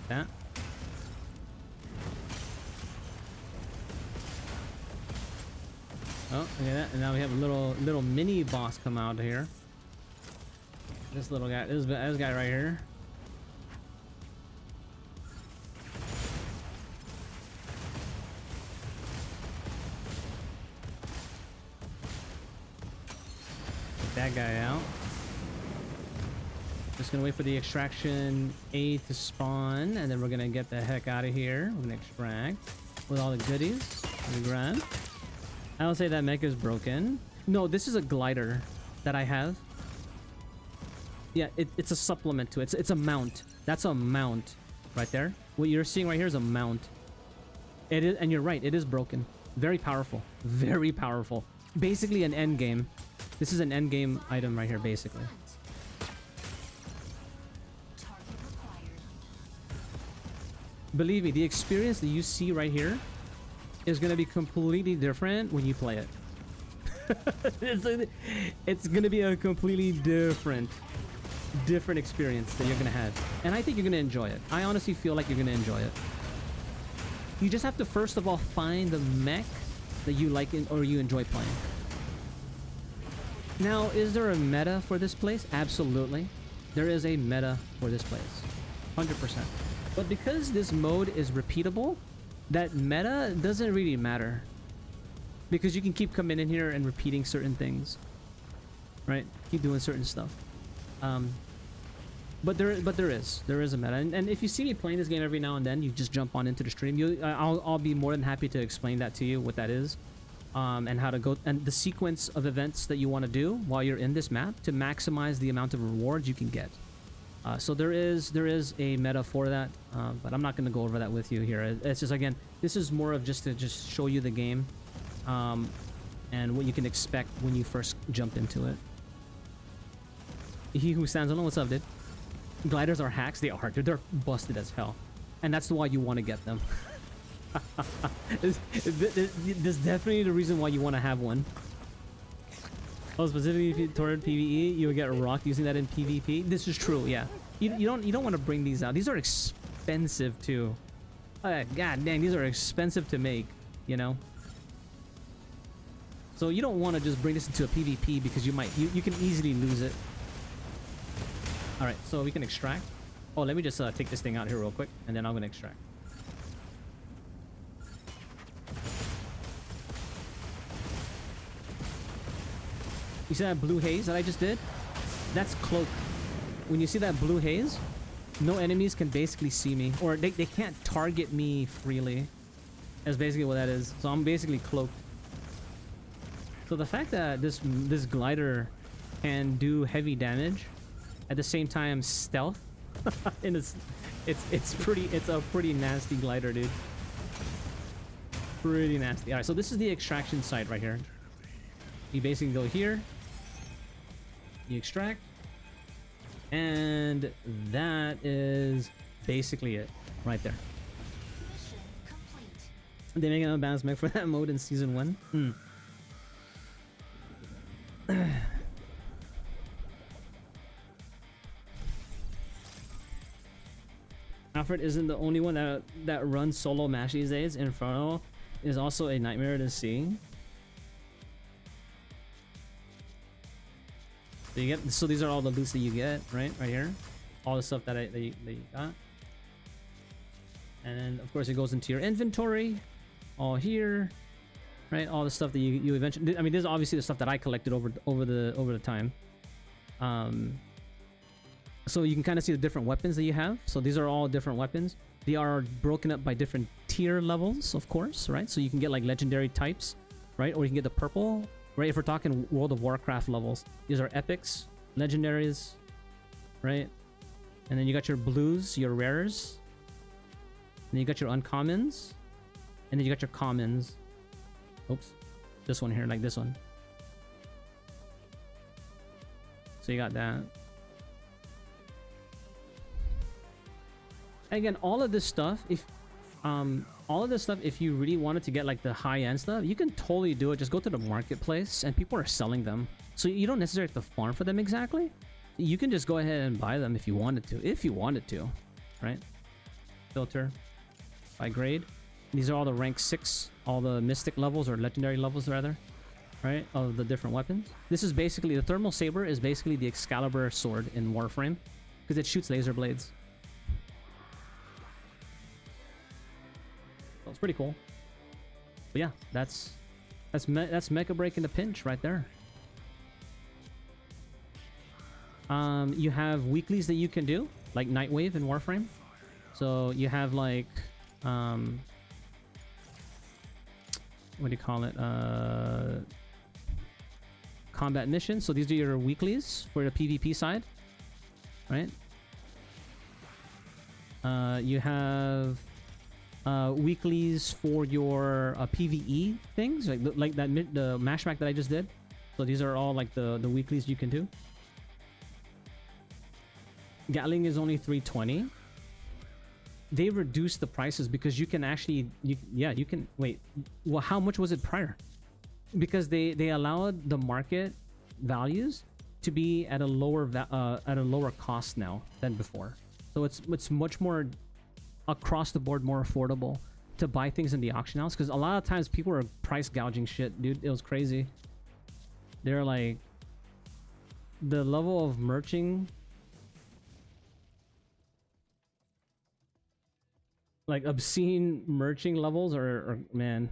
That. Oh, look at that. And now we have a little mini boss come out here. This little guy, this guy right here. Get that guy out. Just gonna wait for the extraction A to spawn, and then we're gonna get the heck out of here. We're gonna extract with all the goodies. We grab. I don't say that mecha is broken. No, this is a glider that I have. Yeah, it's a supplement to it. It's a mount. That's a mount right there. What you're seeing right here is a mount. It is, and you're right. It is broken. Very powerful. Very powerful. Basically an end game. This is an end game item right here, basically. Believe me, the experience that you see right here is going to be completely different when you play it. It's going to be a completely different experience that you're going to have. And I think you're going to enjoy it. I honestly feel like you're going to enjoy it. You just have to first of all find the mech that you like or you enjoy playing. Now, is there a meta for this place? Absolutely. There is a meta for this place. 100%. But because this mode is repeatable, that meta doesn't really matter. Because you can keep coming in here and repeating certain things. Right? Keep doing certain stuff. But there is a meta. And if you see me playing this game every now and then, you just jump on into the stream. I'll be more than happy to explain that to you, what that is. And how to go, and the sequence of events that you want to do while you're in this map to maximize the amount of rewards you can get. So there is a meta for that, but I'm not going to go over that with you here. It's just, again, this is more of just to show you the game, and what you can expect when you first jump into it. He who stands alone, what's up, dude? Gliders are hacks. They are. They're busted as hell, and that's why you want to get them. This definitely the reason why you want to have one. Oh, specifically toward PvE, you would get rocked using that in PvP. This is true, yeah. You don't want to bring these out. These are expensive too. God dang, these are expensive to make, you know. So you don't want to just bring this into a PvP because you can easily lose it. All right, so we can extract. Oh, let me just take this thing out here real quick, and then I'm gonna extract. You see that blue haze that I just did? That's cloak. When you see that blue haze, no enemies can basically see me, or they can't target me freely. That's basically what that is. So I'm basically cloaked. So the fact that this glider can do heavy damage at the same time stealth, and it's a pretty nasty glider, dude. Pretty nasty. All right, so this is the extraction site right here. You basically go here. You extract, and that is basically it right there. They make an unbalanced mech for that mode in season 1. Alfred isn't the only one that runs solo match these days. Inferno is also a nightmare to see. So you get, so these are all the loots that you get, right here, all the stuff that that you got, and then of course it goes into your inventory, all here, right? All the stuff that you eventually. I mean, this is obviously the stuff that I collected over the time. So you can kind of see the different weapons that you have. So these are all different weapons. They are broken up by different tier levels, of course, right? So you can get like legendary types, right? Or you can get the purple, right? If we're talking World of Warcraft levels, these are epics, legendaries, right? And then you got your blues, your rares. And then you got your uncommons. And then you got your commons. Oops. This one here, like this one. So you got that. Again, all of this stuff, if you really wanted to get like the high-end stuff, you can totally do it. Just go to the marketplace and people are selling them. So you don't necessarily have to farm for them exactly. You can just go ahead and buy them if you wanted to, right? Filter by grade. These are all the rank 6, all the mystic levels or legendary levels rather, right? Of the different weapons. This is basically, the thermal saber is basically the Excalibur sword in Warframe because it shoots laser blades. So it's pretty cool. But yeah, that's Mecha breaking the pinch right there. You have weeklies that you can do, like Nightwave in Warframe. So you have like what do you call it? Combat missions. So these are your weeklies for the PvP side, right? You have weeklies for your PvE things, like that the mashback that I just did. So these are all like the weeklies you can do. Gatling is only 320. They reduced the prices because you can actually, you can wait. Well, how much was it prior? Because they allowed the market values to be at a lower cost now than before. So it's much more across the board, more affordable to buy things in the auction house, because a lot of times people are price gouging shit, dude. It was crazy. They're like, the level of merching, like obscene merching levels are man.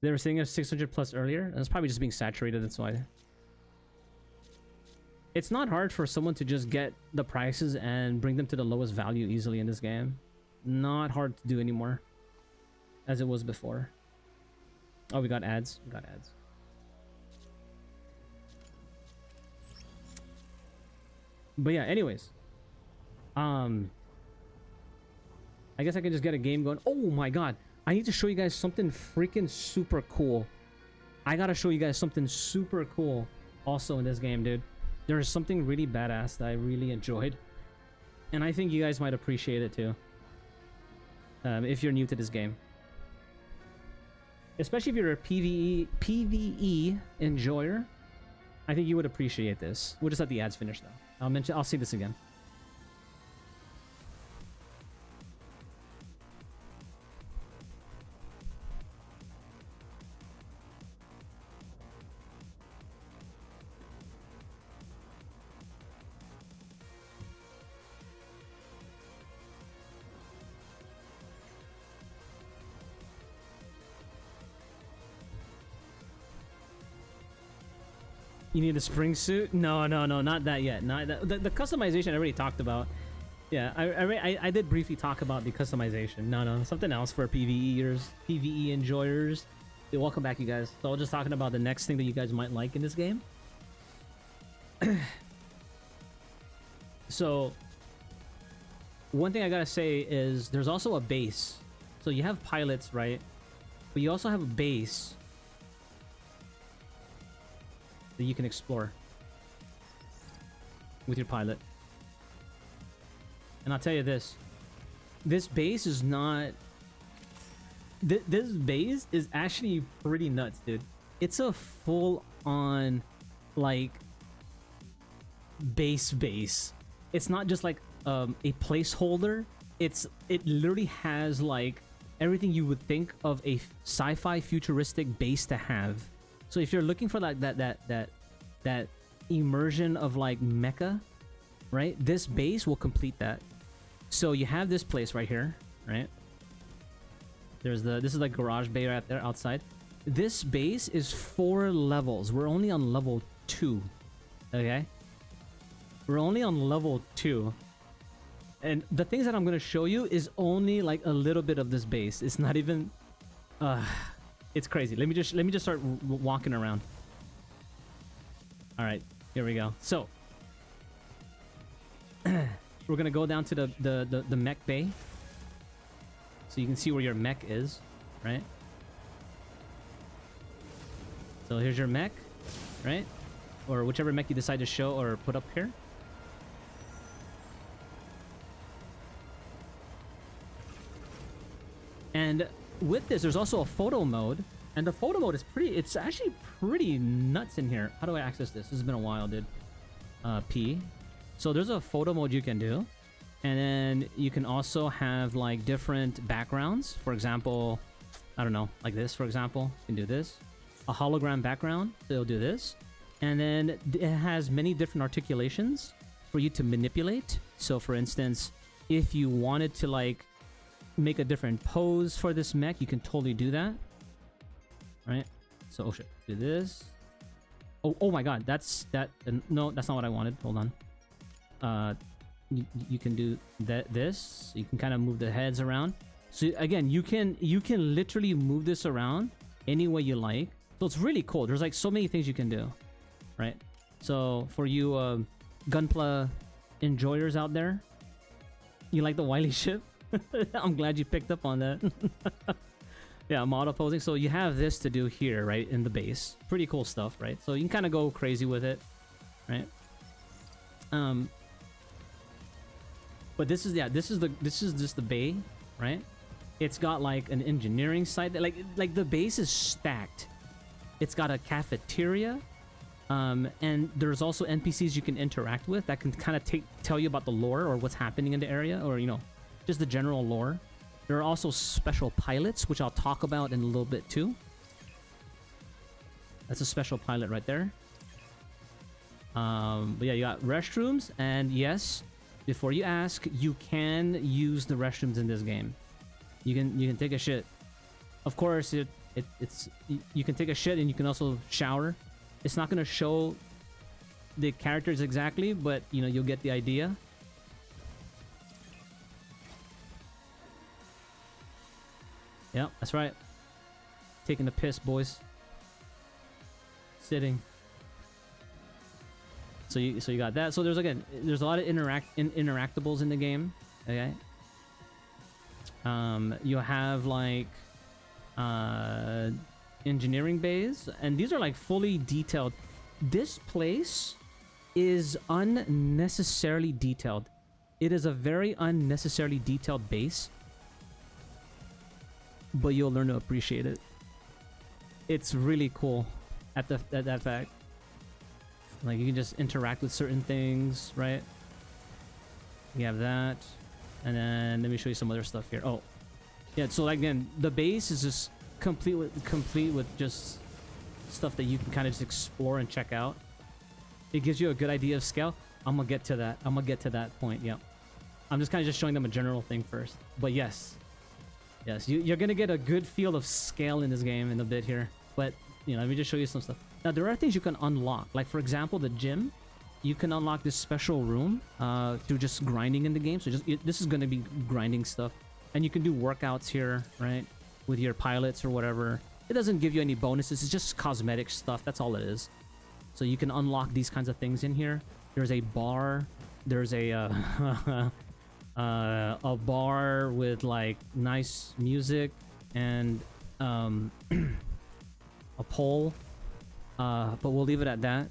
They were saying it's 600 plus earlier, and it's probably just being saturated. That's why. It's not hard for someone to just get the prices and bring them to the lowest value easily in this game. Not hard to do anymore, as it was before. Oh, we got ads. We got ads. But yeah, anyways. I guess I can just get a game going. Oh my god. I need to show you guys something freaking super cool. I gotta show you guys something super cool also in this game, dude. There's something really badass that I really enjoyed. And I think you guys might appreciate it too. If you're new to this game. Especially if you're a PvE enjoyer. I think you would appreciate this. We'll just let the ads finish though. I'll say this again. You need a spring suit? No, not that yet. Not that. The customization I already talked about. Yeah, I did briefly talk about the customization. No, something else for PvE enjoyers. Yeah, welcome back, you guys. So I was just talking about the next thing that you guys might like in this game. So one thing I gotta say is there's also a base. So you have pilots, right? But you also have a base that you can explore with your pilot. And I'll tell you this base is not this base is actually pretty nuts, dude. It's a full-on like base. It's not just like a placeholder. It literally has like everything you would think of a sci-fi futuristic base to have. So if you're looking for like that immersion of like mecha, right? This base will complete that. So you have this place right here, right? This is like garage bay right there outside. This base is 4 levels. We're only on level 2. Okay? We're only on level 2. And the things that I'm going to show you is only like a little bit of this base. It's not even it's crazy. Let me just start walking around. All right. Here we go. So, we're going to go down to the mech bay. So you can see where your mech is, right? So here's your mech, right? Or whichever mech you decide to show or put up here. And with this, there's also a photo mode. And the photo mode is it's actually pretty nuts in here. How do I access this? This has been a while, dude. P. So there's a photo mode you can do. And then you can also have like different backgrounds. For example, I don't know, like this, for example. You can do this. A hologram background, so it'll do this. And then it has many different articulations for you to manipulate. So for instance, if you wanted to like make a different pose for this mech, you can totally do that. Right? So, oh shit, do this. Oh my god, no, that's not what I wanted. Hold on. You can do this. You can kind of move the heads around. So again, you can literally move this around any way you like. So it's really cool. There's like so many things you can do, right? So for you Gunpla enjoyers out there, you like the Wily ship? I'm glad you picked up on that. Yeah, model posing. So you have this to do here, right, in the base. Pretty cool stuff, right? So you can kind of go crazy with it, right? But this is just the bay, right? It's got like an engineering site that like the base is stacked. It's got a cafeteria, and there's also NPCs you can interact with that can kind of tell you about the lore or what's happening in the area, or you know, just the general lore. There are also special pilots, which I'll talk about in a little bit too. That's a special pilot right there. But yeah, you got restrooms, and yes, before you ask, you can use the restrooms in this game. You can take a shit. Of course, it's you can take a shit and you can also shower. It's not gonna show the characters exactly, but you know, you'll get the idea. Yeah, that's right. Taking the piss, boys. Sitting. So you got that. So there's a lot of interactables in the game. Okay. You have like engineering bays, and these are like fully detailed. This place is unnecessarily detailed. It is a very unnecessarily detailed base, but you'll learn to appreciate it. It's really cool at that fact. Like, you can just interact with certain things, right? You have that. And then let me show you some other stuff here. Oh, yeah. So again, the base is just complete with just stuff that you can kind of just explore and check out. It gives you a good idea of scale. I'm gonna get to that. I'm gonna get to that point. Yeah. I'm just kind of just showing them a general thing first. But yes, you're gonna get a good feel of scale in this game in a bit here. But you know, let me just show you some stuff. Now there are things you can unlock. Like for example, the gym. You can unlock this special room through just grinding in the game. So this is going to be grinding stuff. And you can do workouts here, right? With your pilots or whatever. It doesn't give you any bonuses. It's just cosmetic stuff. That's all it is. So you can unlock these kinds of things in here. There's a bar. There's a a bar with like nice music and a pole. But we'll leave it at that.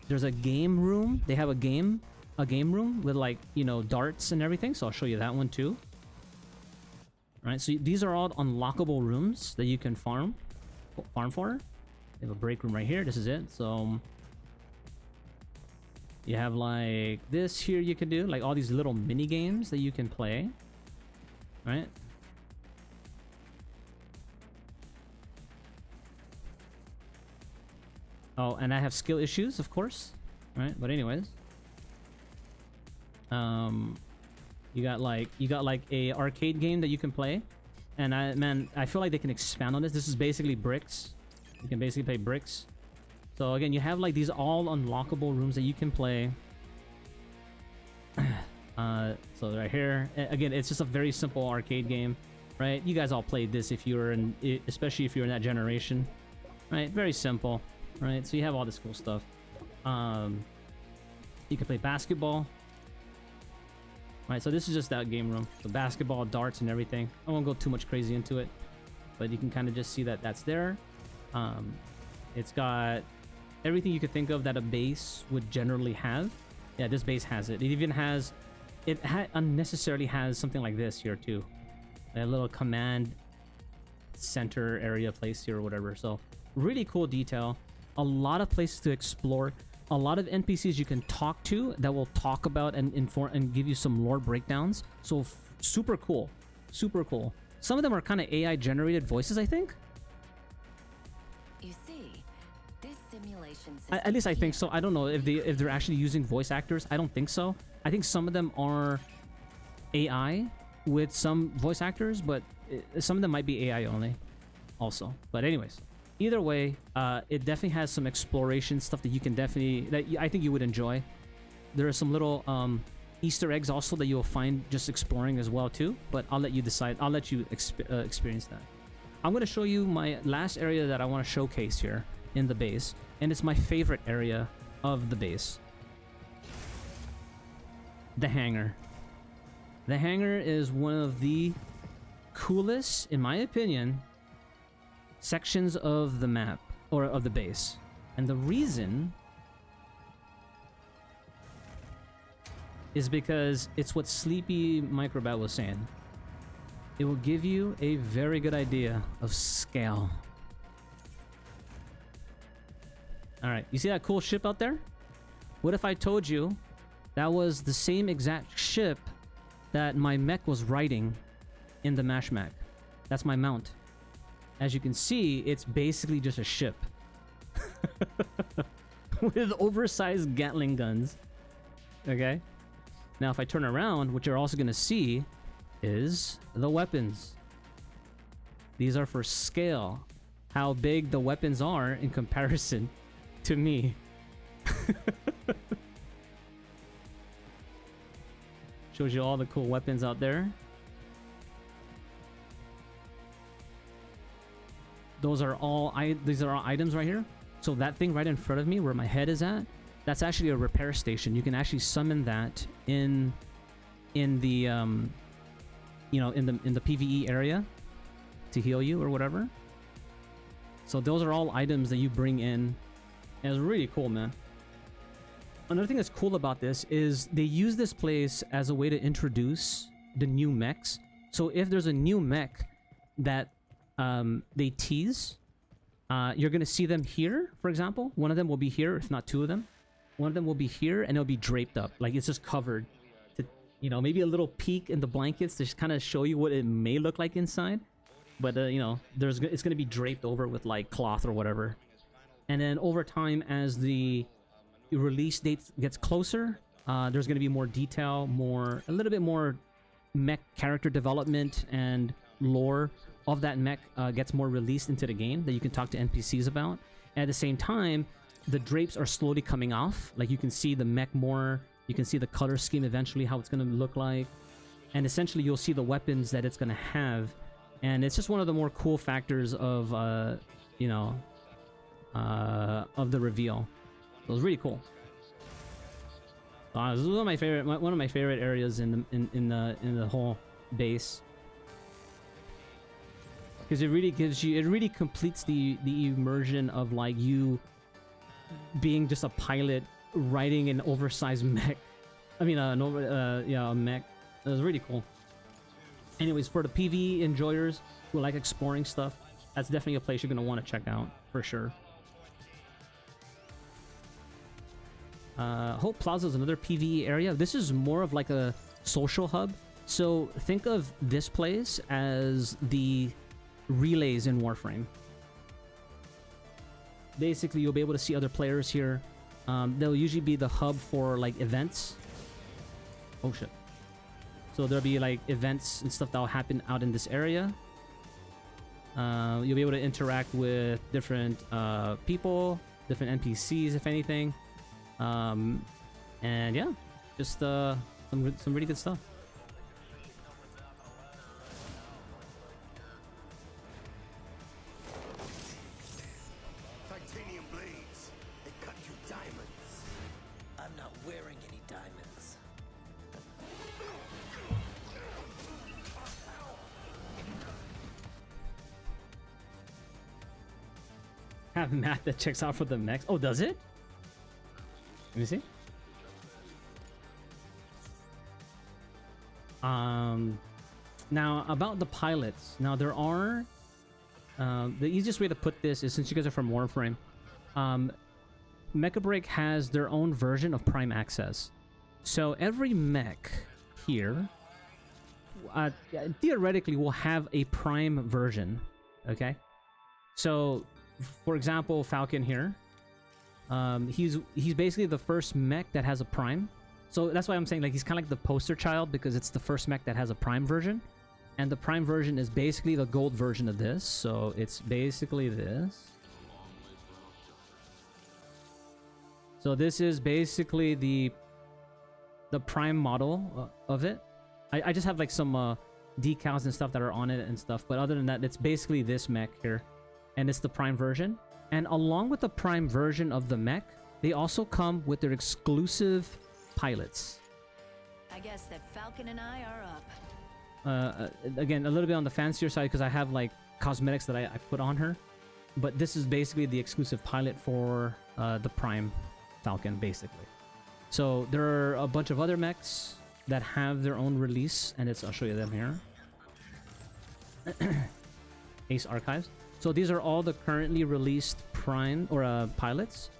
There's a game room. They have a game room with like, you know, darts and everything. So I'll show you that one too. All right, so these are all unlockable rooms that you can farm for. They have a break room right here. This is it. So you have like this here you can do, like all these little mini games that you can play. Right? Oh, and I have skill issues, of course, right? But anyways, you got like a arcade game that you can play, and I feel like they can expand on this. This is basically bricks. You can basically play bricks. So again, you have like these all unlockable rooms that you can play. So right here, again, it's just a very simple arcade game, right? You guys all played this if you were in, especially if you're in that generation, right? Very simple, right? So you have all this cool stuff. You can play basketball, right? So this is just that game room. So basketball, darts, and everything. I won't go too much crazy into it, but you can kind of just see that that's there. It's got everything you could think of that a base would generally have. Yeah, this base has it. It even has, unnecessarily has something like this here too, a little command center area place here or whatever. So really cool detail, a lot of places to explore, a lot of NPCs you can talk to that will talk about and inform and give you some lore breakdowns. So super cool, super cool. Some of them are kind of AI generated voices, I think.
You see, this simulation
At least I think so. I don't know if they're actually using voice actors. I don't think so. I think some of them are AI with some voice actors, but some of them might be AI only also. But anyways, either way, it definitely has some exploration stuff that you can I think you would enjoy. There are some little Easter eggs also that you'll find just exploring as well too, but I'll let you decide. I'll let you experience that. I'm going to show you my last area that I want to showcase here in the base, and it's my favorite area of the base. The hangar. The hangar is one of the coolest, in my opinion, sections of the map, or of the base. And the reason is because it's what Sleepy Microbat was saying. It will give you a very good idea of scale. Alright, you see that cool ship out there? What if I told you that was the same exact ship that my mech was riding in the Mash Mech? That's my mount. As you can see, it's basically just a ship. With oversized Gatling guns. Okay? Now if I turn around, what you're also going to see is the weapons. These are for scale. How big the weapons are in comparison to me. Shows you all the cool weapons out there. These are all items right here. So that thing right in front of me where my head is at, that's actually a repair station. You can actually summon that in the you know, in the PvE area to heal you or whatever. So those are all items that you bring in. And it's really cool, man. Another thing that's cool about this is they use this place as a way to introduce the new mechs. So if there's a new mech that they tease, you're gonna see them here, for example. One of them will be here, if not two of them. One of them will be here, and it'll be draped up, like it's just covered. To, you know, maybe a little peek in the blankets to just kind of show you what it may look like inside. But you know, it's gonna be draped over with like cloth or whatever. And then over time, as the release date gets closer, there's gonna be more detail, a little bit more mech character development and lore of that mech gets more released into the game that you can talk to NPCs about. And at the same time, the drapes are slowly coming off. Like you can see the mech more, you can see the color scheme eventually, how it's going to look like. And essentially you'll see the weapons that it's going to have. And it's just one of the more cool factors of, you know, of the reveal. So it's really cool. This is one of my favorite areas in the whole base. Because it really completes the immersion of like you being just a pilot riding an oversized mech. I mean, a mech. It was really cool. Anyways, for the PvE enjoyers who like exploring stuff, that's definitely a place you're gonna want to check out for sure. Hope Plaza is another PvE area. This is more of like a social hub. So think of this place as the relays in Warframe. Basically, you'll be able to see other players here. They'll usually be the hub for like events. Oh shit. So there'll be like events and stuff that'll happen out in this area. You'll be able to interact with different people, different NPCs, if anything. And yeah, just some really good stuff.
Titanium blades. They cut you diamonds.
I'm not wearing any diamonds.
Have math that checks out for the mechs. Oh, does it? Let me see. Now about the pilots. Now there are the easiest way to put this is, since you guys are from Warframe, Mecha Break has their own version of Prime Access. So every mech here theoretically will have a Prime version. Okay, so for example, Falcon here, he's basically the first mech that has a Prime. So that's why I'm saying, like, he's kind of like the poster child, because it's the first mech that has a Prime version. And the Prime version is basically the gold version of this. So it's basically this. So this is basically the Prime model of it. I just have like some decals and stuff that are on it and stuff. But other than that, it's basically this mech here. And it's the Prime version. And along with the Prime version of the mech, they also come with their exclusive pilots.
I guess that Falcon and I are up.
Again, a little bit on the fancier side, because I have like cosmetics that I put on her. But this is basically the exclusive pilot for the Prime Falcon, basically. So there are a bunch of other mechs that have their own release, and I'll show you them here. Ace Archives. So these are all the currently released Prime or pilots.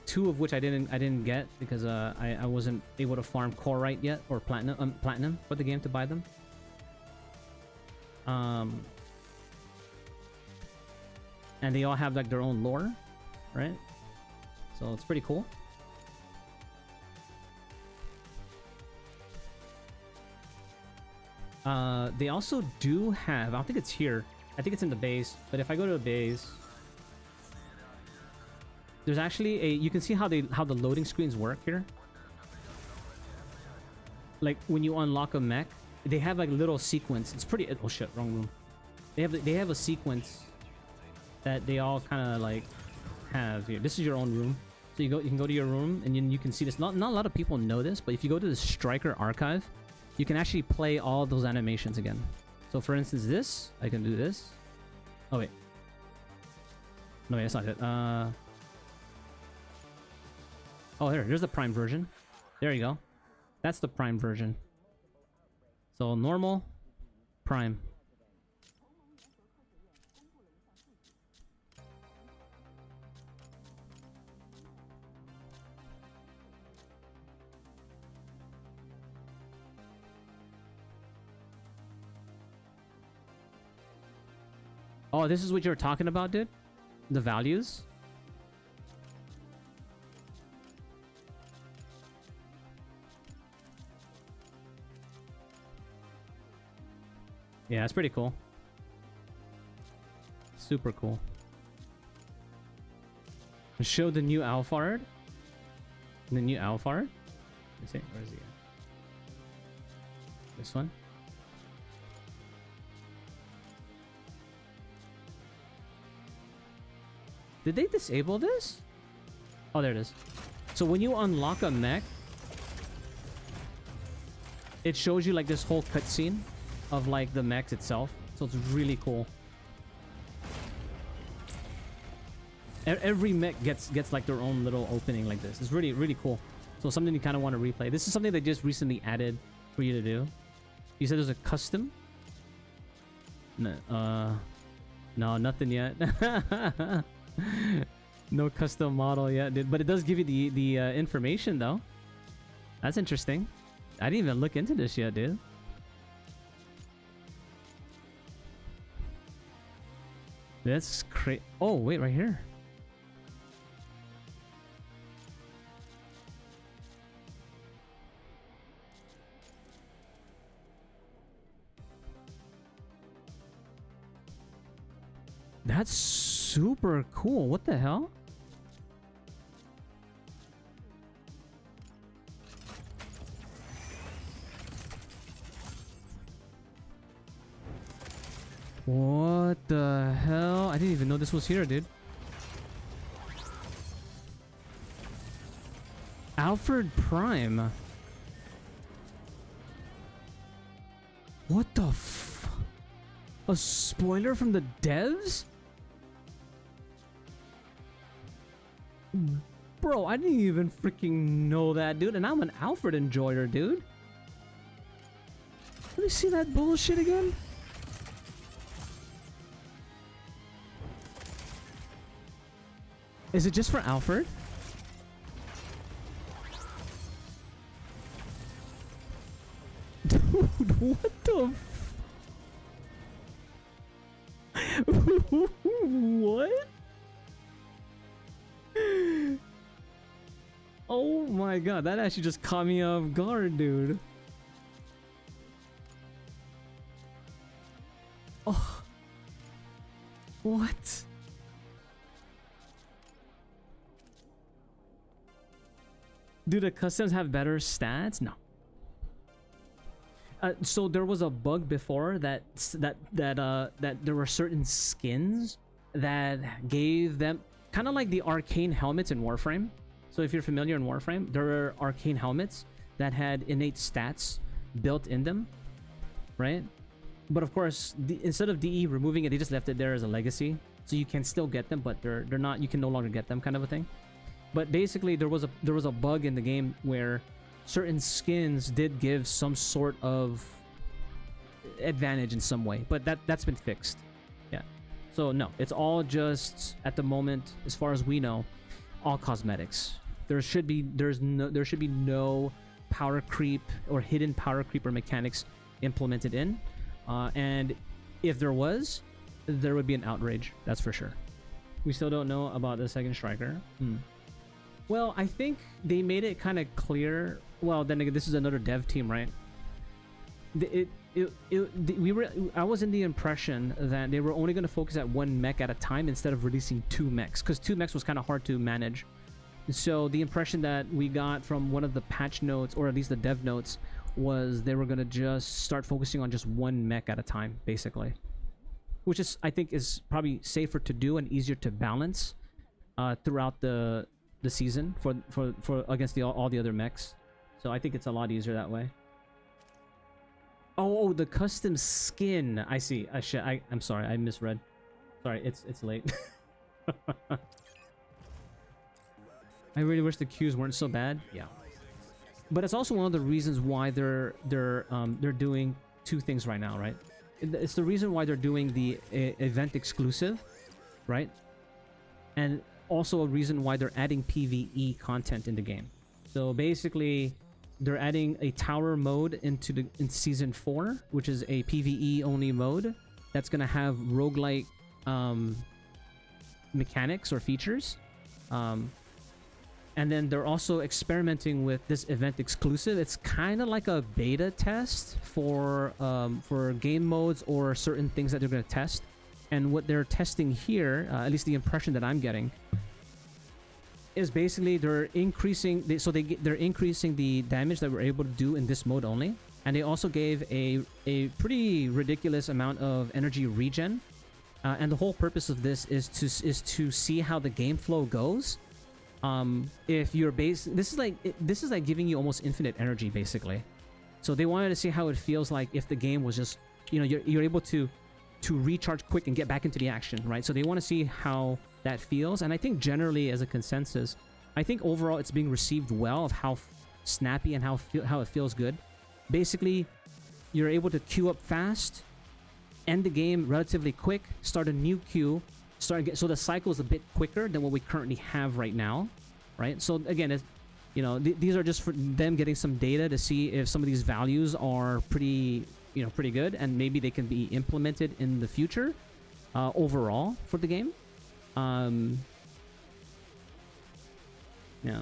Two of which I didn't get because I wasn't able to farm core right yet, or platinum for the game to buy them. And they all have like their own lore, right? So it's pretty cool. They also do have, I don't think it's here, I think it's in the base, but if I go to the base, there's actually you can see how the loading screens work here. Like when you unlock a mech, they have like little sequence. It's pretty, oh shit, wrong room. They have a sequence that they all kind of like have here. This is your own room. So you can go to your room, and you can see this. Not a lot of people know this, but if you go to the Striker archive, you can actually play all those animations again. So for instance, this, I can do this. Oh wait. No wait, that's not it. Oh, there's the Prime version. There you go. That's the Prime version. So normal, Prime. Oh, this is what you're talking about, dude? The values? Yeah, it's pretty cool. Super cool. Show the new alpha art. The new alpha art. Let's see, where is he at? This one. Did they disable this? Oh, there it is. So when you unlock a mech, it shows you like this whole cutscene of like the mech itself. So it's really cool. Every mech gets like their own little opening like this. It's really cool. So something you kind of want to replay. This is something they just recently added for you to do. You said there's a custom? No, nothing yet. No custom model yet, dude. But it does give you the information though. That's interesting. I didn't even look into this yet, dude. That's crazy. Oh, wait, right here. That's super cool. What the hell? What the hell? I didn't even know this was here, dude. Alfred Prime. What the f... A spoiler from the devs? Bro, I didn't even freaking know that, dude. And I'm an Alfred enjoyer, dude. Let me see that bullshit again. Is it just for Alfred? Dude, what the what? Oh my god, that actually just caught me off guard, dude. Oh. What? Do the customs have better stats? No. So there was a bug before that there were certain skins that gave them kind of like the arcane helmets in Warframe. So if you're familiar in Warframe, there are arcane helmets that had innate stats built in them, right? But of course, instead of DE removing it, they just left it there as a legacy, so you can still get them, but they're not. You can no longer get them, kind of a thing. But basically, there was a bug in the game where certain skins did give some sort of advantage in some way, but that's been fixed. Yeah. So no, it's all just at the moment, as far as we know, all cosmetics. There should be no power creep or hidden power creep or mechanics implemented in, and if there was, there would be an outrage. That's for sure. We still don't know about the second striker. Well, I think they made it kind of clear. Well, then again, this is another dev team, right? I was in the impression that they were only going to focus at one mech at a time instead of releasing two mechs, because two mechs was kind of hard to manage. So the impression that we got from one of the patch notes, or at least the dev notes, was they were going to just start focusing on just one mech at a time, basically. Which is, I think, is probably safer to do and easier to balance throughout the season for against all the other mechs. So I think it's a lot easier that way. Oh, the custom skin. I see. I'm sorry, I misread. Sorry, it's late. I really wish the queues weren't so bad. Yeah. But it's also one of the reasons why they're doing two things right now, right? It's the reason why they're doing the event exclusive, right? And also a reason why they're adding PvE content in the game. So basically, they're adding a tower mode in season 4, which is a PvE only mode that's gonna have roguelike mechanics or features. And then they're also experimenting with this event exclusive. It's kind of like a beta test for game modes or certain things that they're going to test. And what they're testing here, at least the impression that I'm getting, is basically they're increasing. They're increasing the damage that we're able to do in this mode only, and they also gave a pretty ridiculous amount of energy regen. And the whole purpose of this is to see how the game flow goes. If you're this is like giving you almost infinite energy, basically. So they wanted to see how it feels like if the game was just, you're able to recharge quick and get back into the action, right? So they want to see how that feels. And I think generally, as a consensus, I think overall it's being received well of how snappy and how it feels good. Basically, you're able to queue up fast, end the game relatively quick, start a new queue. So the cycle is a bit quicker than what we currently have right now, right? So again, it's, these are just for them getting some data to see if some of these values are pretty good, and maybe they can be implemented in the future overall for the game. Yeah.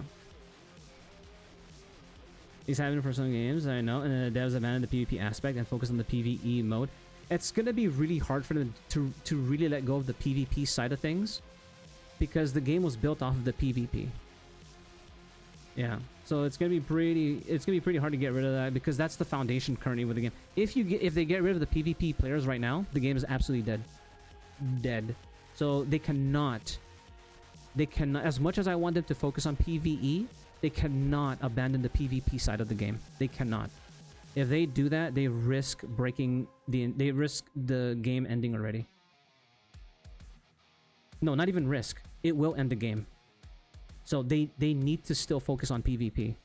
It's happening for some games, I know, and the devs abandoned the PvP aspect and focus on the PvE mode. it's gonna be really hard for them to really let go of the PvP side of things, because the game was built off of the PvP. Yeah, so it's gonna be pretty hard to get rid of that, because that's the foundation currently with the game. If they get rid of the PvP players right now, the game is absolutely dead. So they cannot, as much as I want them to focus on PvE, they cannot abandon the PvP side of the game. They cannot. If they do that, they risk the game ending already. No, not even risk. It will end the game. So they need to still focus on PvP.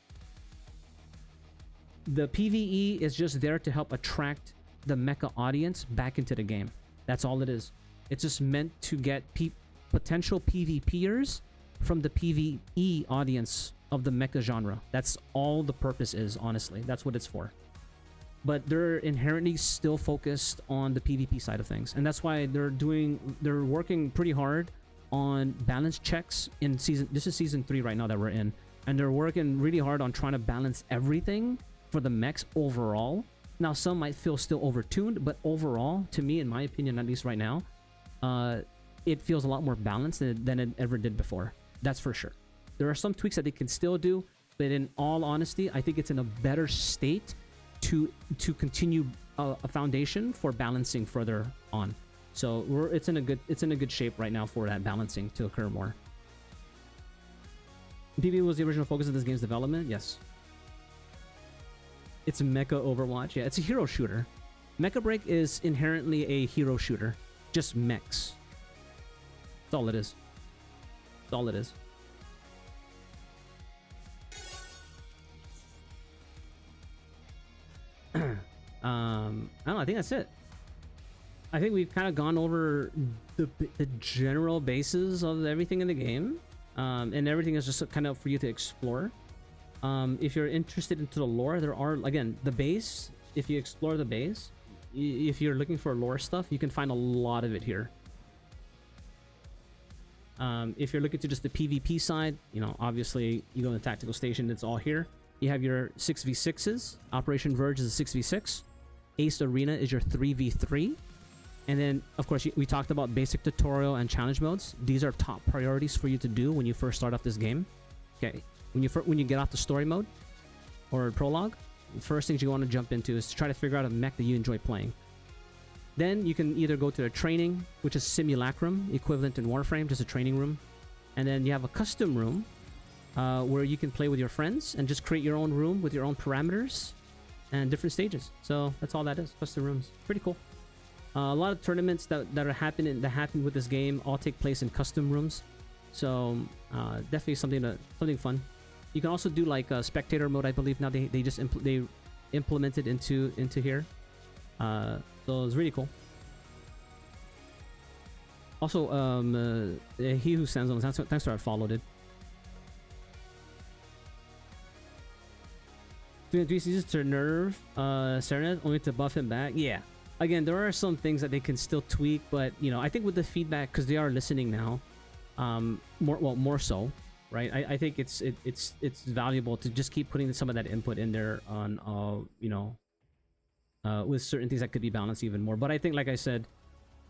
The PvE is just there to help attract the mecha audience back into the game. That's all it is. It's just meant to get potential PvPers from the PvE audience of the mecha genre. That's all the purpose is, honestly. That's what it's for. But they're inherently still focused on the PvP side of things. And that's why they're working pretty hard on balance checks in this is season 3 right now that we're in. And they're working really hard on trying to balance everything for the mechs overall. Now, some might feel still overtuned, but overall, to me, in my opinion, at least right now, it feels a lot more balanced than it ever did before. That's for sure. There are some tweaks that they can still do, but in all honesty, I think it's in a better state to continue a foundation for balancing further on. So it's in a good shape right now for that balancing to occur more. PvP was the original focus of this game's development. Yes. It's Mecha Overwatch. Yeah, it's a hero shooter. Mecha Break is inherently a hero shooter. Just mechs. That's all it is. That's all it is. I don't know, I think that's it. I think we've kind of gone over the general bases of everything in the game. And everything is just kind of for you to explore. If you're interested into the lore, there are, again, the base. If you explore the base, if you're looking for lore stuff, you can find a lot of it here. If you're looking to just the PvP side, you know, obviously you go to the tactical station, it's all here. You have your 6v6s. Operation Verge is a 6v6. Ace Arena is your 3v3. And then, of course, we talked about basic tutorial and challenge modes. These are top priorities for you to do when you first start off this game. Okay, when you get off the story mode or prologue, the first things you want to jump into is to try to figure out a mech that you enjoy playing. Then you can either go to a training, which is Simulacrum, equivalent in Warframe, just a training room. And then you have a custom room where you can play with your friends and just create your own room with your own parameters and different stages. So that's all that is, custom rooms. Pretty cool. A lot of tournaments that happen with this game all take place in custom rooms. So definitely something fun. You can also do like a spectator mode, I believe. Now they just implemented into here. So it's really cool. Also, he who stands on thanks for that follow, dude. 3 seasons to nerf Serenade only to buff him back. Yeah. Again, there are some things that they can still tweak, but you know, I think with the feedback, because they are listening now, more so, right? I think it's valuable to just keep putting some of that input in there on you know, with certain things that could be balanced even more. But I think, like I said,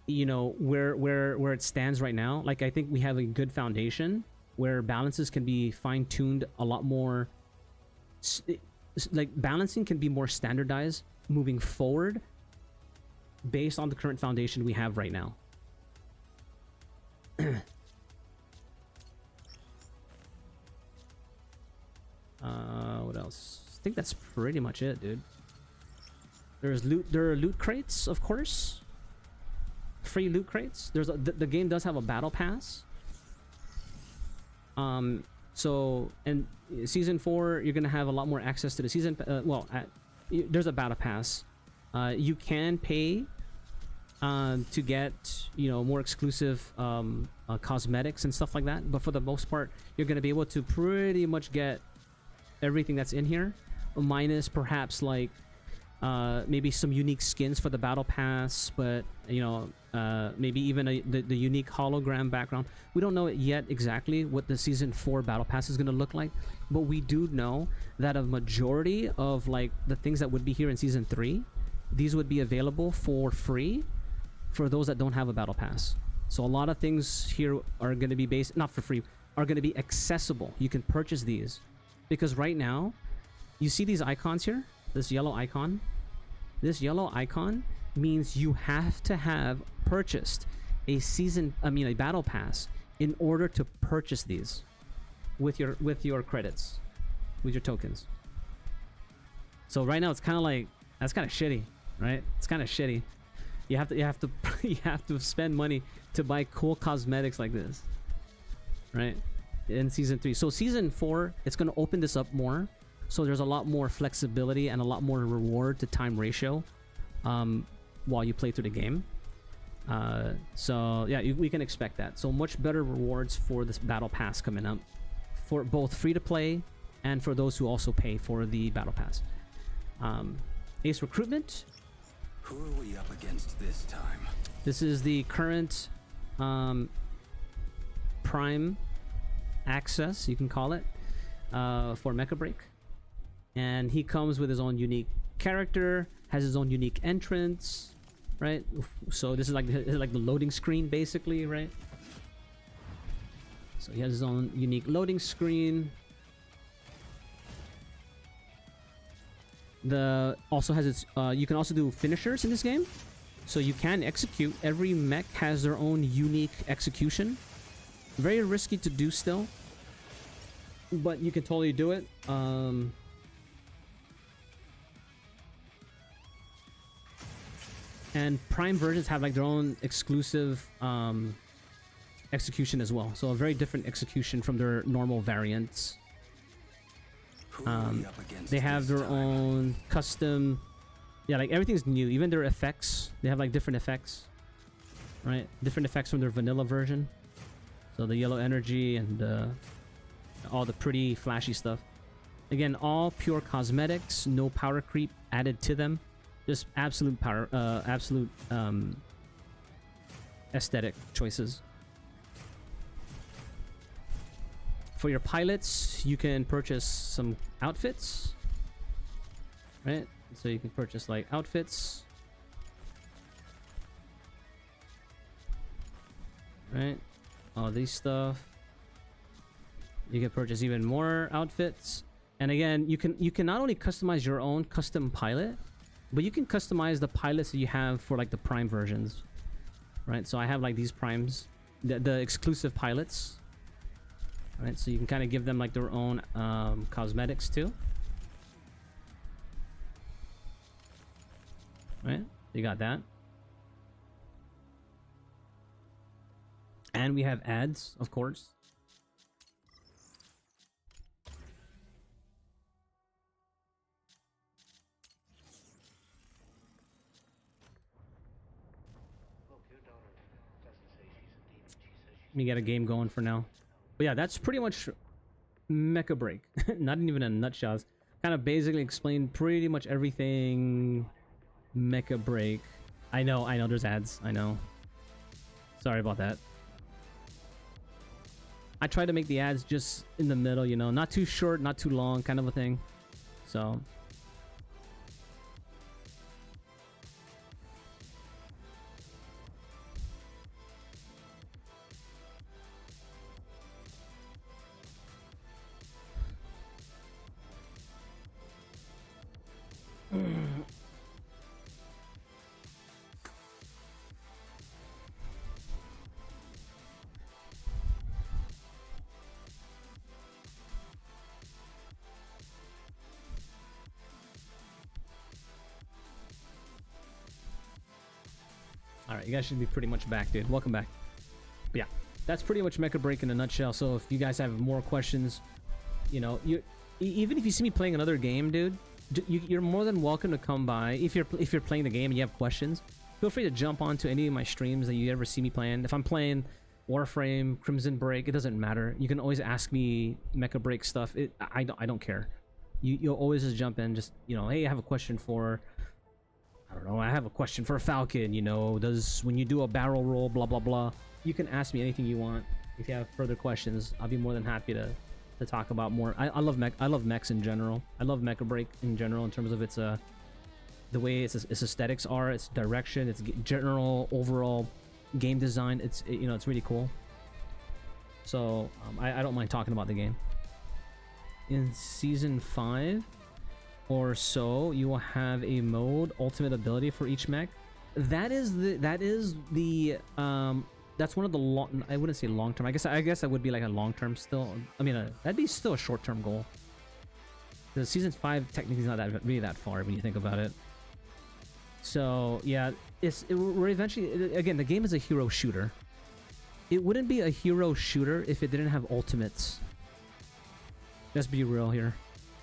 you know, where it stands right now, like I think we have a good foundation where balances can be fine-tuned a lot more. Like balancing can be more standardized moving forward based on the current foundation we have right now. What else? I think that's pretty much it, dude. There are loot crates, of course. Free loot crates. The game does have a battle pass. So, and season 4, you're gonna have a lot more access to the season. There's a battle pass. You can pay to get, you know, more exclusive cosmetics and stuff like that. But for the most part, you're gonna be able to pretty much get everything that's in here, minus perhaps like maybe some unique skins for the battle pass. But you know, maybe even the unique hologram background. We don't know it yet exactly what the season 4 battle pass is going to look like, but we do know that a majority of like the things that would be here in season 3 these would be available for free for those that don't have a battle pass. So a lot of things here are going to be based, not for free, are going to be accessible. You can purchase these because right now you see these icons here, this yellow icon. This yellow icon means you have to have purchased a battle pass in order to purchase these with your credits, with your tokens. So right now it's kind of like, that's kind of shitty, right? It's kind of shitty. You have to you have to spend money to buy cool cosmetics like this, right? In season 3. So season 4, it's going to open this up more. So there's a lot more flexibility and a lot more reward to time ratio while you play through the game. So yeah, we can expect that. So much better rewards for this battle pass coming up for both free to play and for those who also pay for the battle pass. Ace recruitment.
Who are we up against this time?
This is the current Prime access, you can call it, for Mecha Break. And he comes with his own unique character, has his own unique entrance, right? So this is like the loading screen, basically, right? So he has his own unique loading screen. Also has its you can also do finishers in this game, so you can execute. Every mech has their own unique execution. Very risky to do still, but you can totally do it. And Prime versions have like their own exclusive execution as well, so a very different execution from their normal variants. They have their own custom, yeah, like everything's new. Even their effects, they have like different effects, right? Different effects from their vanilla version. So the yellow energy and all the pretty flashy stuff. Again, all pure cosmetics, no power creep added to them. Just absolute power, aesthetic choices. For your pilots, you can purchase some outfits, right? So you can purchase like outfits, right? All these stuff. You can purchase even more outfits, and again, you can not only customize your own custom pilot, but you can customize the pilots that you have for like the Prime versions, right? So I have like these Primes, the exclusive pilots. Right, so you can kind of give them like their own cosmetics too. Right, you got that. And we have ads, of course. You got a game going for now. But yeah, that's pretty much Mecha Break. Not even in a nutshell. It's kind of basically explained pretty much everything Mecha Break. I know, there's ads. I know. Sorry about that. I try to make the ads just in the middle, you know, not too short, not too long, kind of a thing. So... Alright, you guys should be pretty much back, dude. Welcome back. But yeah, that's pretty much Mecha Break in a nutshell. So if you guys have more questions, you know, even if you see me playing another game, dude, you're more than welcome to come by. If you're playing the game and you have questions, feel free to jump onto any of my streams that you ever see me playing. If I'm playing Warframe, Crimson Break, it doesn't matter. You can always ask me Mecha Break stuff. I don't care. You'll always just jump in. Just, you know, hey, I have a question for... I don't know, I have a question for a Falcon, you know, when you do a barrel roll, blah, blah, blah. You can ask me anything you want. If you have further questions, I'll be more than happy to talk about more. I love mechs in general. I love Mecha Break in general in terms of its the way its aesthetics are, its direction, its general overall game design. It's you know, it's really cool. So I don't mind talking about the game. In season 5 or so, you will have a mode ultimate ability for each mech. That's one of the long, I wouldn't say long term. I guess that would be like a long term still. I mean, that'd be still a short term goal. The season 5 technically is not really that far when you think about it. So yeah, we're eventually, again, the game is a hero shooter. It wouldn't be a hero shooter if it didn't have ultimates. Let's be real here.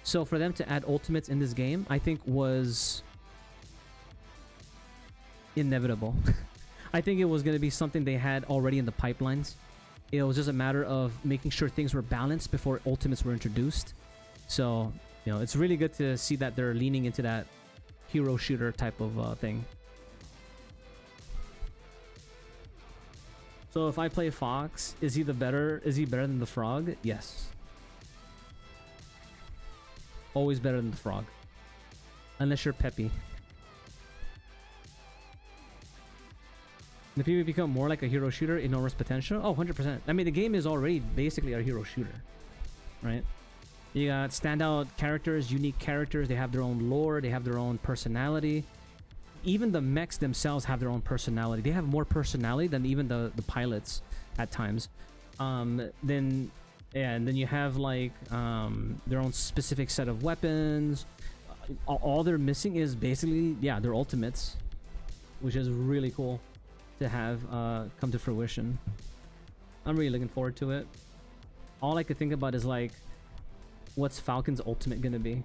So for them to add ultimates in this game, I think was inevitable. I think it was going to be something they had already in the pipelines. It was just a matter of making sure things were balanced before ultimates were introduced. So, you know, it's really good to see that they're leaning into that hero shooter type of thing. So if I play Fox, is he better than the Frog? Yes. Always better than the Frog. Unless you're Peppy. The PvP become more like a hero shooter, enormous potential. Oh, 100%. I mean, the game is already basically a hero shooter, right? You got standout characters, unique characters. They have their own lore. They have their own personality. Even the mechs themselves have their own personality. They have more personality than even the pilots at times. Then you have like their own specific set of weapons. All they're missing is basically, yeah, their ultimates, which is really cool to have come to fruition. I'm really looking forward to it. All I could think about is like, what's Falcon's ultimate gonna be?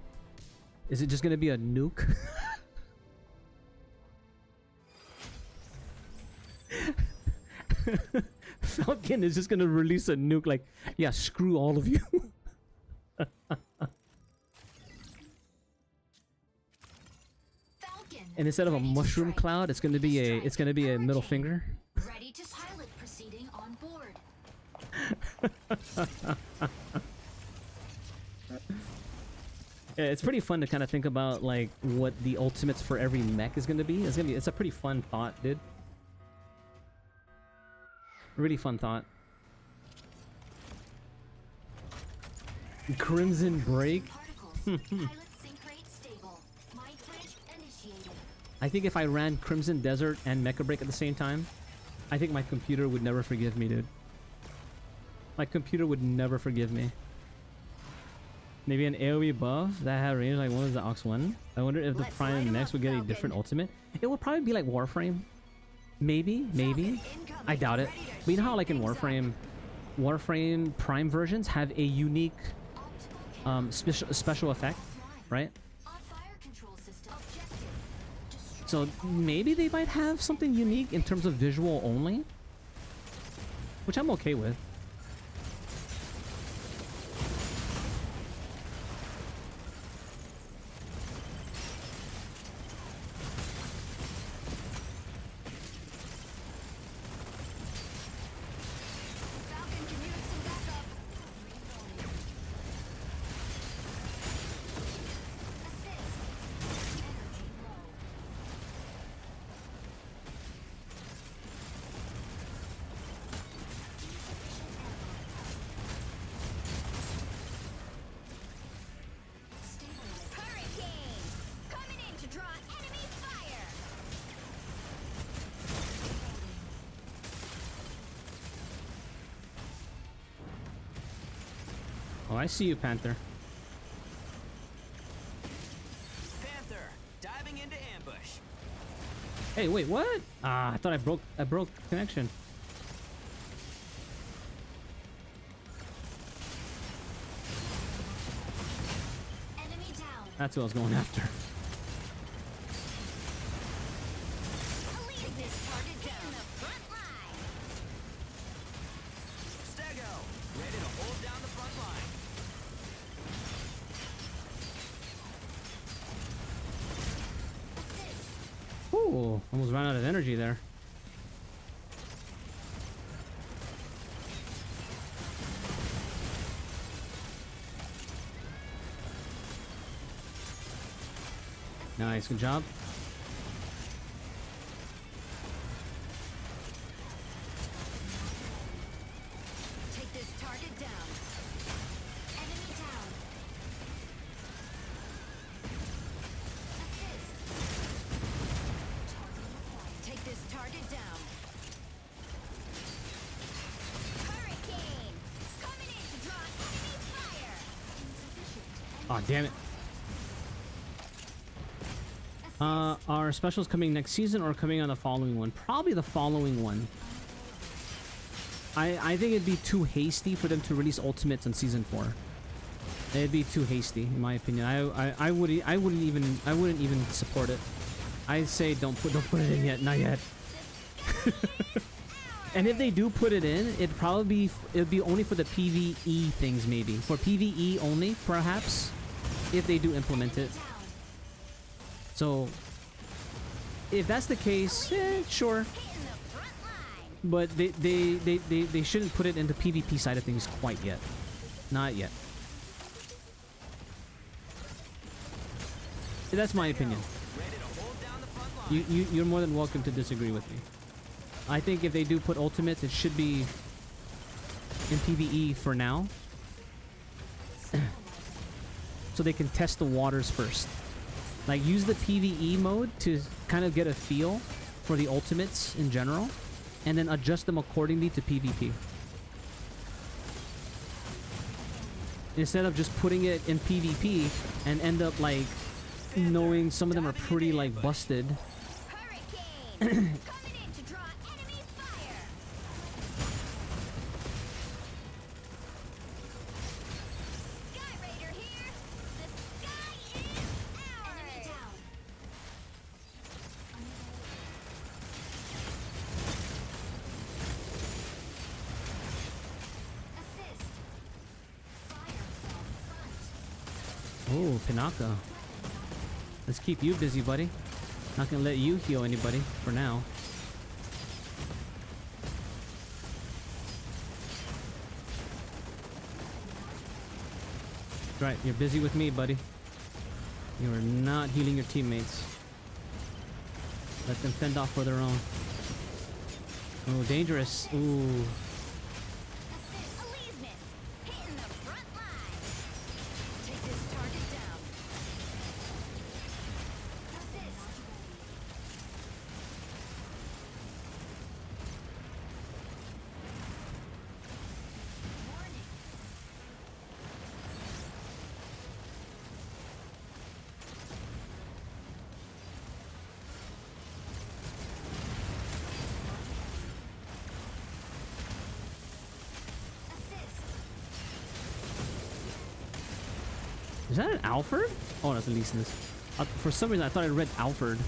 Is it just gonna be a nuke? Falcon is just gonna release a nuke like, yeah, screw all of you. And instead of a mushroom cloud, it's gonna be a middle finger.
Ready to pilot proceeding on board.
Yeah, it's pretty fun to kind of think about like what the ultimates for every mech is gonna be. It's a pretty fun thought, dude. Really fun thought. Crimson Break. I think if I ran Crimson Desert and Mecha Break at the same time, I think my computer would never forgive me, dude. My computer would never forgive me. Maybe an AoE buff that had range like one of the Ox 1. I wonder if the Prime next would get a different ultimate. It would probably be like Warframe. Maybe. I doubt it. But you know how like in Warframe Prime versions have a unique special effect, right? So maybe they might have something unique in terms of visual only, which I'm okay with. Oh, I see you, Panther.
Panther, diving into ambush.
Hey, wait, what? Ah, I thought I broke connection.
Enemy down.
That's who I was going after.
Elite this target down the front line.
Stego, ready to hold down the front line.
Ooh, almost ran out of energy there. Nice, good job. Oh, damn it. Are specials coming next season or coming on the following one? Probably the following one. I think it'd be too hasty for them to release ultimates on season 4. It'd be too hasty, in my opinion. I wouldn't even support it. I'd say don't put it in yet, not yet. And if they do put it in, it'd be only for the PvE things, maybe for PvE only, perhaps, if they do implement it. So, if that's the case, sure. But they shouldn't put it in the PvP side of things quite yet. Not yet. That's my opinion. You're more than welcome to disagree with me. I think if they do put ultimates, it should be in PvE for now. So they can test the waters first. Like, use the PvE mode to kind of get a feel for the ultimates in general, and then adjust them accordingly to PvP. Instead of just putting it in PvP and end up, like, knowing some of them are pretty, like, busted.
Hurricane! Coming in to draw enemy fire! Sky Raider here! The sky is ours!
Enemy down. Assist. Fire from front.
Oh, Pinaka. Let's keep you busy, buddy. Not gonna let you heal anybody for now. Right, you're busy with me, buddy. You are not healing your teammates. Let them fend off for their own. Oh, dangerous. Ooh.
Elysius, hitting the front line! Take this target down.
Assist. Warning. Assist.
Is that an Alfred? Oh, that's Elysius. For some reason, I thought I read Alfred.
Assist.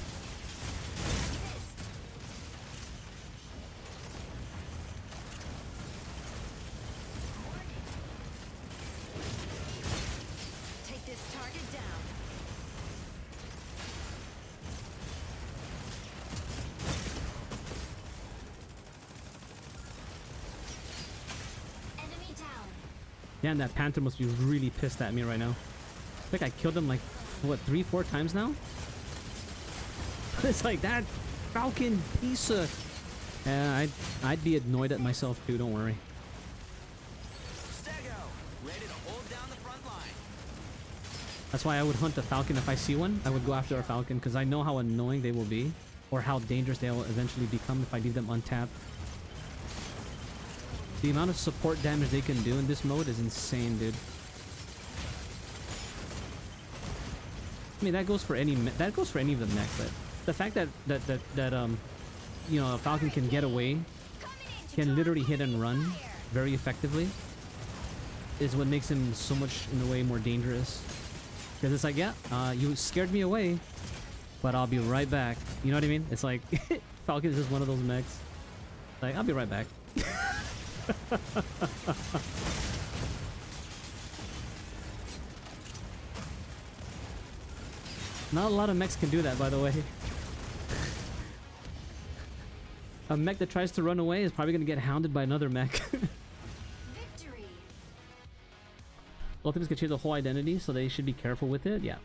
Take this target down.
Enemy down.
Damn, that Panther must be really pissed at me right now. I think I killed him like, what, 3-4 times now? It's like, that Falcon piece of... Yeah, I'd be annoyed at myself too, don't worry.
Stego, ready to hold down the front line.
That's why I would hunt a Falcon if I see one. I would go after a Falcon because I know how annoying they will be, or how dangerous they will eventually become if I leave them untapped. The amount of support damage they can do in this mode is insane, dude. I mean, that goes for any of the mech, but the fact that you know, a Falcon can get away, can literally hit and run very effectively, is what makes him so much in a way more dangerous. Because it's like, yeah, you scared me away, but I'll be right back. You know what I mean? It's like Falcon is just one of those mechs. Like, I'll be right back. Not a lot of mechs can do that, by the way. A mech that tries to run away is probably going to get hounded by another mech.
Victory.
Ultimates can change the whole identity, so they should be careful with it. Yeah.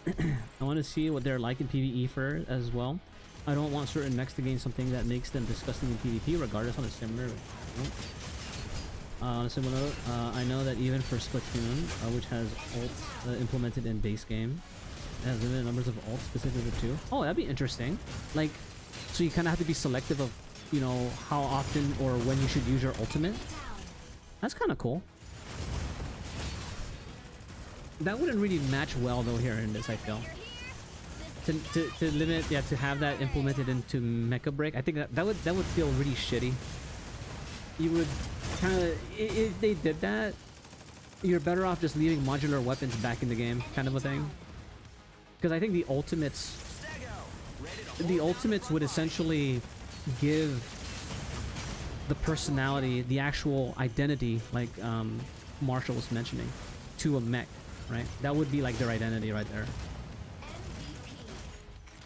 I want to see what they're like in PvE for as well. I don't want certain mechs to gain something that makes them disgusting in PvP, regardless. On a similar note. On a similar note, I know that even for Splatoon, which has ults implemented in base game, it has limited numbers of ults specifically too. Oh, that'd be interesting. Like, so you kind of have to be selective of, you know, how often or when you should use your ultimate.
Down.
That's kind of cool. That wouldn't really match well though here in this, I feel. To limit, yeah, to have that implemented into Mecha Break, I think that would feel really shitty. You would kind of, if they did that, you're better off just leaving modular weapons back in the game, kind of a thing. Because I think the ultimates would essentially give the personality, the actual identity, like Marshall was mentioning, to a mech, right? That would be like their identity right there.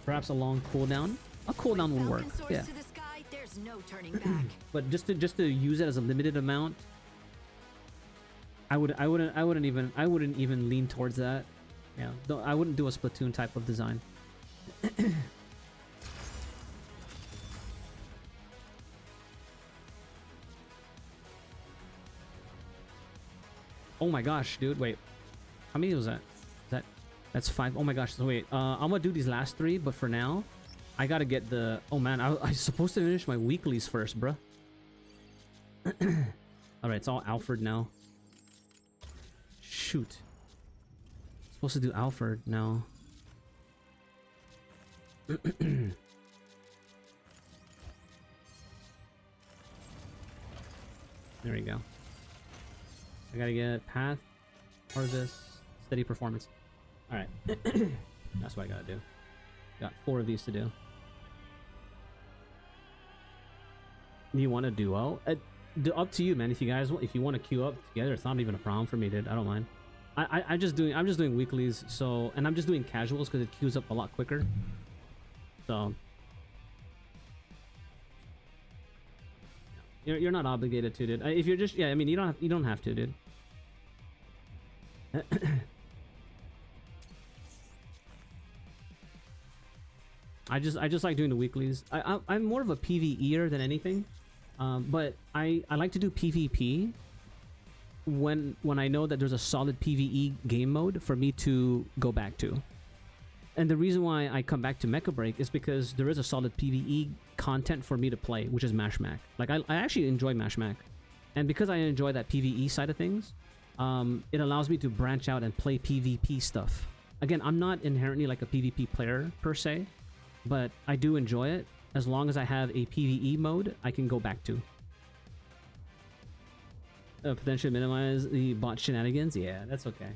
Perhaps a long cooldown. A cooldown would work, yeah.
To the sky, there's no turning back.
But just to use it as a limited amount, I wouldn't even lean towards that. Yeah, I wouldn't do a Splatoon type of design. Oh my gosh, dude, wait. How many was that? That's 5. Oh my gosh, so wait. I'm gonna do these last 3, but for now, I gotta get the... Oh man, I'm supposed to finish my weeklies first, bruh. Alright, it's all Alfred now. Shoot. Supposed to do Alfred now. There we go. I gotta get Path, Harvest, Steady Performance. Alright. That's what I gotta do. Got 4 of these to do. Do you want a duo? Up to you, man. If you guys, if you want to queue up together, it's not even a problem for me, dude. I don't mind. I'm just doing weeklies, so, and I'm just doing casuals because it queues up a lot quicker. So you're not obligated to, dude. If you're just, yeah, I mean, you don't have to, dude. I just like doing the weeklies. I'm more of a PvEer than anything, but I like to do PvP when I know that there's a solid PvE game mode for me to go back to. And the reason why I come back to Mecha Break is because there is a solid PvE content for me to play, which is Mashmac. Like, I actually enjoy Mashmac. And because I enjoy that PvE side of things, it allows me to branch out and play PvP stuff. Again, I'm not inherently like a PvP player per se, but I do enjoy it. As long as I have a PvE mode, I can go back to. Potentially minimize the bot shenanigans? Yeah, that's okay.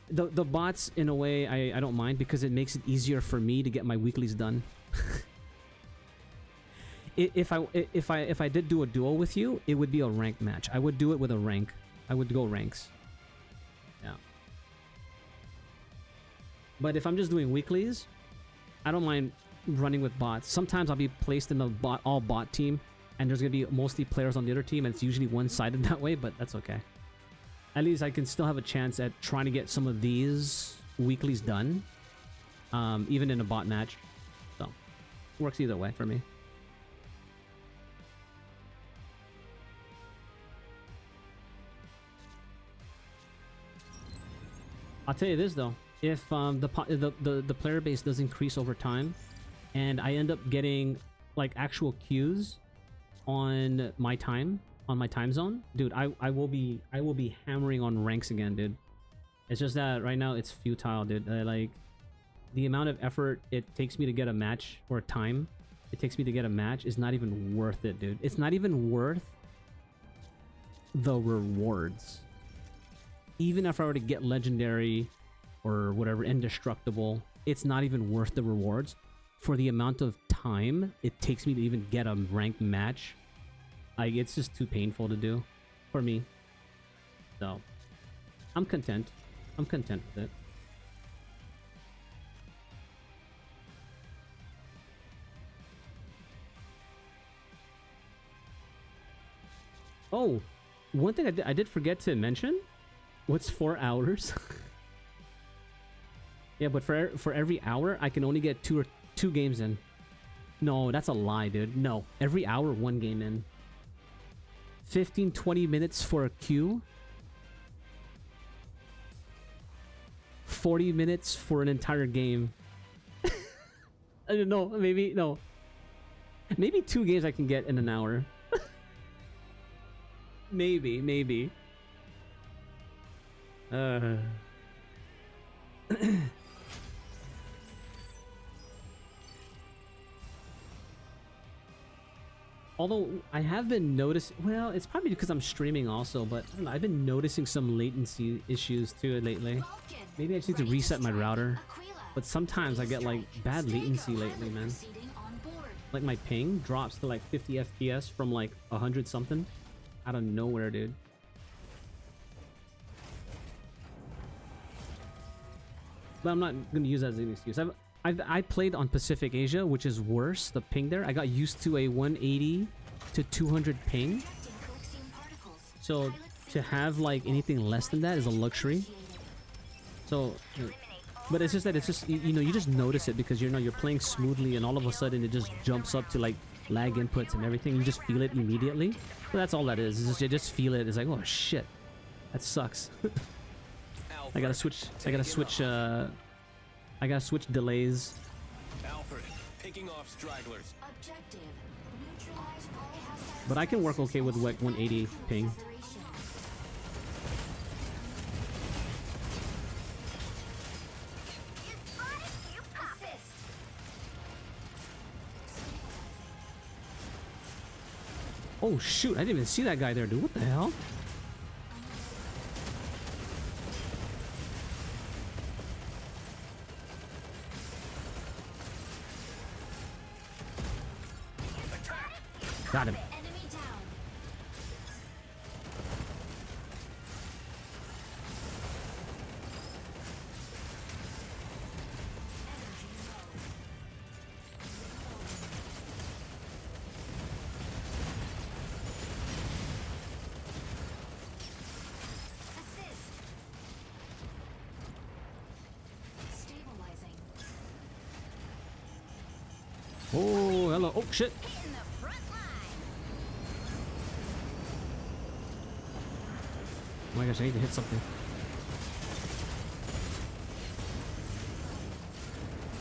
The bots, in a way, I don't mind because it makes it easier for me to get my weeklies done. If I did do a duel with you, it would be a ranked match. I would do it with a rank. I would go ranks. Yeah. But if I'm just doing weeklies, I don't mind running with bots. Sometimes I'll be placed in a all bot team, and there's gonna be mostly players on the other team, and it's usually one-sided that way, but that's okay. At least I can still have a chance at trying to get some of these weeklies done, even in a bot match. So, works either way for me. I'll tell you this though, if the player base does increase over time, and I end up getting like actual queues on my time zone, dude, I will be hammering on ranks again, dude. It's just that right now it's futile, dude. Like, the amount of effort it takes me to get a match, or time it takes me to get a match, is not even worth it, dude. It's not even worth the rewards. Even if I were to get legendary or whatever, indestructible, it's not even worth the rewards for the amount of time it takes me to even get a ranked match. It's just too painful to do for me. So, I'm content. I'm content with it. Oh, one thing I did forget to mention. What's 4 hours? Yeah, but for every hour, I can only get two games in. No, that's a lie, dude. No, every hour, 1 game in. 15-20 minutes for a queue. 40 minutes for an entire game. I don't know, maybe 2 games I can get in an hour. maybe. Although I have been noticing, well, it's probably because I'm streaming also, but I don't know, I've been noticing some latency issues too lately.
Falcon,
Maybe I just need to
ready
reset my
strike.
router.
Aquila,
But sometimes I get like bad latency lately, man.
proceeding on board.
Like my ping drops to like 50 FPS from like 100 something out of nowhere, dude. But I'm not gonna use that as an excuse. I played on Pacific Asia, which is worse. The ping there, I got used to a 180 to 200 ping.
Detecting Colixium particles.
So
Pilot
to have like anything less than that is a luxury. So, but it's just that it's just you know, you just notice it because you're playing smoothly and all of a sudden it just jumps up to like lag inputs and everything. You just feel it immediately. So that's all that is. It's just, you just feel it. It's like, oh shit, that sucks. I gotta switch. I gotta switch delays.
Alfred, picking off stragglers.
Objective. Neutralize polyhostile
But I can work okay with like 180 ping.
separation.
You spotted, you pop it.
Assist.
Oh shoot! I didn't even see that guy there, dude. What the hell? Got him.
Enemy down. Energy low. Assist. Stabilizing.
Oh hello! Oh shit!
In the front line.
Oh my gosh! I need to hit something.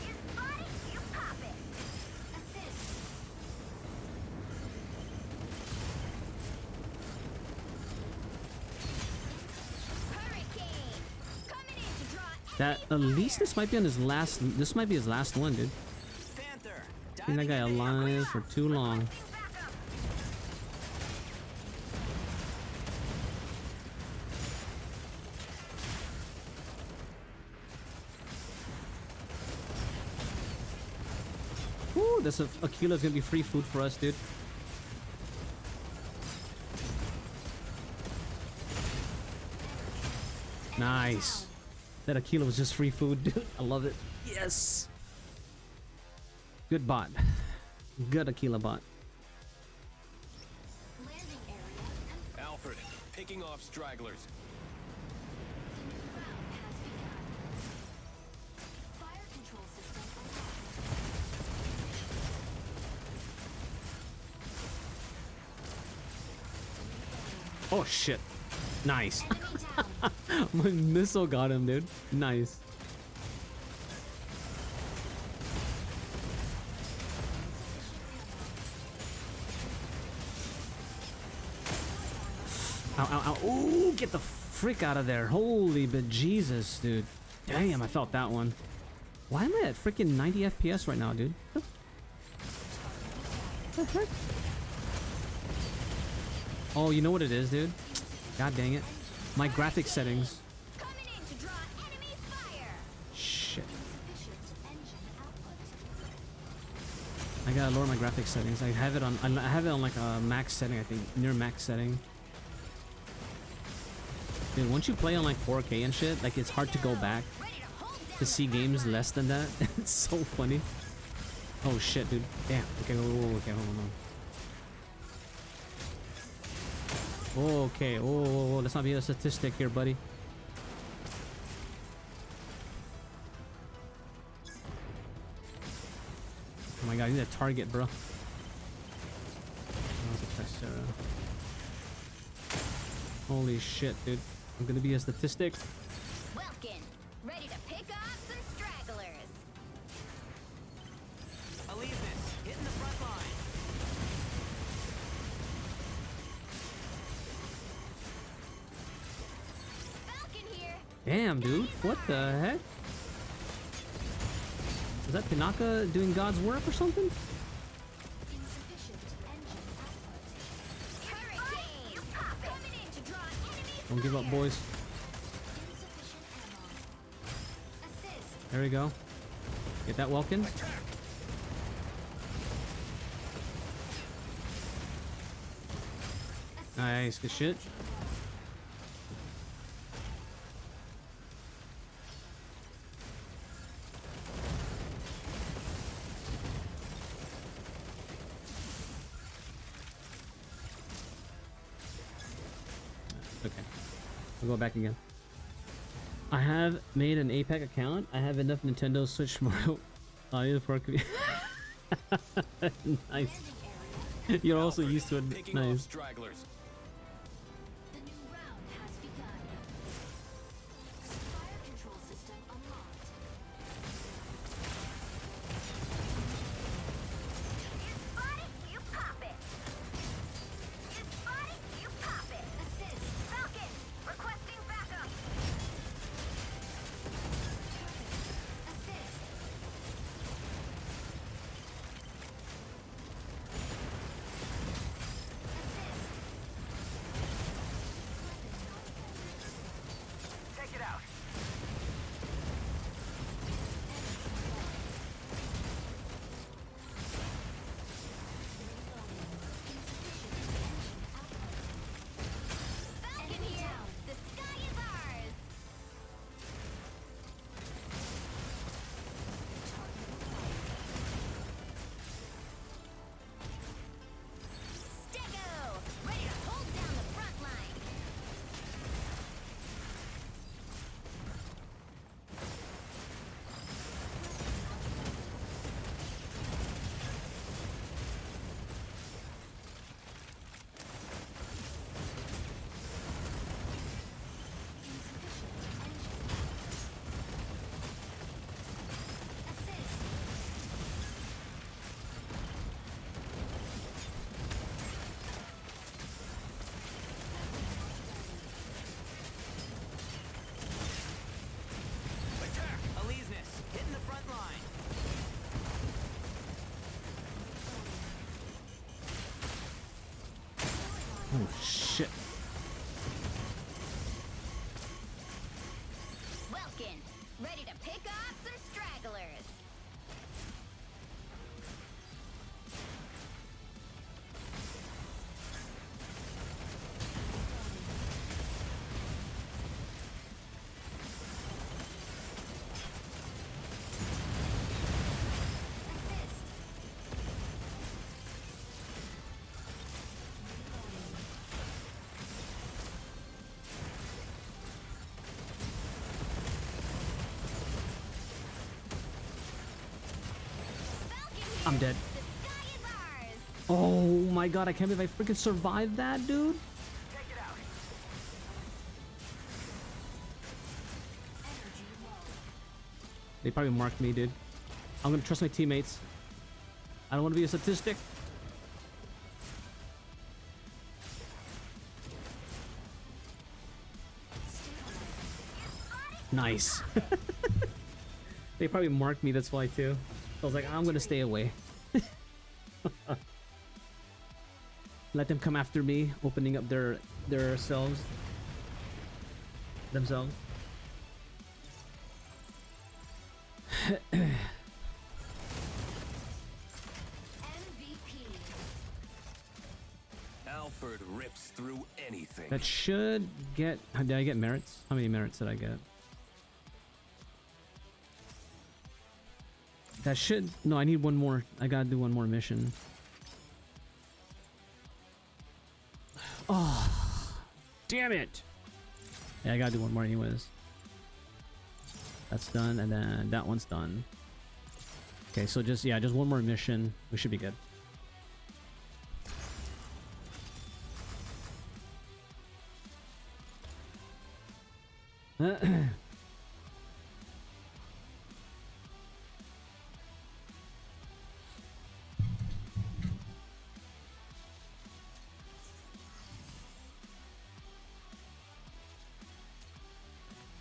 You spotted, you pop it.
Assist.
Hurricane. Coming in to draw
That at least this might be on his last. This might be his last one, dude.
Panther.
Seen that guy alive for too long.
back up.
Woo! This Aquila's gonna be free food for us, dude. Nice. That Aquila was just free food, dude. I love it. Yes. Good bot. Good Aquila bot.
Landing area.
Alfred, picking off stragglers.
The new round has begun. Fire control system unlocked.
Oh shit. Nice.
Enemy down.
My missile got him, dude. Nice. Ow, ow, ow. Ooh, get the frick out of there. Holy bejesus, dude. Damn, I felt that one. Why am I at freaking 90 FPS right now, dude? The heck? Oh, you know what it is, dude? God dang it. My graphics settings.
Coming in to draw enemy fire.
Shit.
Insufficient engine output.
I gotta lower my graphics settings. I have it on like a max setting, I think, near max setting. Dude, once you play on like 4K and shit, like it's hard to go back
Ready to hold down.
to see games less than that. It's so funny. Oh shit, dude. Damn. Okay, okay, hold on. Okay, oh, let's not be a statistic here, buddy. Oh my god, I need a target, bro. That was a Tessera. Holy shit, dude. I'm gonna be a statistic.
Welkin, ready to pick off some stragglers.
Allegiance, hitting the front line.
Falcon here.
Damn, dude. What the heck? that Pinaka doing God's work or something?
Insufficient engine output.
Hurricane! You pop it!
Coming in to draw enemy
Don't give up,
fire.
boys.
Insufficient ammo. Assist.
There we go. Get that Welkin. Nice, good shit. Okay, we'll go back again. I have made an APAC account. I have enough Nintendo Switch Mario audio for nice. You're also
Alfred,
used to it.
Picking off
Nice.
stragglers.
The new round has begun. Fire control system unlocked.
You spot it, you pop it! You spot it, you pop it!
Assist.
Falcon! Requesting backup!
Assist.
Take it out.
Falcon here! The sky is ours! Stego! Ready to hold down the front line!
Attack! Aleseness, hitting the front line.
Oh shit.
Welkin! Ready to pick off some stragglers!
I'm dead.
The sky is ours!
Oh my god, I can't believe I freaking survived that, dude.
Take it out.
They probably marked me, dude. I'm gonna trust my teammates. I don't want to be a statistic. Nice. They probably marked me, that's why too. I was like, I'm gonna stay away. Let them come after me, opening up their themselves.
MVP.
Alfred rips through anything.
That should get. Did I get merits? How many merits did I get? That should. No, I need one more. I gotta do one more mission. Oh, damn it! Yeah, I gotta do one more anyways. That's done, and then that one's done. Okay, so just just one more mission. We should be good.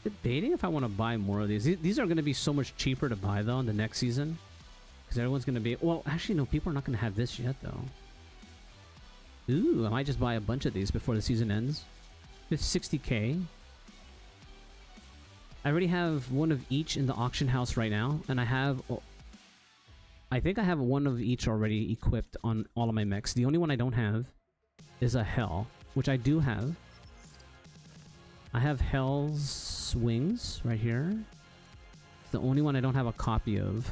Debating if I want to buy more of these. These are going to be so much cheaper to buy though in the next season. because everyone's gonna be. Well, actually, no. People are not gonna have this yet, though. Ooh, I might just buy a bunch of these before the season ends. It's 60k. I already have one of each in the auction house right now, and I have. I think I have one of each already equipped on all of my mechs. The only one I don't have is a Hell, which I do have. I have Hell's wings right here. The only one I don't have a copy of.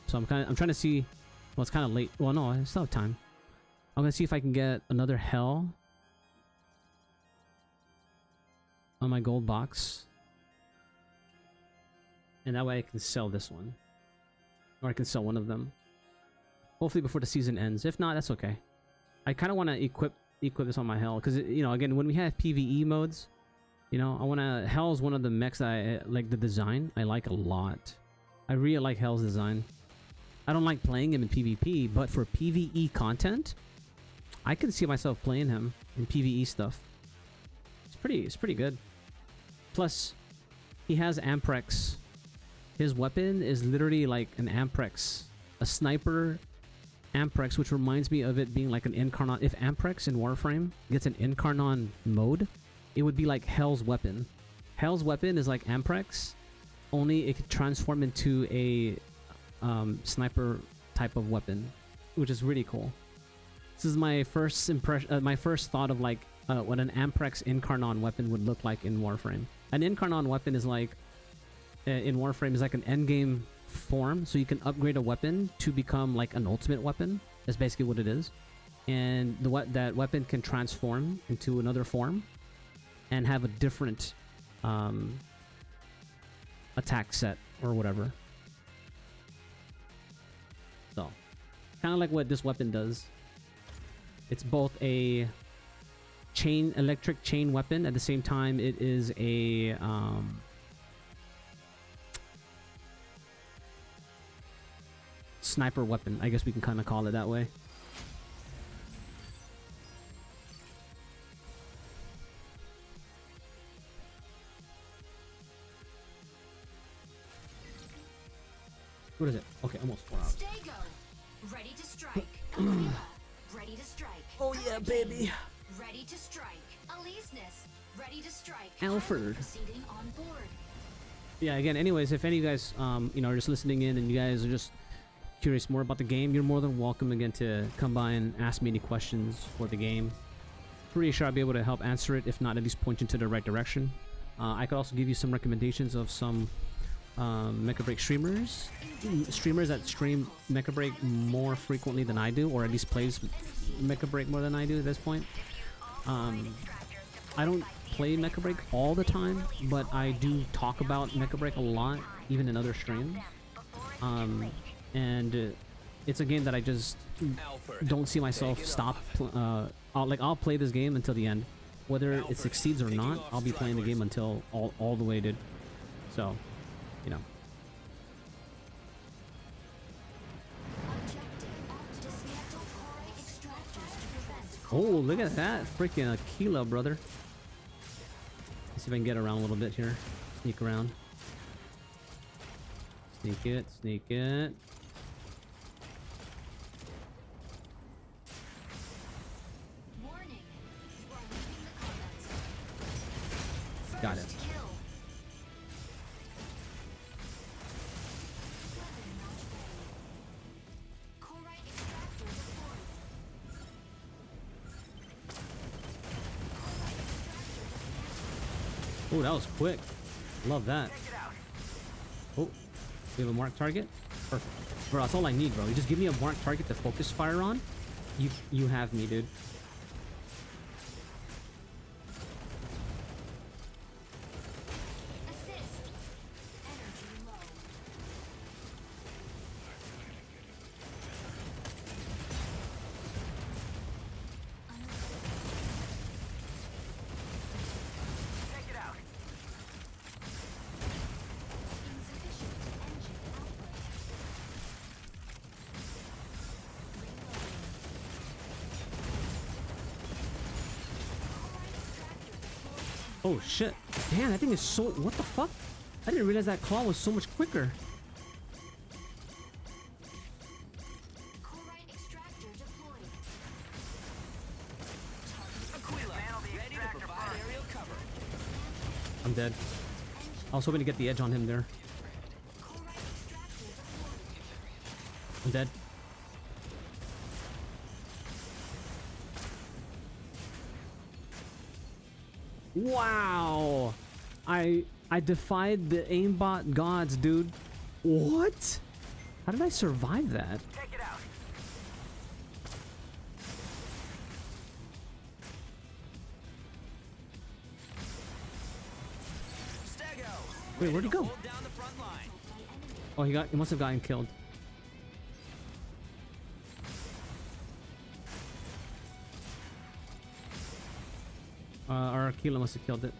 So I'm trying to see. Well, it's kind of late. Well, no, I still have time. I'm gonna see if I can get another Hell on my gold box, and that way I can sell this one, or I can sell one of them. Hopefully before the season ends. If not, that's okay. I kind of want to equip this on my Hell because, you know, again, when we have PvE modes, you know, I want to. Hell's one of the mechs that I like. The design I like a lot. I really like Hell's design. I don't like playing him in PvP, but for PvE content, I can see myself playing him in PvE stuff. It's pretty good. Plus, he has Amprex. His weapon is literally like an Amprex, a sniper Amprex, which reminds me of it being like an Incarnon. If Amprex in Warframe gets an Incarnon mode, it would be like Hell's weapon. Hell's weapon is like Amprex, only it could transform into a sniper type of weapon, which is really cool. This is my first impression, my first thought of like what an Amprex Incarnon weapon would look like in Warframe. An Incarnon weapon is like in Warframe is like an endgame form, so you can upgrade a weapon to become like an ultimate weapon. That's basically what it is, and that weapon can transform into another form and have a different attack set or whatever. So, kind of like what this weapon does. It's both a electric chain weapon, at the same time it is a sniper weapon. I guess we can kind of call it that way. What is it? Okay, almost 4 hours.
Stay go. Ready to strike. Ready to strike.
Oh yeah, baby.
Ready to strike. Aleseness. Ready to strike.
Alfred.
Proceeding on board.
Yeah, again, anyways, if any of you guys you know, are just listening in and you guys are just curious more about the game, you're more than welcome again to come by and ask me any questions for the game. Pretty sure I'll be able to help answer it, if not at least point you to the right direction. I could also give you some recommendations of some Mecha Break streamers that stream Mecha Break more frequently than I do, or at least plays Mecha Break more than I do at this point. I don't play Mecha Break all the time, but I do talk about Mecha Break a lot, even in other streams. And it's a game that I just don't see myself stop. I'll play this game until the end, whether it succeeds or not. I'll be playing the game until all the way, dude. So, you know. Oh, look at that freaking Aquila, brother. Let's see if I can get around a little bit here. Sneak around. Sneak it, sneak it.
Warning. You are leaving the combat zone.
Got it.
First kill. Corite extractor deployed.
Oh, that was quick. Love that. Oh, we have a marked target. Perfect. Bro, that's all I need, bro. You just give me a marked target to focus fire on. You have me, dude.
Assist. Energy low.
Take it out.
Insufficient engine output.
Oh shit. Damn, that thing is so... What the fuck? I didn't realize that claw was so much quicker. dead. I was hoping to get the edge on him there. I'm dead. Wow! I defied the aimbot gods, dude. What? How did I survive that?
Take it out. Stego.
Wait, where'd he go?
Hold down the front line.
Oh, he must have gotten killed. Our Aquila must have killed it.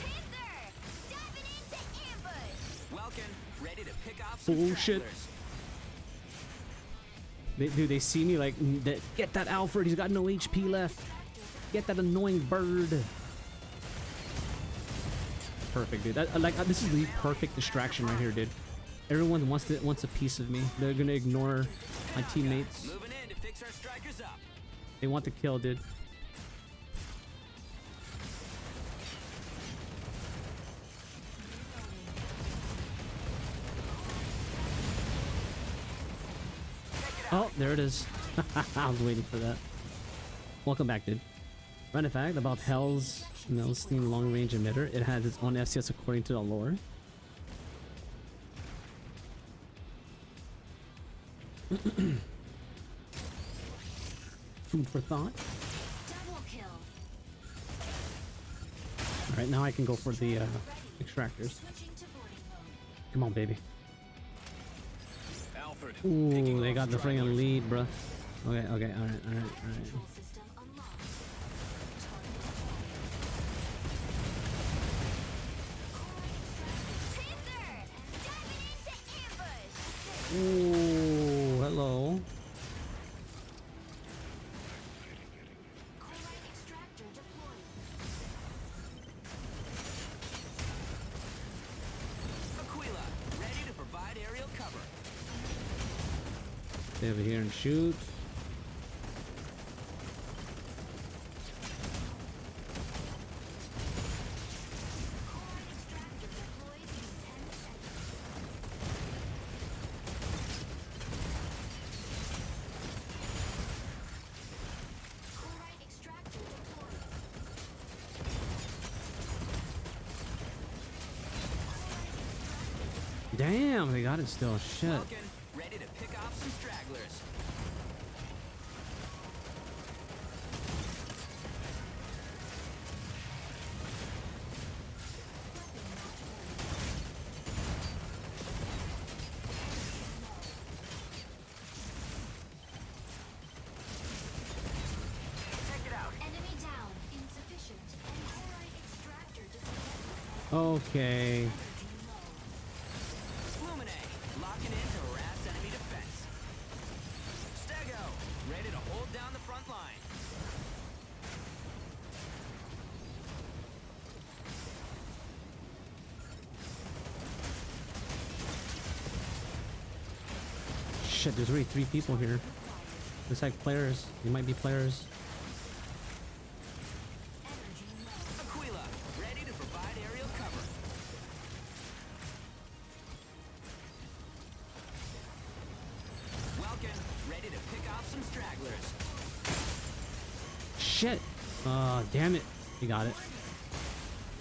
Panther! Diving into ambush!
Welkin, ready to pick off some
Bullshit.
stragglers.
Dude, they see me like, get that Alfred, he's got no HP left. Get that annoying bird. Perfect, dude. This is the perfect distraction right here, dude. Everyone wants a piece of me. They're gonna ignore my teammates.
Moving in to fix our strikers up.
They want the kill, dude. Oh, there it is. I was waiting for that. Welcome back, dude. Random fact about Hell's Melstein long range emitter. It has its own SCS according to the lore. Food for thought.
Double kill.
Alright, now I can go for the extractors.
Switching to boarding mode.
Come on, baby.
Alfred.
Ooh, they got the friggin' lead, bruh. Okay, alright.
Control system unlocked.
Panther! Diving into ambush!
Ooh, hello.
Chloride extractor deployed.
Aquila, ready to provide aerial cover.
Stay over here and shoot.
Chloride extractor deployed in 10 seconds. Chloride extractor deployed.
Damn, they got it still. Shit.
Welkin, ready to pick off some stragglers. Take it out.
Enemy down. Insufficient. And chloride extractor disconnected.
Okay.
Lumine, locking in to harass enemy defense. Stego, ready to hold down the front line.
Shit, there's already 3 people here. Looks like players. They might be players.
Aquila, ready to provide aerial cover. Welkin, ready to pick off some stragglers.
Shit. Damn it. They got it.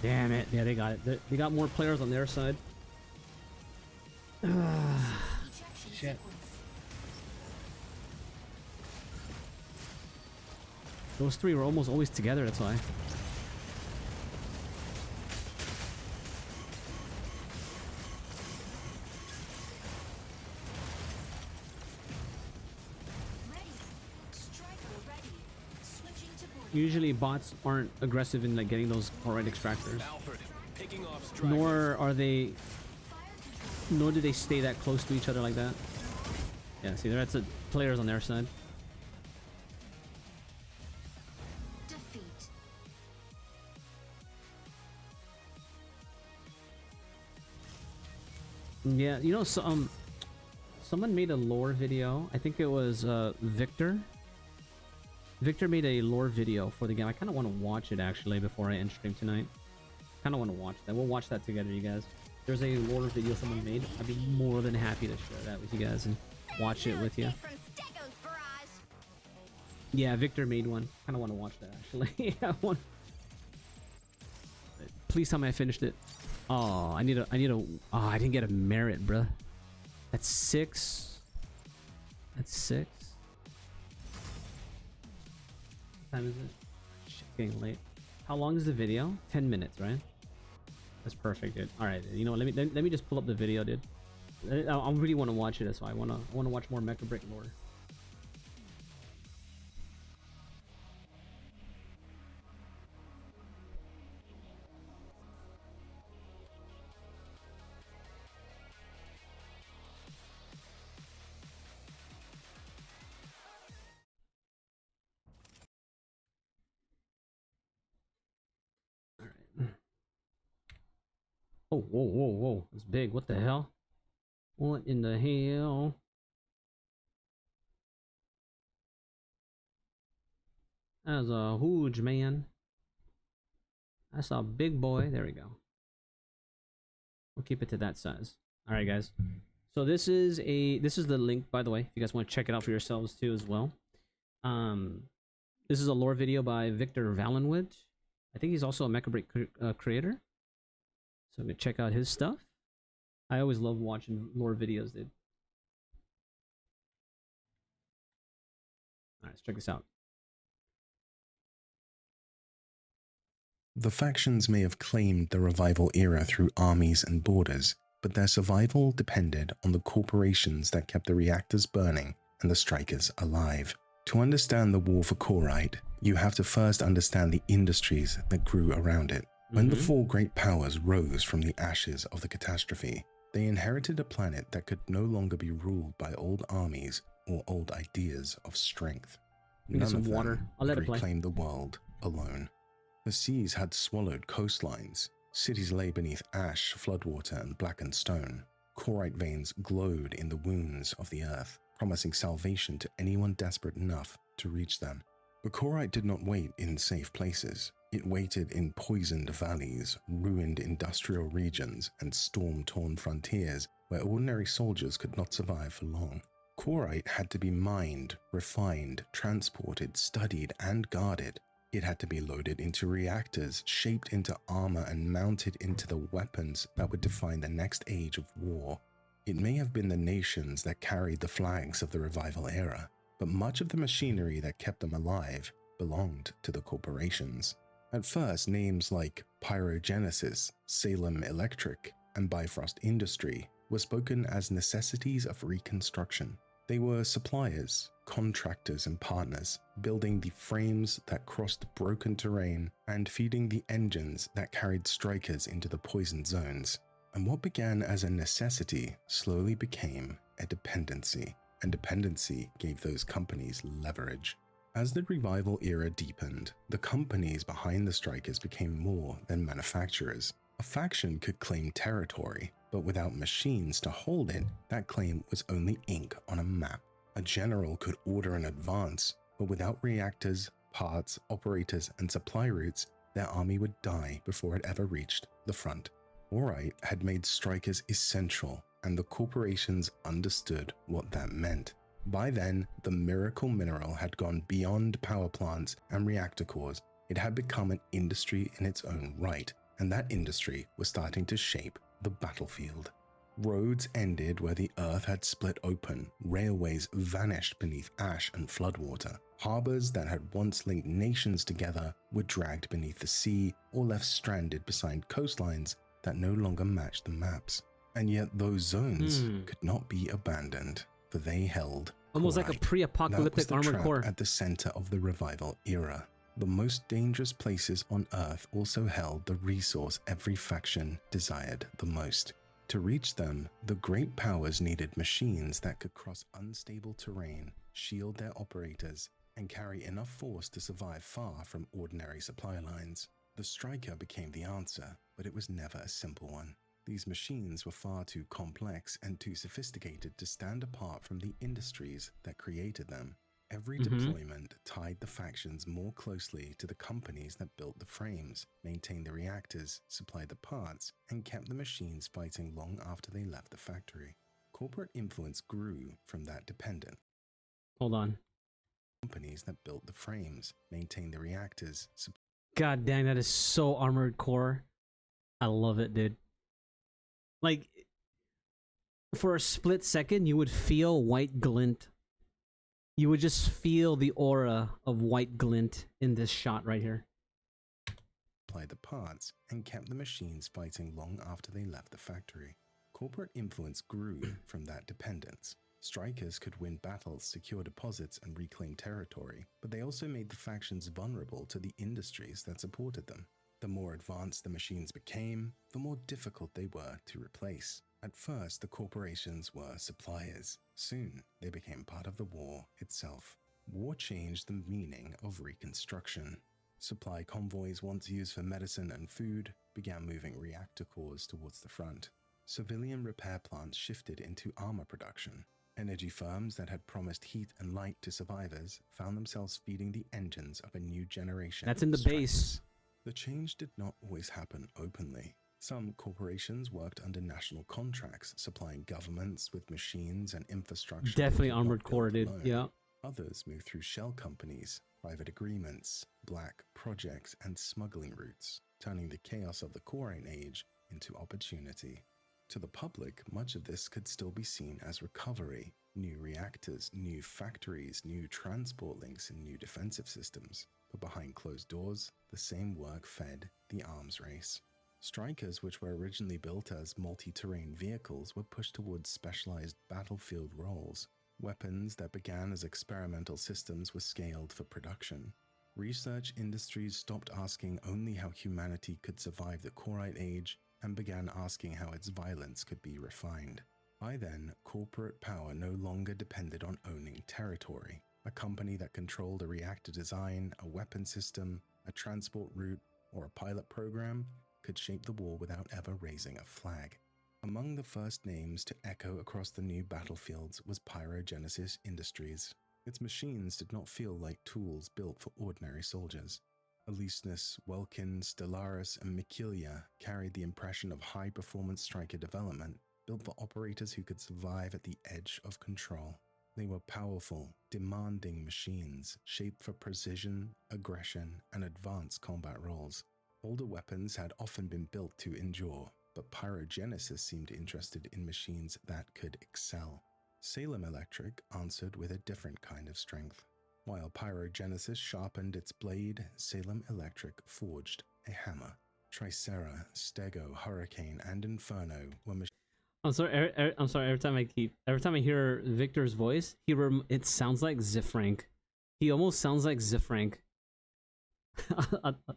Damn it. Yeah, they got it. They got more players on their side.
Ejection
Shit.
sequence.
Those 3 were almost always together, that's why.
Ready. Striker ready. Switching to boarding.
Usually bots aren't aggressive in like getting those chloride extractors.
Alfred. Picking off stragglers.
Nor are they,
Fire control.
nor do they stay that close to each other like that. Yeah, see, that's the players on their side.
Defeat.
Yeah, you know, so, someone made a lore video. I think it was Victor. Victor made a lore video for the game. I kind of want to watch it actually before I end stream tonight. Kind of want to watch that. We'll watch that together, you guys. There's a lore video someone made. I'd be more than happy to share that with you guys and watch it with you. Yeah, Victor made one. Kind of want to watch that actually. I want. Please tell me I finished it. Oh, I need a. Oh, I didn't get a merit, bruh. That's 6. That's 6. What time is it? Shit, getting late. How long is the video? 10 minutes, right? That's perfect, dude. All right, you know what? Let me just pull up the video, dude. I really want to watch it, so I want to watch more Mecha Break lore. Oh, whoa, whoa, whoa. It's big. What the hell? What in the hell? That's a huge man. That's a big boy. There we go. We'll keep it to that size. All right, guys. So this is the link, by the way, if you guys want to check it out for yourselves too as well. This is a lore video by Victor Valenwood. I think he's also a Mecha Break creator. So I'm gonna check out his stuff. I always love watching lore videos, dude. Alright, let's check this out.
The factions may have claimed the revival era through armies and borders, but their survival depended on the corporations that kept the reactors burning and the strikers alive. To understand the war for Korite, you have to first understand the industries that grew around it. When the 4 great powers rose from the ashes of the catastrophe, they inherited a planet that could no longer be ruled by old armies or old ideas of strength. None of them could reclaim the world alone. The seas had swallowed coastlines. Cities lay beneath ash, floodwater, and blackened stone. Korite veins glowed in the wounds of the earth, promising salvation to anyone desperate enough to reach them. But Korite did not wait in safe places. It waited in poisoned valleys, ruined industrial regions, and storm-torn frontiers where ordinary soldiers could not survive for long. Korite had to be mined, refined, transported, studied, and guarded. It had to be loaded into reactors, shaped into armor, and mounted into the weapons that would define the next age of war. It may have been the nations that carried the flags of the revival era, but much of the machinery that kept them alive belonged to the corporations. At first, names like Pyrogenesis, Salem Electric, and Bifrost Industry were spoken as necessities of reconstruction. They were suppliers, contractors, and partners, building the frames that crossed broken terrain and feeding the engines that carried strikers into the poisoned zones. And what began as a necessity slowly became a dependency, and dependency gave those companies leverage. As the revival era deepened, the companies behind the strikers became more than manufacturers. A faction could claim territory, but without machines to hold it, that claim was only ink on a map. A general could order an advance, but without reactors, parts, operators, and supply routes, their army would die before it ever reached the front. Korite had made strikers essential, and the corporations understood what that meant. By then, the miracle mineral had gone beyond power plants and reactor cores. It had become an industry in its own right, and that industry was starting to shape the battlefield. Roads ended where the earth had split open, railways vanished beneath ash and floodwater. Harbors that had once linked nations together were dragged beneath the sea or left stranded beside coastlines that no longer matched the maps. And yet those zones could not be abandoned, for they held
almost like a pre-apocalyptic armored core
at the center of the revival era. The most dangerous places on Earth also held the resource every faction desired the most. To reach them, the great powers needed machines that could cross unstable terrain, shield their operators, and carry enough force to survive far from ordinary supply lines. The Striker became the answer, but it was never a simple one. These machines were far too complex and too sophisticated to stand apart from the industries that created them. Every deployment tied the factions more closely to the companies that built the frames, maintained the reactors, supplied the parts, and kept the machines fighting long after they left the factory. Corporate influence grew from that dependence.
Hold on.
Companies that built the frames, maintained the reactors.
God dang, that is so Armored Core. I love it, dude. Like, for a split second, you would feel white glint. You would just feel the aura of white glint in this shot right here.
Supplied the parts and kept the machines fighting long after they left the factory. Corporate influence grew from that dependence. Strikers could win battles, secure deposits, and reclaim territory, but they also made the factions vulnerable to the industries that supported them. The more advanced the machines became, the more difficult they were to replace. At first, the corporations were suppliers. Soon, they became part of the war itself. War changed the meaning of reconstruction. Supply convoys once used for medicine and food began moving reactor cores towards the front. Civilian repair plants shifted into armor production. Energy firms that had promised heat and light to survivors found themselves feeding the engines of a new generation.
That's in the
of strikers.
base.
The change did not always happen openly. Some corporations worked under national contracts, supplying governments with machines and infrastructure.
Definitely Armored Core, dude. Yeah.
Others moved through shell companies, private agreements, black projects, and smuggling routes, turning the chaos of the Korean Age into opportunity. To the public, much of this could still be seen as recovery. New reactors, new factories, new transport links, and new defensive systems. But behind closed doors, the same work fed the arms race. Strikers, which were originally built as multi-terrain vehicles, were pushed towards specialized battlefield roles. Weapons that began as experimental systems were scaled for production. Research industries stopped asking only how humanity could survive the Korite Age and began asking how its violence could be refined. By then, corporate power no longer depended on owning territory. A company that controlled a reactor design, a weapon system, a transport route, or a pilot program could shape the war without ever raising a flag. Among the first names to echo across the new battlefields was Pyrogenesis Industries. Its machines did not feel like tools built for ordinary soldiers. Alesenus, Welkin, Stellaris, and Mikilia carried the impression of high-performance striker development, built for operators who could survive at the edge of control. They were powerful, demanding machines, shaped for precision, aggression, and advanced combat roles. Older weapons had often been built to endure, but Pyrogenesis seemed interested in machines that could excel. Salem Electric answered with a different kind of strength. While Pyrogenesis sharpened its blade, Salem Electric forged a hammer. Tricera, Stego, Hurricane, and Inferno were machines.
I'm sorry. I'm sorry. Every time I hear Victor's voice, it sounds like Zifrank. He almost sounds like Zifrank.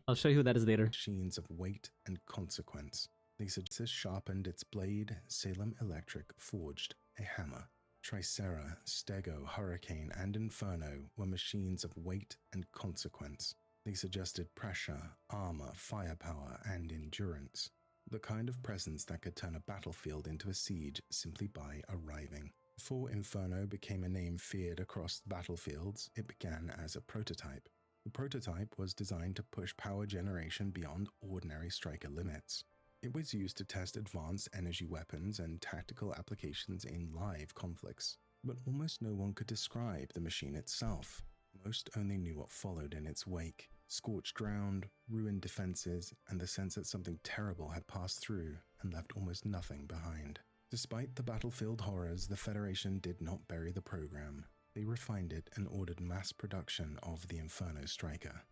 I'll show you who that is later.
Machines of weight and consequence. Alesenus sharpened its blade. Salem Electric forged a hammer. Tricera, Stego, Hurricane, and Inferno were machines of weight and consequence. They suggested pressure, armor, firepower, and endurance. The kind of presence that could turn a battlefield into a siege simply by arriving. Before Inferno became a name feared across battlefields, it began as a prototype. The prototype was designed to push power generation beyond ordinary striker limits. It was used to test advanced energy weapons and tactical applications in live conflicts. But almost no one could describe the machine itself. Most only knew what followed in its wake: scorched ground, ruined defenses, and the sense that something terrible had passed through and left almost nothing behind. Despite the battlefield horrors, the Federation did not bury the program. They refined it and ordered mass production of the Inferno Striker.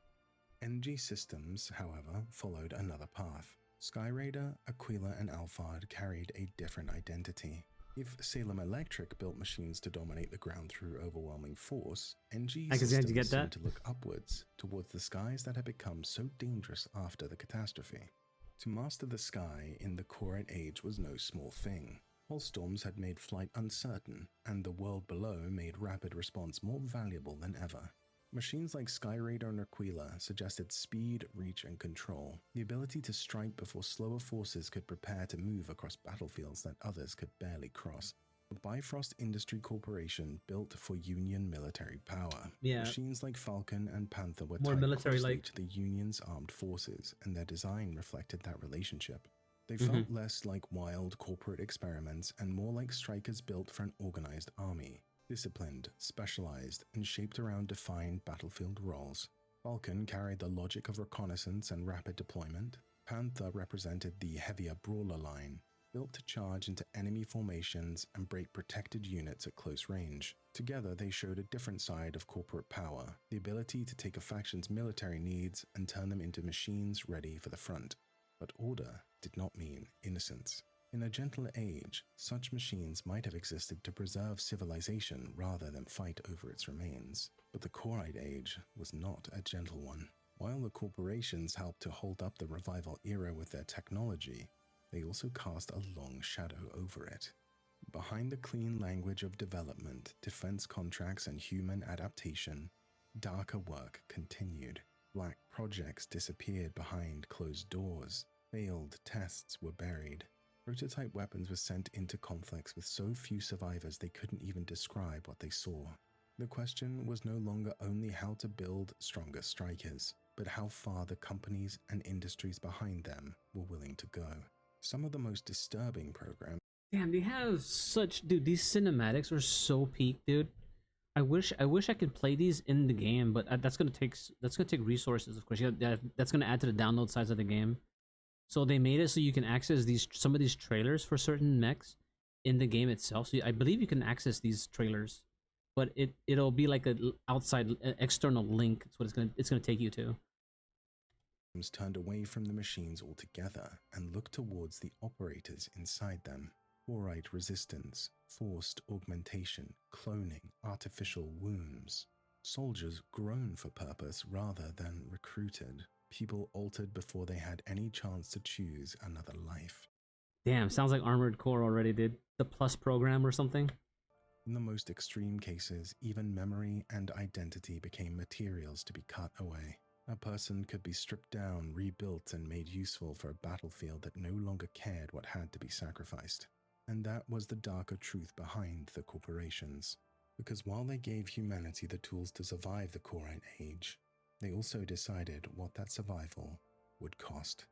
NG Systems, however, followed another path. Skyraider, Aquila, and Alphard carried a different identity. If Salem Electric built machines to dominate the ground through overwhelming force, NG Systems seemed to look upwards, towards the skies that had become so dangerous after the catastrophe. To master the sky in the Korite Age was no small thing. Hailstorms had made flight uncertain, and the world below made rapid response more valuable than ever. Machines like Skyraider and Aquila suggested speed, reach, and control, the ability to strike before slower forces could prepare to move across battlefields that others could barely cross. The Bifrost Industry Corporation built for Union military power.
Yeah.
Machines like Falcon and Panther were
More
tied
military
closely
like.
to the Union's armed forces, and their design reflected that relationship. They felt less like wild corporate experiments and more like strikers built for an organized army. Disciplined, specialized, and shaped around defined battlefield roles. Falcon carried the logic of reconnaissance and rapid deployment. Panther represented the heavier brawler line, built to charge into enemy formations and break protected units at close range. Together, they showed a different side of corporate power, the ability to take a faction's military needs and turn them into machines ready for the front. But order did not mean innocence. In a gentler age, such machines might have existed to preserve civilization rather than fight over its remains. But the Korite age was not a gentle one. While the corporations helped to hold up the revival era with their technology, they also cast a long shadow over it. Behind the clean language of development, defense contracts, and human adaptation, darker work continued. Black projects disappeared behind closed doors. Failed tests were buried. Prototype weapons were sent into conflicts with so few survivors they couldn't even describe what they saw. The question was no longer only how to build stronger strikers, but how far the companies and industries behind them were willing to go. Some of the most disturbing programs.
Damn, they have such, dude, these cinematics are so peak, dude. I wish I could play these in the game, but that's gonna take resources, of course. That's gonna add to the download size of the game. So they made it so you can access some of these trailers for certain mechs in the game itself. So I believe you can access these trailers, but it'll be like a outside external link. That's what it's gonna take you to.
Turned away from the machines altogether and looked towards the operators inside them. Korite resistance, forced augmentation, cloning, artificial wombs. Soldiers grown for purpose rather than recruited. People altered before they had any chance to choose another life.
Damn, sounds like Armored Core already, did. The Plus program or something?
In the most extreme cases, even memory and identity became materials to be cut away. A person could be stripped down, rebuilt, and made useful for a battlefield that no longer cared what had to be sacrificed. And that was the darker truth behind the corporations. Because while they gave humanity the tools to survive the Korite age, they also decided what that survival would cost.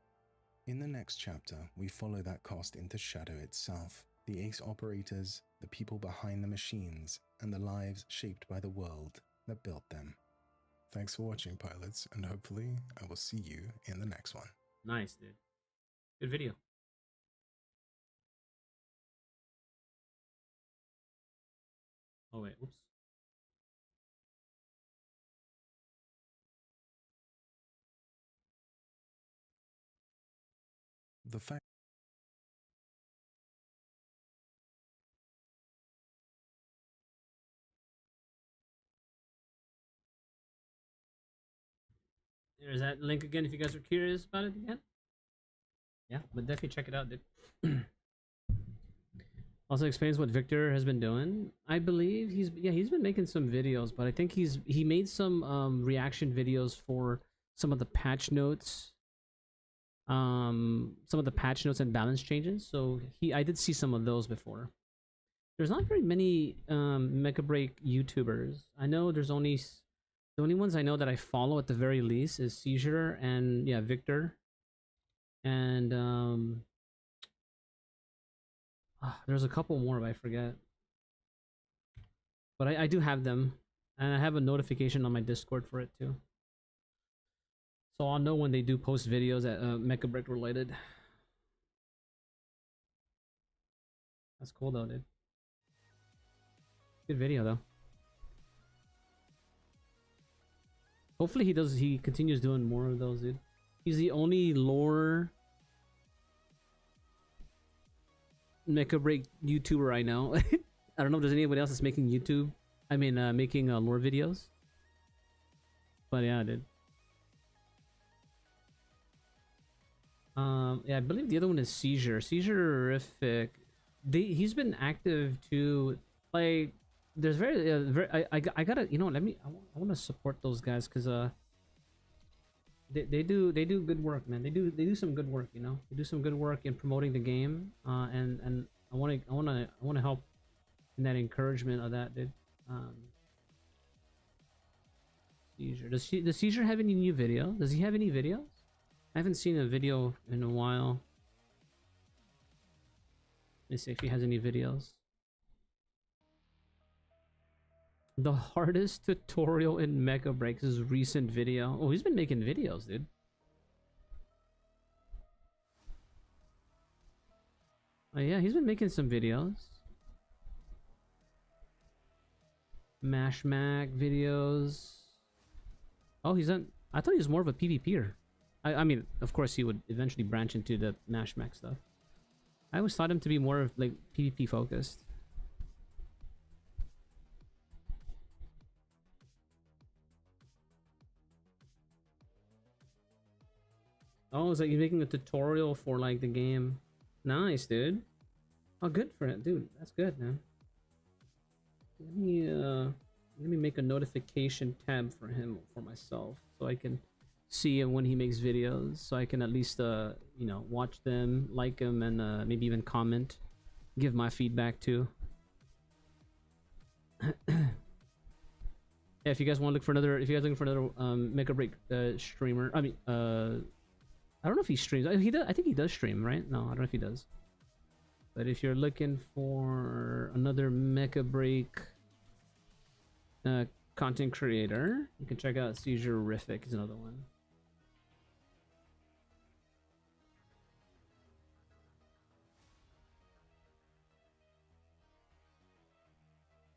In the next chapter, we follow that cost into Shadow itself, the ace operators, the people behind the machines, and the lives shaped by the world that built them. Thanks for watching, pilots, and hopefully I will see you in the next one.
Nice, dude. Good video. Oh wait, oops.
The fact
There's that link again if you guys are curious about it again. Yeah, but definitely check it out, dude. Also explains what Victor has been doing. I believe he's been making some videos, but I think he made some reaction videos for some of the patch notes. Some of the patch notes and balance changes. So I did see some of those before. There's not very many Mecha Break YouTubers. I know there's only the only ones I know that I follow at the very least is Seizure and yeah, Victor. And there's a couple more, but I forget. But I do have them, and I have a notification on my Discord for it too. So I'll know when they do post videos at Mecha Break related. That's cool though, dude. Good video though. Hopefully he continues doing more of those, dude. He's the only lore Mecha Break YouTuber I know. I don't know if there's anybody else that's making YouTube. I mean, making lore videos. But yeah, dude. Yeah, I believe the other one is Seizure. Seizure-rific. He's been active to play there's very I gotta, you know, let me, I want to support those guys because they do good work, man. They do some good work, you know. They do some good work in promoting the game, and I want to help in that encouragement of that, dude. Um, Seizure, does Seizure have any new video? Does he have any videos? I haven't seen a video in a while. Let me see if he has any videos. The hardest tutorial in Mecha Breaks is recent video. Oh, he's been making videos, dude. Oh yeah, he's been making some videos. Mash Mac videos. Oh, he's on. I thought he was more of a PvPer. I mean, of course, he would eventually branch into the Mash Mac stuff. I always thought him to be more of like PvP focused. Oh, it's like you're making a tutorial for like the game. Nice, dude. Oh, good for it, dude. That's good, man. Let me make a notification tab for him for myself so I can see him when he makes videos, so I can at least you know, watch them, like them, and maybe even comment, give my feedback too. Yeah, if you guys want to look for another, if you guys are looking for another Make or Break streamer, I mean, I don't know if he streams. He does. I think he does stream, right? No, I don't know if he does. But if you're looking for another Mecha Break content creator, you can check out Seizure-rific is another one.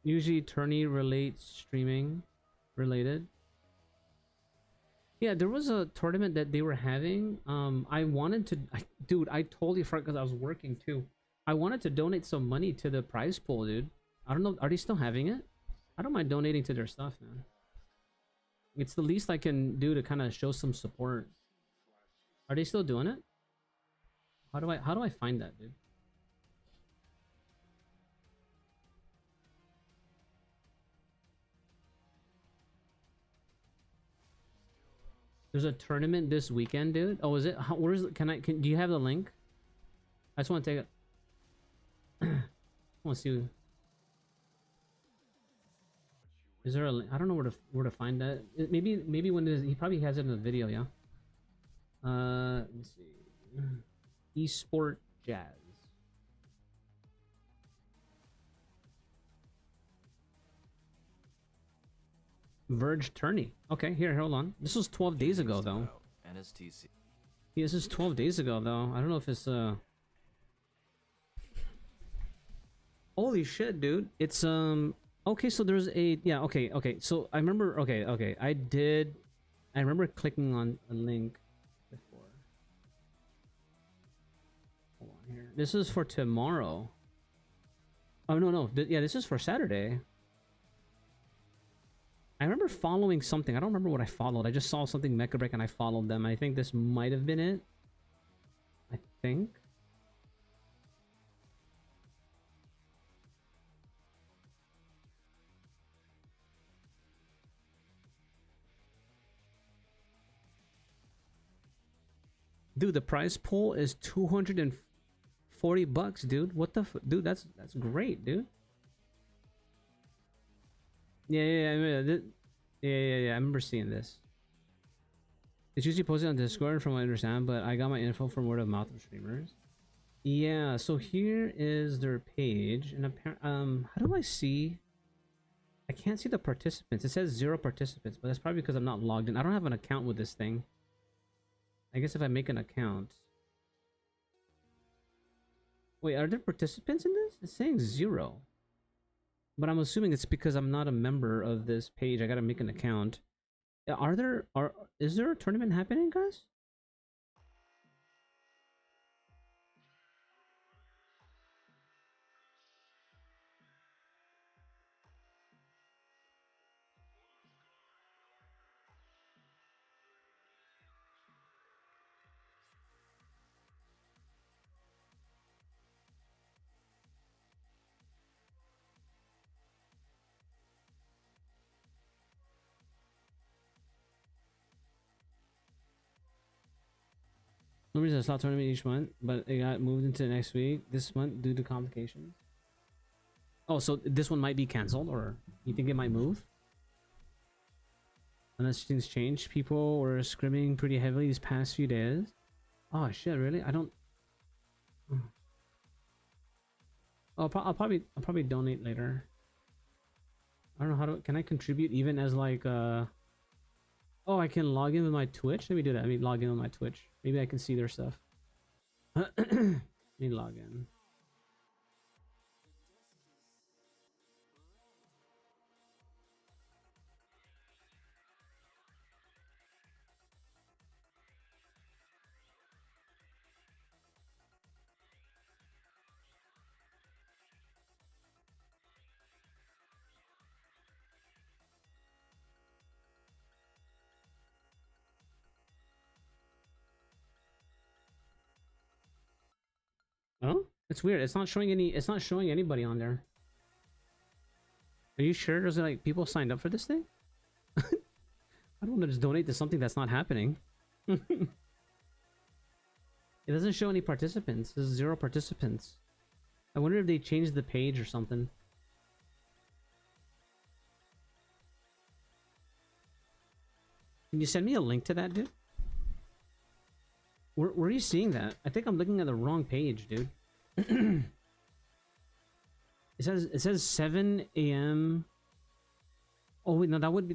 Usually tourney relates streaming related. Yeah, there was a tournament that they were having. I wanted to, dude, I totally forgot because I was working too. I wanted to donate some money to the prize pool, dude. I don't know, are they still having it? I don't mind donating to their stuff, man. It's the least I can do to kind of show some support. Are they still doing it? How do I find that, dude? There's a tournament this weekend, dude. Oh, is it? Where is it? Do you have the link? I just want to take it. I want to see. Is there a link? I don't know where to find that. Maybe when he probably has it in the video, yeah. Let me see. Esport Jazz. Verge tourney. Okay, here, hold on. This was 12 days ago, though.
NSTC.
Yeah, this is 12 days ago, though. I don't know if it's Holy shit, dude. It's okay, so there's a, yeah, okay. So I remember, okay. I remember clicking on a link before. Hold on here. This is for tomorrow. Oh, no. Yeah, this is for Saturday. I remember following something. I don't remember what I followed. I just saw something Mecha Break and I followed them. I think this might have been it. I think. Dude, the prize pool is 240 bucks, dude. What the dude, that's great, dude. Yeah. I remember seeing this. It's usually posted on Discord from what I understand, but I got my info from word of mouth of streamers. Yeah, so here is their page, and how do I see? I can't see the participants. It says 0 participants, but that's probably because I'm not logged in. I don't have an account with this thing. I guess if I make an account. Wait, are there participants in this? It's saying 0. But I'm assuming it's because I'm not a member of this page. I gotta make an account. Is there a tournament happening, guys? No reason to slot tournament each month, but it got moved into next week this month due to complications. Oh, so this one might be canceled, or you think it might move? Unless things change. People were scrimming pretty heavily these past few days. Oh shit, really? I don't. Oh, I'll probably donate later. I don't know how to. Can I contribute even as like Oh, I can log in with my Twitch. Let me do that. Let me log in with my Twitch. Maybe I can see their stuff. Let me log in. Oh, it's weird. It's not showing any. It's not showing anybody on there. Are you sure there's like people signed up for this thing? I don't want to just donate to something that's not happening. It doesn't show any participants. There's 0 participants. I wonder if they changed the page or something. Can you send me a link to that, dude? Where are you seeing that? I think I'm looking at the wrong page, dude. It says 7 a.m. Oh wait, no, that would be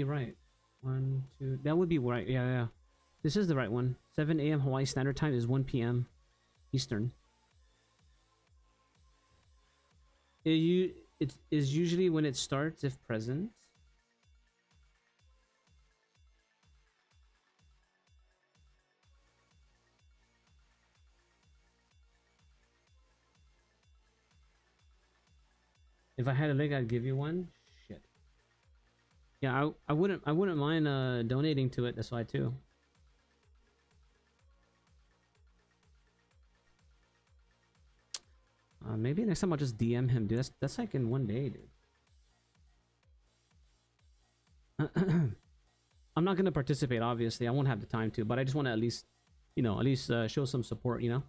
right. 1, 2. That would be right. Yeah, yeah. This is the right one. 7 a.m. Hawaii Standard Time is 1 p.m. Eastern. It is usually when it starts if present. If I had a link, I'd give you one. Shit. Yeah, I wouldn't mind donating to it. That's why too. Maybe next time I'll just DM him, dude. That's like in 1 day, dude. I'm not gonna participate, obviously. I won't have the time to, but I just want to at least, show some support, you know.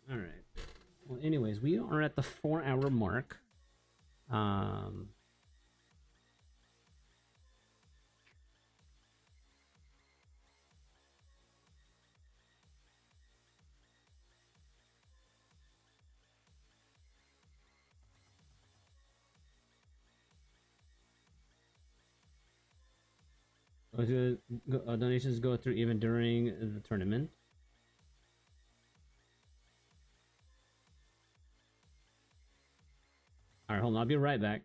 All right. Well, anyways, we are at the 4-hour mark. Donations go through even during the tournament. All right, hold on. I'll be right back.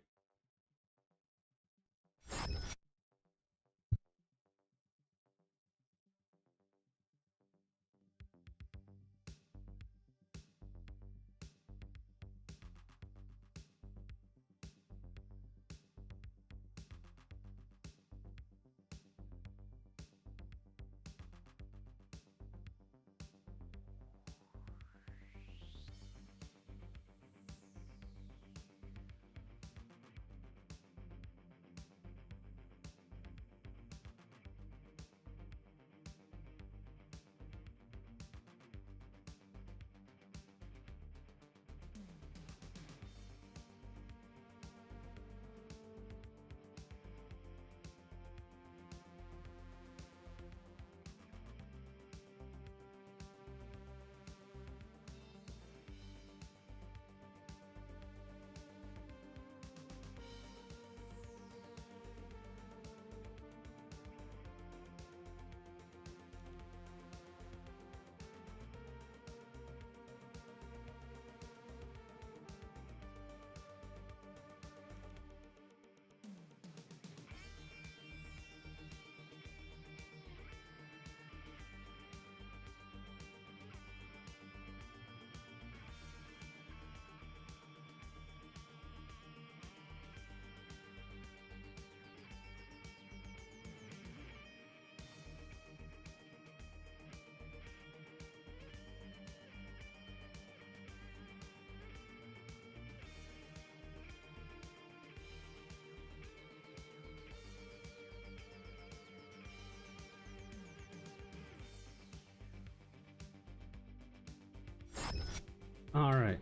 All right.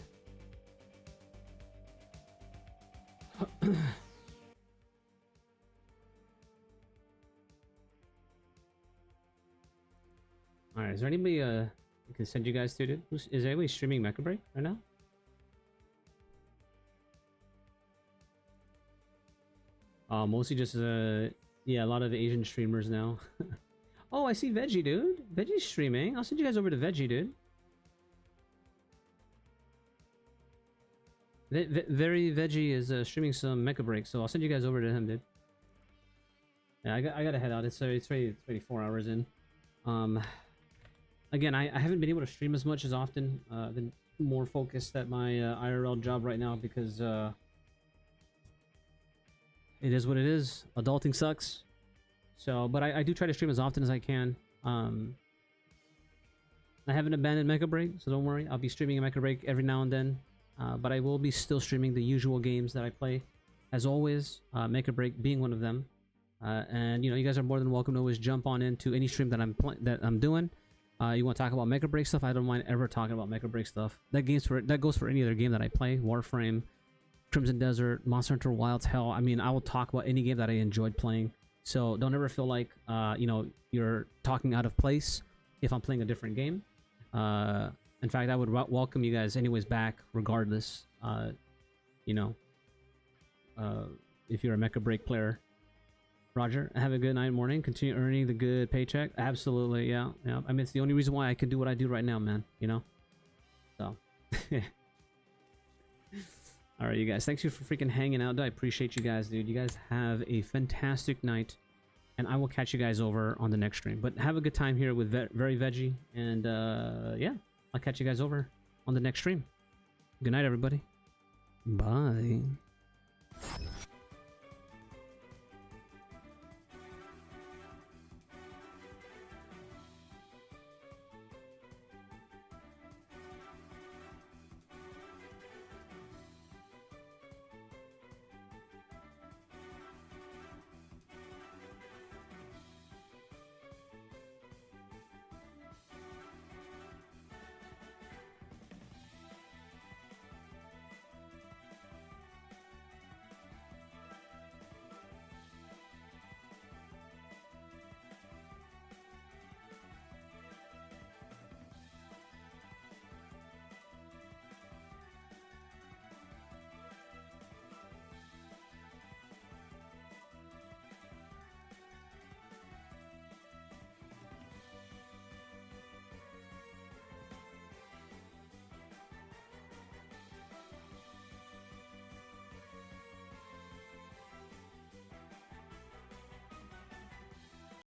All right. Is there anybody I can send you guys to, dude? Is anybody streaming Mecha Break right now? Mostly just yeah, a lot of Asian streamers now. Oh, I see Veggie, dude. Veggie's streaming. I'll send you guys over to Veggie, dude. Very Veggie is streaming some Mecha Break, so I'll send you guys over to him, dude. Yeah, I gotta head out. It's already 4 hours in. Again, I haven't been able to stream as much as often. I've been more focused at my IRL job right now because it is what it is. Adulting sucks. So, but I do try to stream as often as I can. I haven't abandoned Mecha Break, so don't worry. I'll be streaming a Mecha Break every now and then. But I will be still streaming the usual games that I play. As always, Mecha Break being one of them. And you know, you guys are more than welcome to always jump on into any stream that I'm doing. You want to talk about Mecha Break stuff? I don't mind ever talking about Mecha Break stuff. That goes for any other game that I play. Warframe, Crimson Desert, Monster Hunter Wilds, hell. I mean, I will talk about any game that I enjoyed playing. So don't ever feel like you know, you're talking out of place if I'm playing a different game. In fact, I would welcome you guys anyways back regardless. You know, if you're a Mecha Break player. Roger, have a good night, morning. Continue earning the good paycheck. Absolutely, yeah. I mean, it's the only reason why I can do what I do right now, man. You know? So. Alright, you guys. Thanks you for freaking hanging out. I appreciate you guys, dude. You guys have a fantastic night. And I will catch you guys over on the next stream. But have a good time here with Very Veggie. And, yeah. I'll catch you guys over on the next stream. Good night, everybody. Bye.